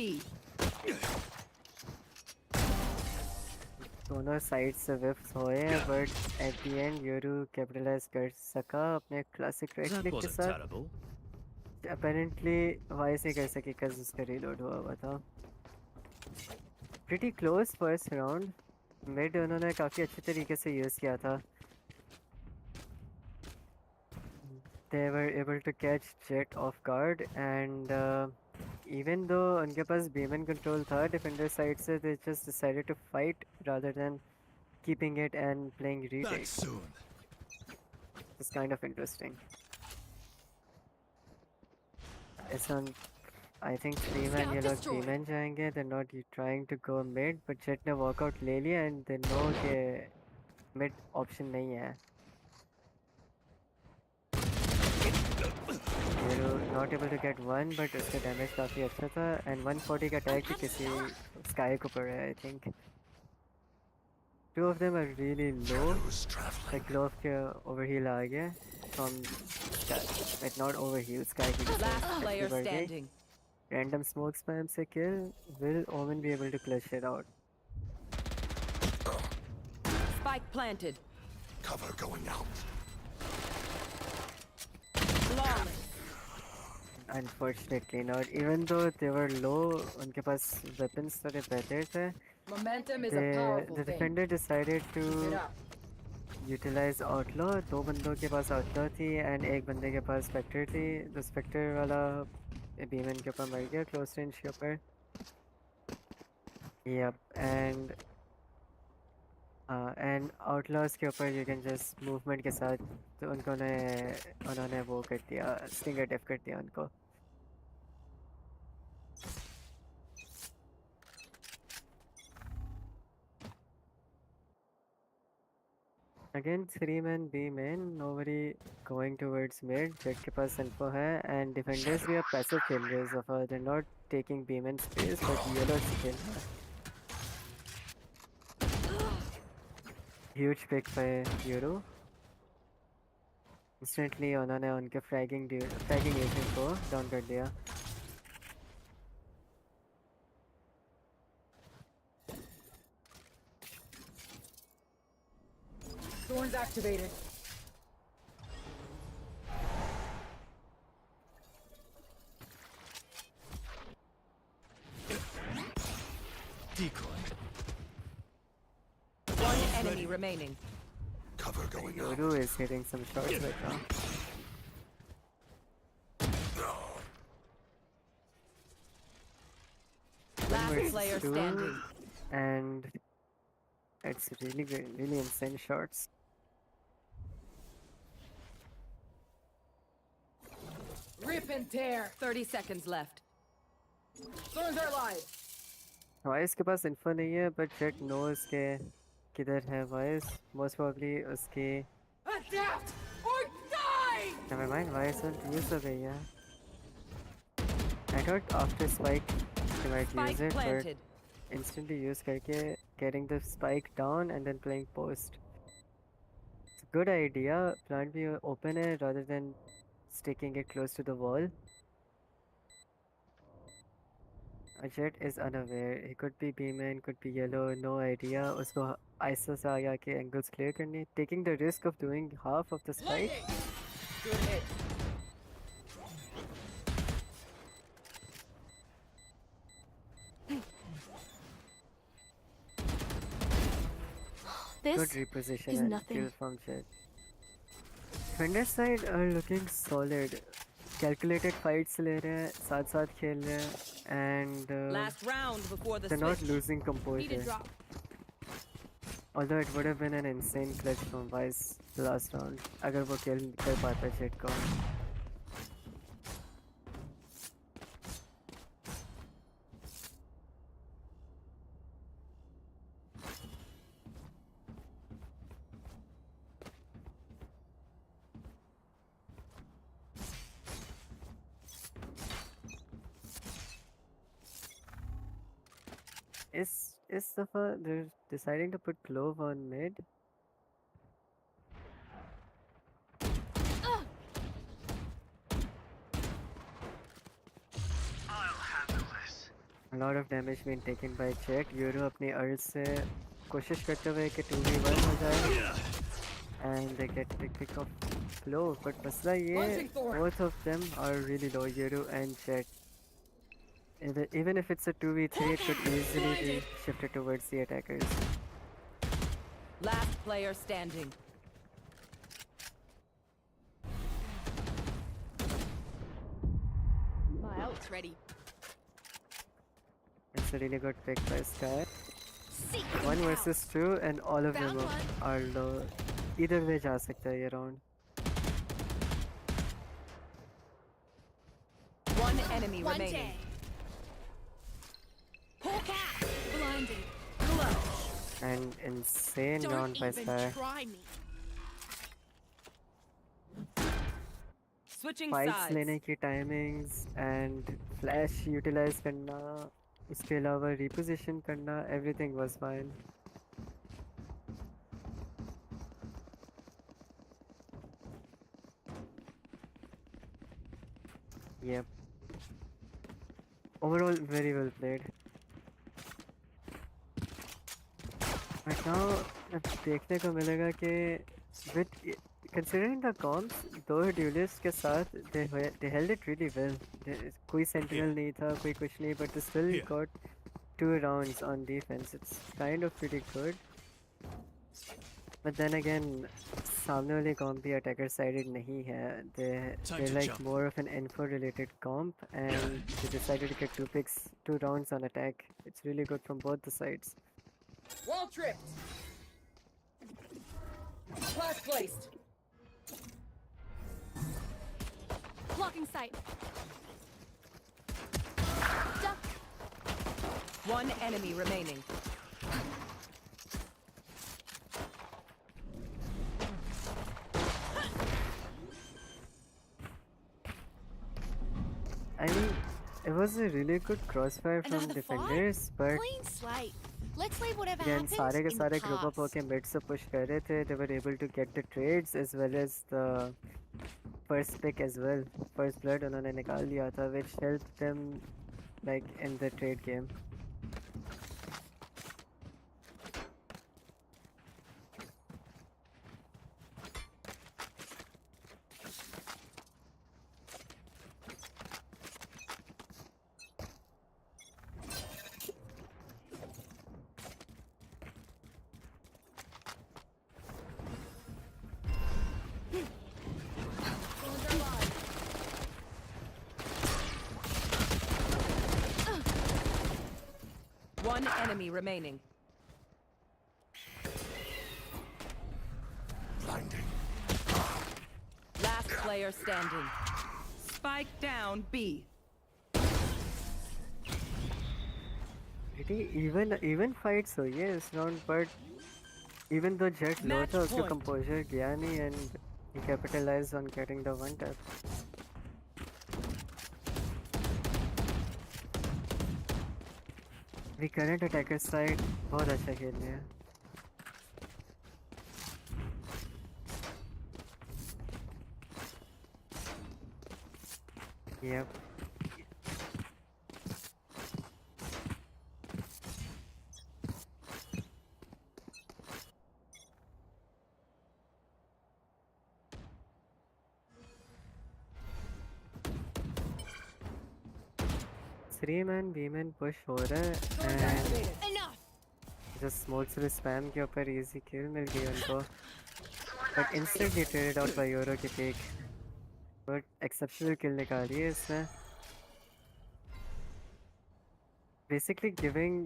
दोनों side से विफ्स हुए हैं बट एट द एंड यूरू capitalise कर सका अपने क्लासिक राइट क्लिक के साथ. अपेरेंटली वाइस नहीं कर सकी बिकॉज उसका रीलोड हुआ था. Pretty close first round. Mid उन्होंने काफ़ी अच्छे तरीके से यूज़ किया था. They were able to catch Jet off guard and even though उनके पास beam and control था defender side से, they just decided to fight rather than keeping it and playing retake. It's kind of interesting. It's on. I think 3-man ये लोग 3-man जाएंगे. They're not trying to go mid, but Jet ने walkout ले लिया and they know कि mid option नहीं है. Not able to get one, but उसका damage काफ़ी अच्छा था and 140 का tag भी किसी sky के ऊपर है I think. Two of them are really low. Like glove के overheal आ गया from sky. Like not overheal, sky की Last player बढ़ गई. standing. Random smoke spam से kill. Will Omen be able to clutch it out? Spike planted. Cover going out. Flawless. Unfortunately not. Even though they were low, उनके पास weapons थोड़े better थे. Momentum is a The powerful thing. defender decided to Keep it up. utilize outlaw. दो बंदों के पास outlaw थी and एक बंदे के पास spectre थी. The spectre वाला beamman के ऊपर मर गया close range के ऊपर. Yep, and outlaws के ऊपर you can just movement के साथ तो उन्होंने वो कर दिया, stinger def कर दिया उनको. Again 3-man B-man, nobody going towards mid. Jet के पास info है and defenders भी अब passive खेल रहे हैं so far. They're not taking B-man space but yellow से खेल रहे हैं. Huge pick by Euro. Instantly उन्होंने उनके fragging agent को down कर दिया. Thorns activated. Decoy. One enemy remaining. Cover going out. Euro is hitting some shots right now. Last player Two, standing. and it's really insane shots. Rip and tear. 30 seconds left. Thorns are live. Vice के पास info नहीं है but Jet knows के किधर है vice. Most probably उसकी. Adapt or die. Never mind, vice will use हो गई है. I thought after spike she might Spike use it planted. but instantly use करके getting the spike down and then playing post. It's a good idea. Plant भी open है rather than sticking it close to the wall. Jet is unaware. He could be B-man, could be yellow, no idea. उसको ISO से आगे आके angles clear करने. Taking the risk of doing half of the spike. Good hit. This Good reposition is and nothing. kill from Jet. Defender side are looking solid. Calculated fights ले रहे हैं, साथ खेल रहे हैं, and Last round before the they're not switch. losing Need a composure. drop. Although it would have been an insane clutch from Vice last round, अगर वो kill कर पाता Jet को. Is Safa they're deciding to put Clove on mid? A lot of damage being taken by Jet. Euro अपनी अर्ज से कोशिश करते हुए कि 2v1 हो जाए and they get the pick of Clove, but मसला ये both of them are really low, Euro and Jet. Even if it's a 2v3, it could easily be shifted towards the attackers. Last player standing. My ult's ready. It's a really good pick by Sky. Seek them 1 out. versus 2 and all of them Found are low. Either way जा सकता है ये round. One enemy One remaining. day. Hawk out. Blinded. And insane Don't round by even Sky. try me. Switching Fights sides. लेने की timings and flash utilize करना, उसके अलावा reposition करना, everything was fine. Yep. Overall, very well played. But now, अब देखने को मिलेगा कि with considering the comps, दो duelists के साथ they held it really well. कोई sentinel नहीं था, कोई कुछ नहीं, but they still got 2 rounds on defense. It's kind of pretty good. But then again, सामने वाली comp भी attacker sided नहीं है. They're like more of an info related comp, and they decided to get 2 rounds on attack. It's really good from both the sides. Wall tripped. Flash placed. Blocking sight. Duck. One enemy remaining. I mean, it was a really good crossfire from Another defenders, but Clean slate. Let's leave whatever again, happened सारे के in सारे the group up past. होके mid से push कर रहे थे. They were able to get the trades as well as the first pick as well. First blood उन्होंने निकाल लिया था, which helped them like in the trade game. One enemy remaining. Blinding. Last player standing. Spike down B. Pretty even fights हुई है इस round, but even though Jet low Match था, उसका point. composure गया नहीं and he capitalized on getting the one tap. The current attacker side बहुत अच्छा खेल रहे हैं. Yep. Three-man B-man push हो रहा है and Enough. just smoke से spam के ऊपर easy kill मिल गई उनको, but instantly traded out by Euro की pick. But exceptional kill निकाली है इसने. Basically giving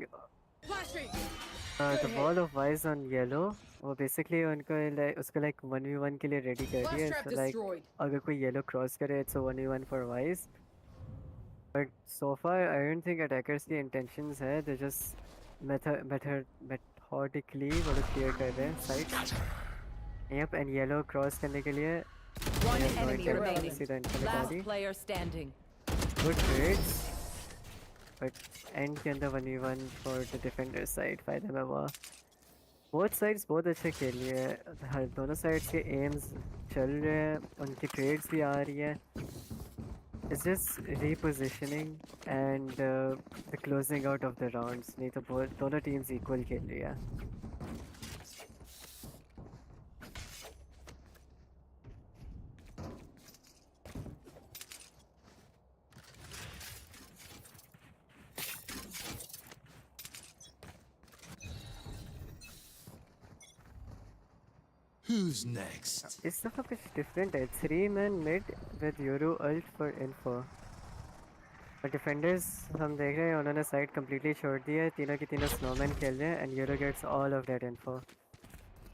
the ball of Wise on yellow, वो basically उनको उसको like 1v1 के लिए ready कर दिया. Trap So like destroyed. अगर कोई yellow cross करे, it's a 1v1 for Wise. But so far, I don't think attackers की intentions है. They just methodically वो लोग clear कर रहे हैं sides. Yep, and yellow cross करने के लिए One they have no enemy intent. remaining. सीधा इनको Last निकाली. player standing. Good trades. but end के अंदर 1v1 for the defender side फायदे में हुआ. Both sides बहुत अच्छे खेल रही है. हर दोनों sides के aims चल रहे हैं, उनकी trades भी आ रही है. It's just repositioning and the closing out of the rounds. नहीं तो बहुत दोनों teams equal खेल रही है. Who's next? इस दफा कुछ different है. 3-man mid with Yoru ult for info. और defenders हम देख रहे हैं उन्होंने side completely छोड़ दी है. तीनों की तीनों snowman खेल रहे हैं and Yoru gets all of that info.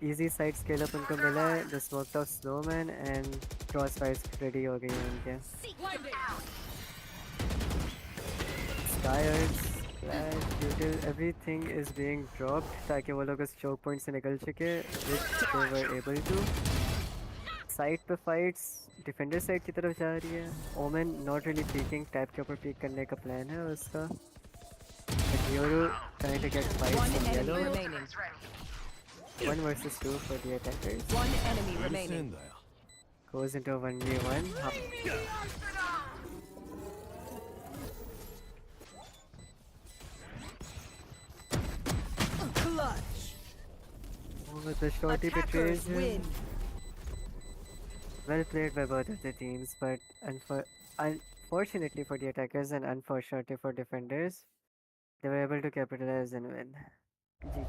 Easy side scale up उनको मिला है. The smoked off snowman and crossfires ready हो गई हैं उनके. Skyers, flash, util, everything is being dropped ताकि वो लोग उस choke point से निकल सके, which they were able to. Side पे fights, defender side की तरफ जा रही है. Omen not really peeking, tap के ऊपर peek करने का plan है उसका. But Yoru trying to get fights from yellow. 1 versus 2 for the attackers. One enemy remaining. Goes into a 1v1. Clutch. Oh, the shorty betrays Attackers him. win. Well played by both of the teams, but unfortunately for the attackers and unfortunately for defenders, they were able to capitalize and win. GG.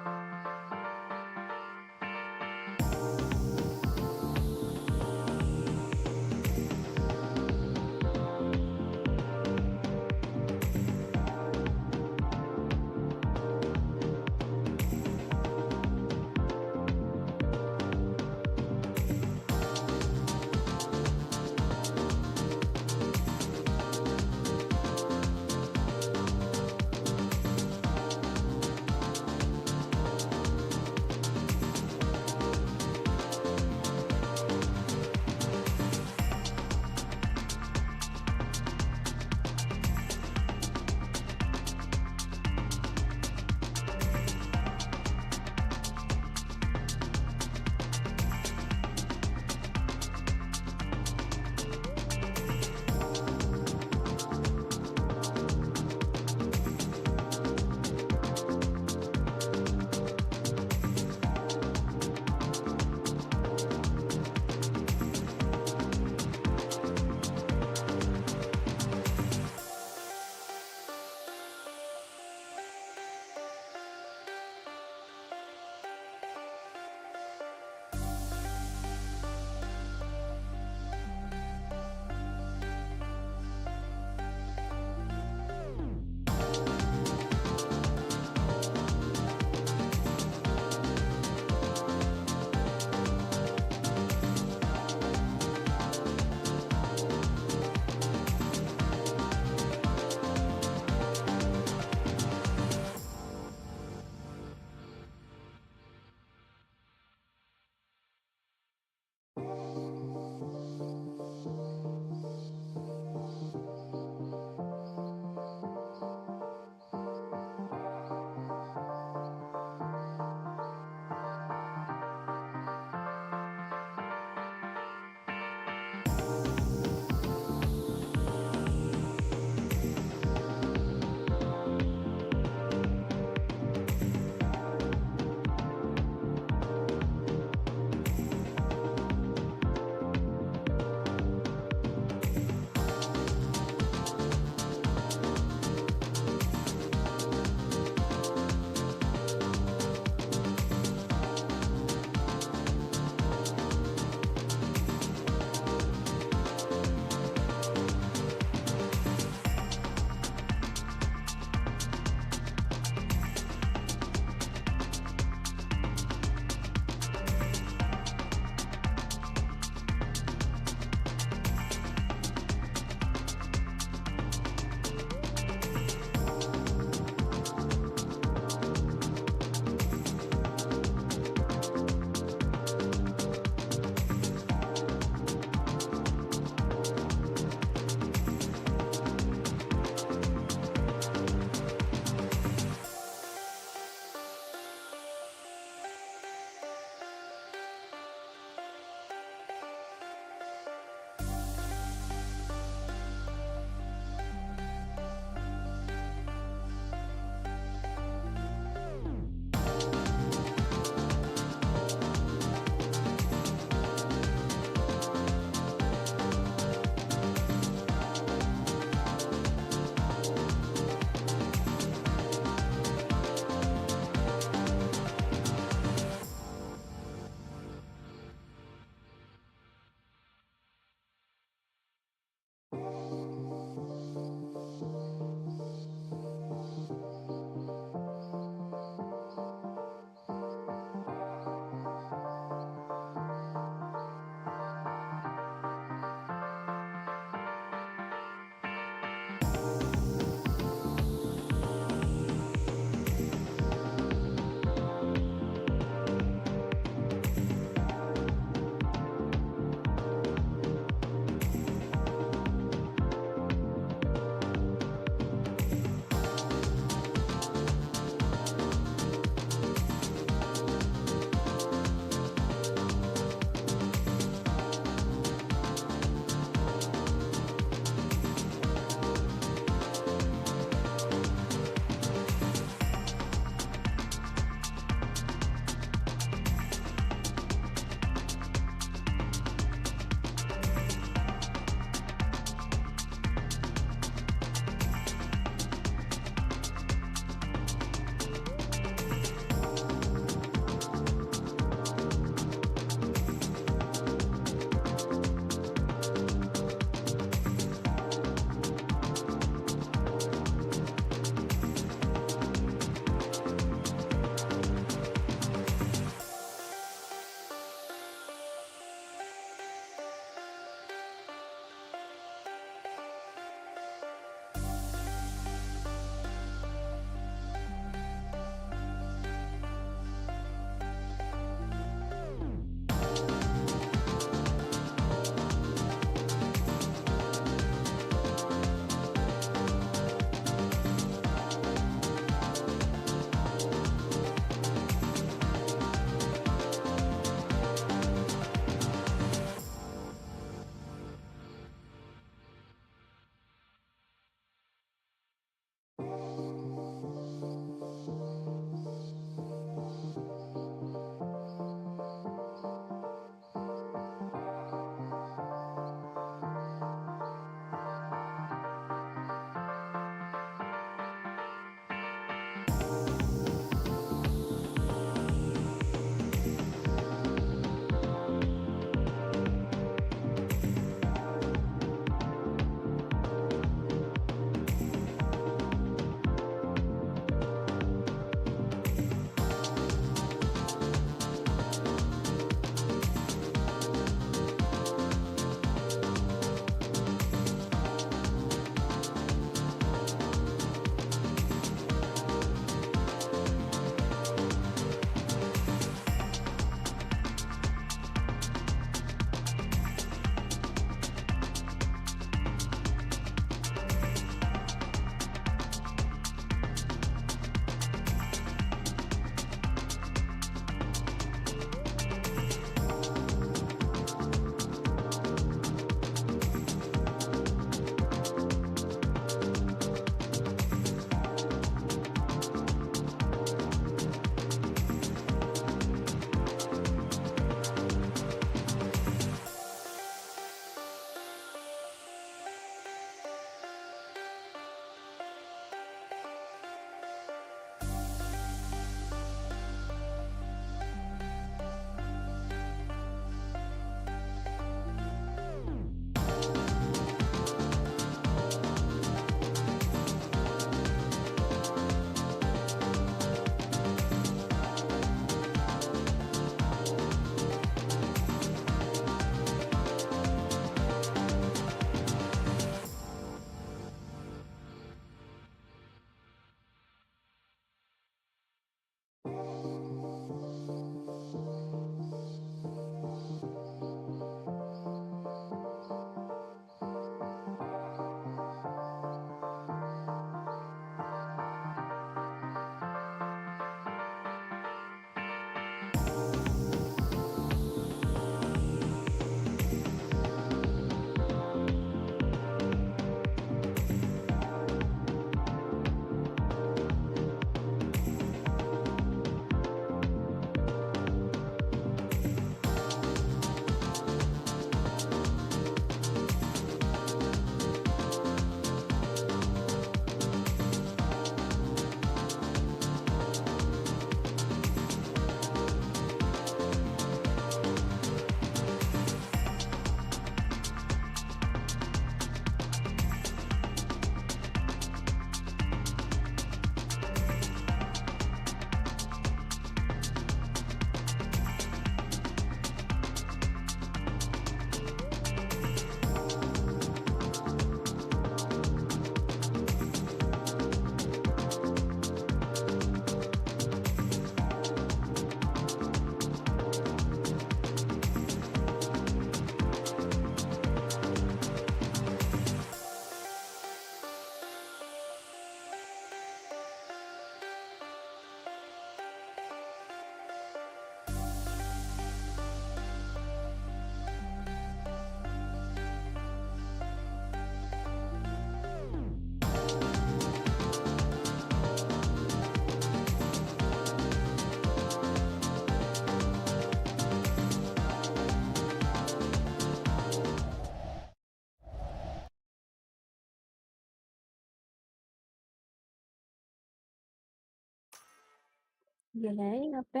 ये है यहाँ पे,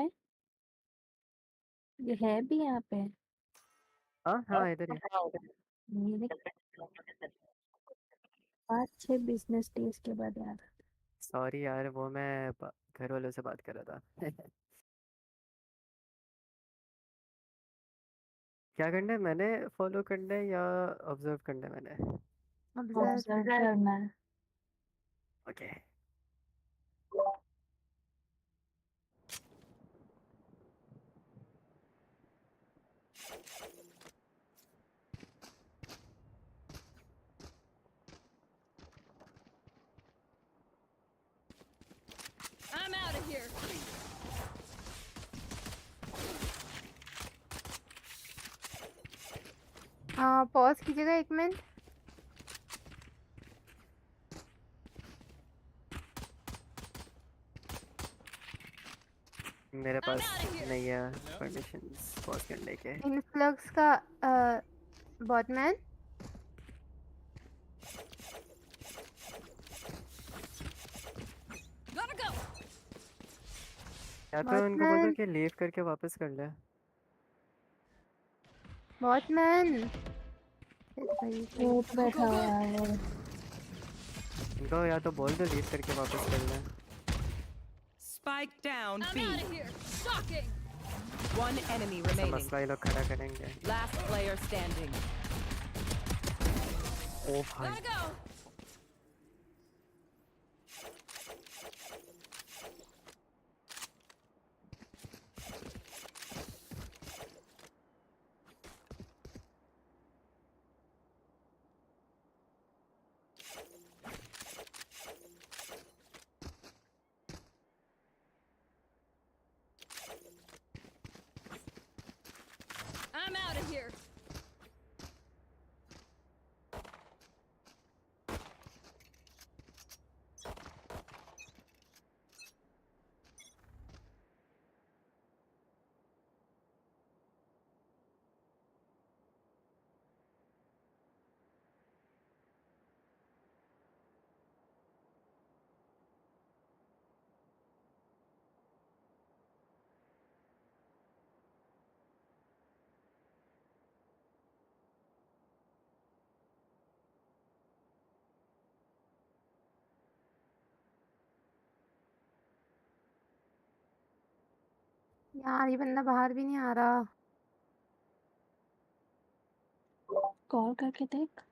ये है भी यहाँ पे। हाँ हाँ इधर ही। मेरे 5-6 बिजनेस डेज के बाद यार। सॉरी यार, वो मैं घर वालों से बात कर रहा था। क्या करना है, मैंने फॉलो करना है या ऑब्जर्व करना है मैंने? ऑब्जर्व करना है। Okay. I'm out of here. Pause कीजिएगा 1 मिनट। मेरे पास नहीं है परमिशंस पॉज करने के। इनफ्लक्स का बॉटमैन। Gotta go. या तो उनको बोल दो कि लीव करके वापस कर ले। बॉटमैन बैठा हुआ है। उनको या तो बोल दो लीव करके वापस कर ले। Spike down. I'm out of here. Shocking. One enemy ऐसा remaining. मसला ये लोग खड़ा करेंगे। Last player standing. ओ भाई। Gotta go. I'm out of here. यार ये बंदा बाहर भी नहीं आ रहा। कॉल करके देख।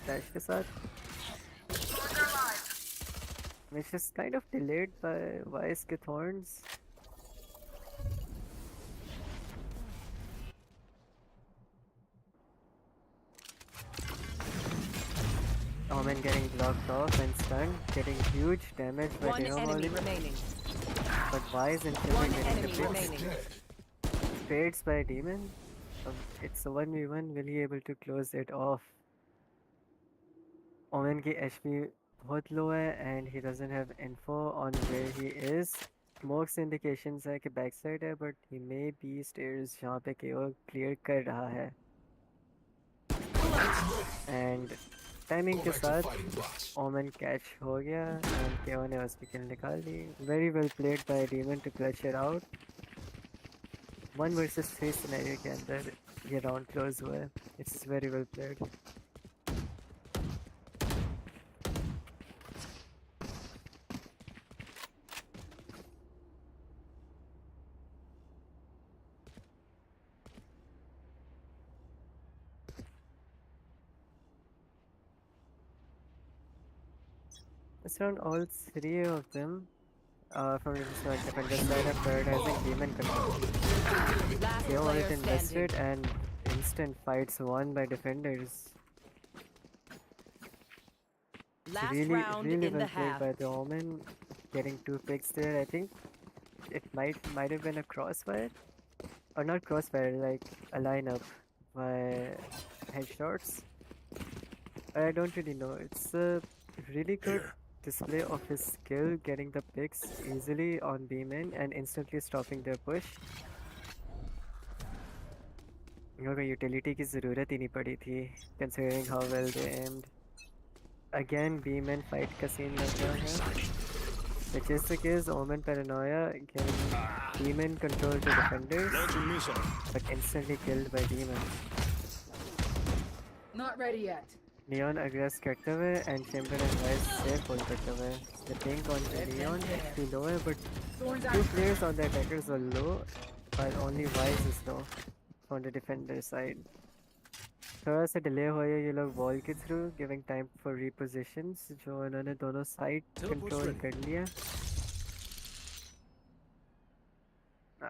flash के साथ, which is kind of delayed by Wise के thorns. Omen getting blocked off and stunned, getting huge damage by One Dino enemy Molly. remaining. But Wise and Timber One getting the enemy picks. remaining. Trades by Demon. It's a 1v1. Will he able to close it off? Omen की HP बहुत low है and he doesn't have info on where he is. Smokes indications है कि backside है, but he may be stairs जहाँ पे KO clear कर रहा है. And टाइमिंग के साथ ओमन कैच हो गया and KO ने उसकी किल निकाल ली. Very well played by Demon to clutch it out. 1 versus 3 scenario के अंदर ये round close हुआ है. It's very well played. This round, all 3 of them from the defender side are prioritizing Demon control. They all it invested and instant fights won by defenders. Last Really round well in the played half. by the Omen, getting 2 picks there. I think it might have been a crossfire, or not crossfire, like a lineup by headshots. I don't really know. It's a really good display of his skill, getting the picks easily on B-men and instantly stopping their push. Okay, utility की ज़रूरत ही नहीं पड़ी थी, considering how well they aimed. Again, B-men fight का scene लग रहा है, which is the case. Omen paranoia giving B-men control to defenders, but instantly killed by Demon. Not ready yet. Neon aggress करते हुए and Chamber and Wise safe hold करते हुए. The pink on Neon HP low है, but 2 players on the attackers are low, while only Wise is low on the defender side. थोड़ा सा delay हुआ है ये लोग wall के through, giving time for repositions, जो इन्होंने दोनों side control कर लिया.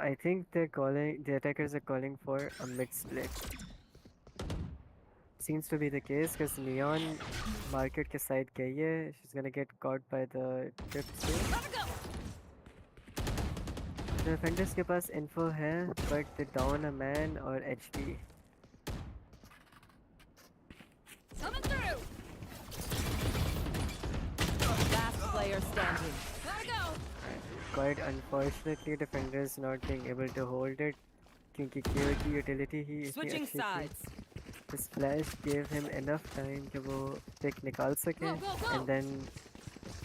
I think the attackers are calling for a mid split. Seems to be the case because Neon market के side गई है. She's gonna get caught by the trip too. The defenders के पास info है, but they down a man or HP. Coming through. Last player standing. Gotta go. Quite unfortunately, defenders not being able to hold it क्योंकि KO की utility ही इतनी Switching अच्छी थी. sides. This flash gave him enough time कि वो pick निकाल सके, and then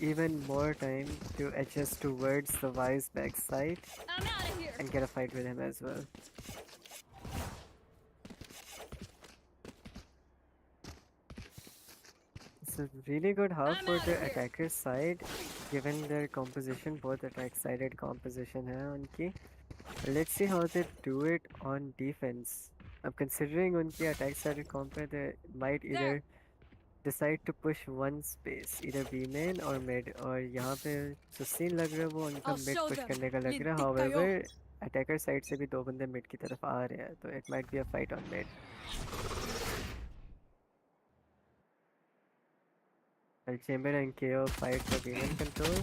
even more time to adjust towards the Wise backside I'm out of here. and get a fight with him as well. It's a really good half for the attacker side, given their composition, both attack-sided composition है उनकी. Let's see how they do it on defense. I'm considering उनकी attack-sided comp पे they might either decide to push one space, either B main or mid, और यहाँ पे जो scene लग रहा है वो उनका mid push करने का लग रहा है. However, attacker side से भी 2 बंदे mid की तरफ आ रहे हैं, तो it might be a fight on mid. Well, Chamber and KO fight for demon control.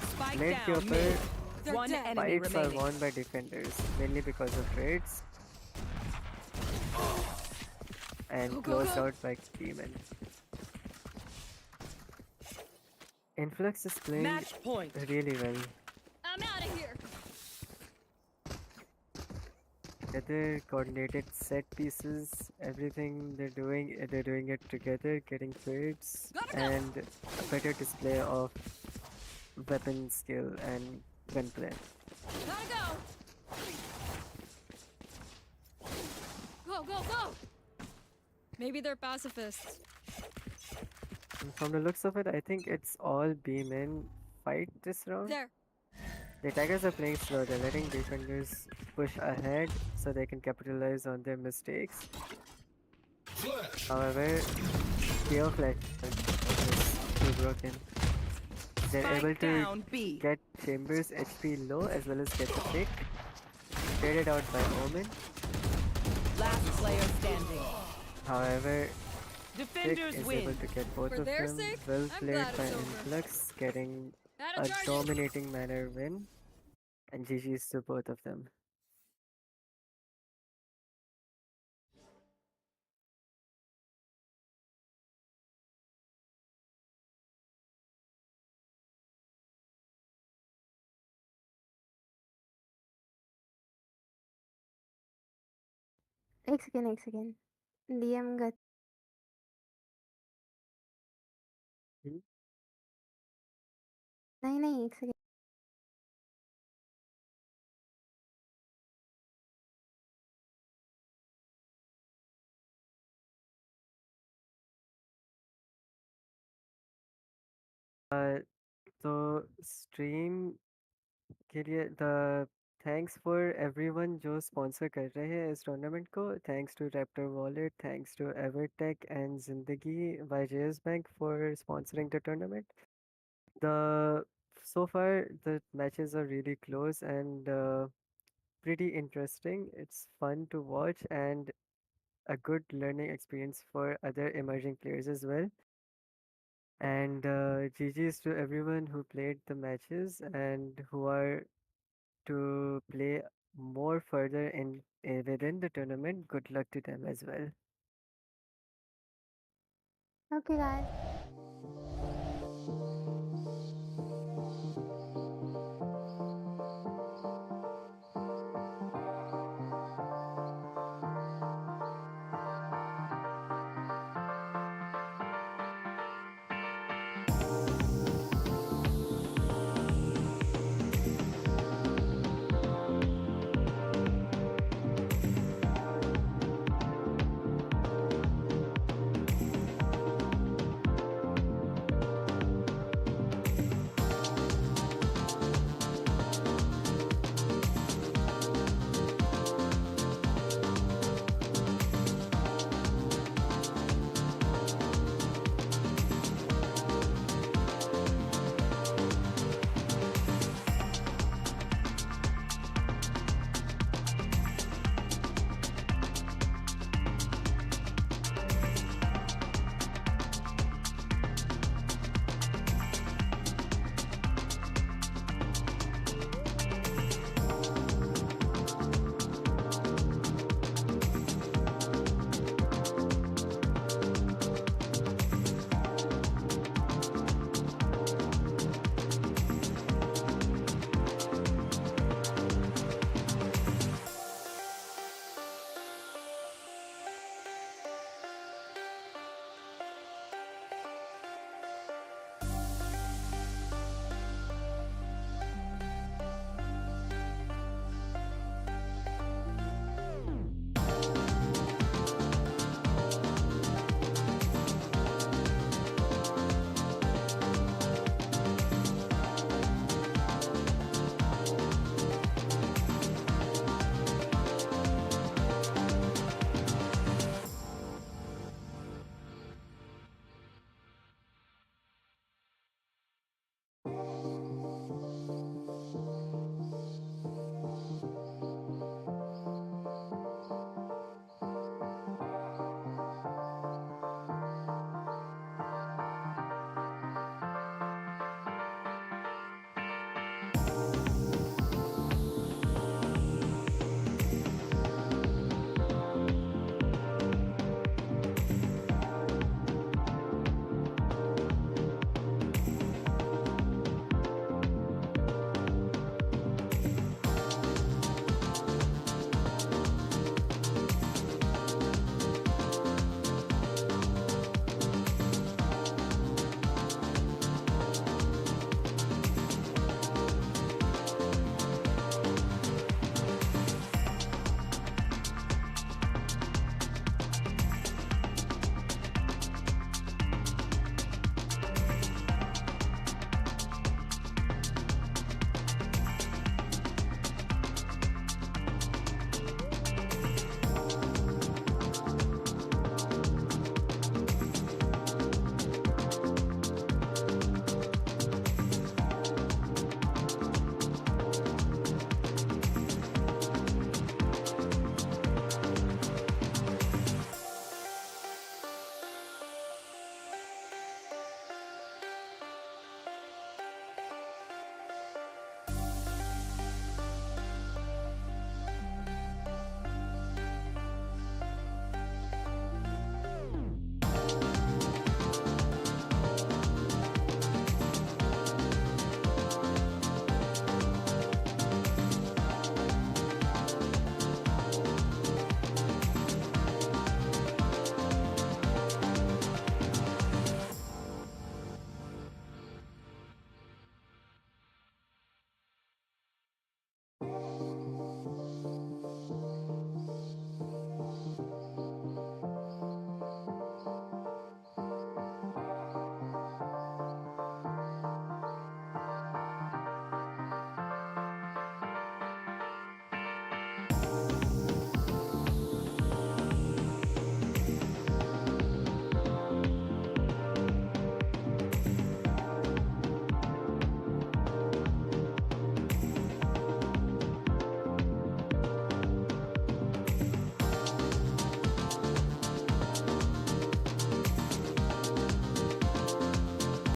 Spike Mid के down. ऊपर One enemy fights are remaining. won by defenders, mainly because of trades. And closed out by demon. Influx is playing Match point. really well. I'm out of here. Together, coordinated set pieces, everything they're doing it together, getting trades, and a better display of weapon skill and gunplay. Gotta go. Go, go, go. Maybe they're pacifists. And from the looks of it, I think it's all B-men fight this round. There. The attackers are playing slow, they're letting defenders push ahead so they can capitalize on their mistakes. However, Geo Flash is too broken. They're able Spike to down B. get Chambers HP low as well as get the pick. Traded out by Omen. Last player standing. However, Pick Defenders is win. able to get both For of their them. sake, Well I'm played glad by it's over. Influx, getting That'll a charge it. dominating manner win. And GG's to both of them. एक second DM का Hmm? नहीं एक second तो stream के लिए the thanks for everyone जो sponsor कर रहे हैं इस tournament को. Thanks to Raptr Wallet, thanks to Evertech and Zindagi by JS Bank for sponsoring the tournament. So far the matches are really close and pretty interesting. It's fun to watch and a good learning experience for other emerging players as well. And GG's to everyone who played the matches and who are to play more further in within the tournament. Good luck to them as well. Okay guys.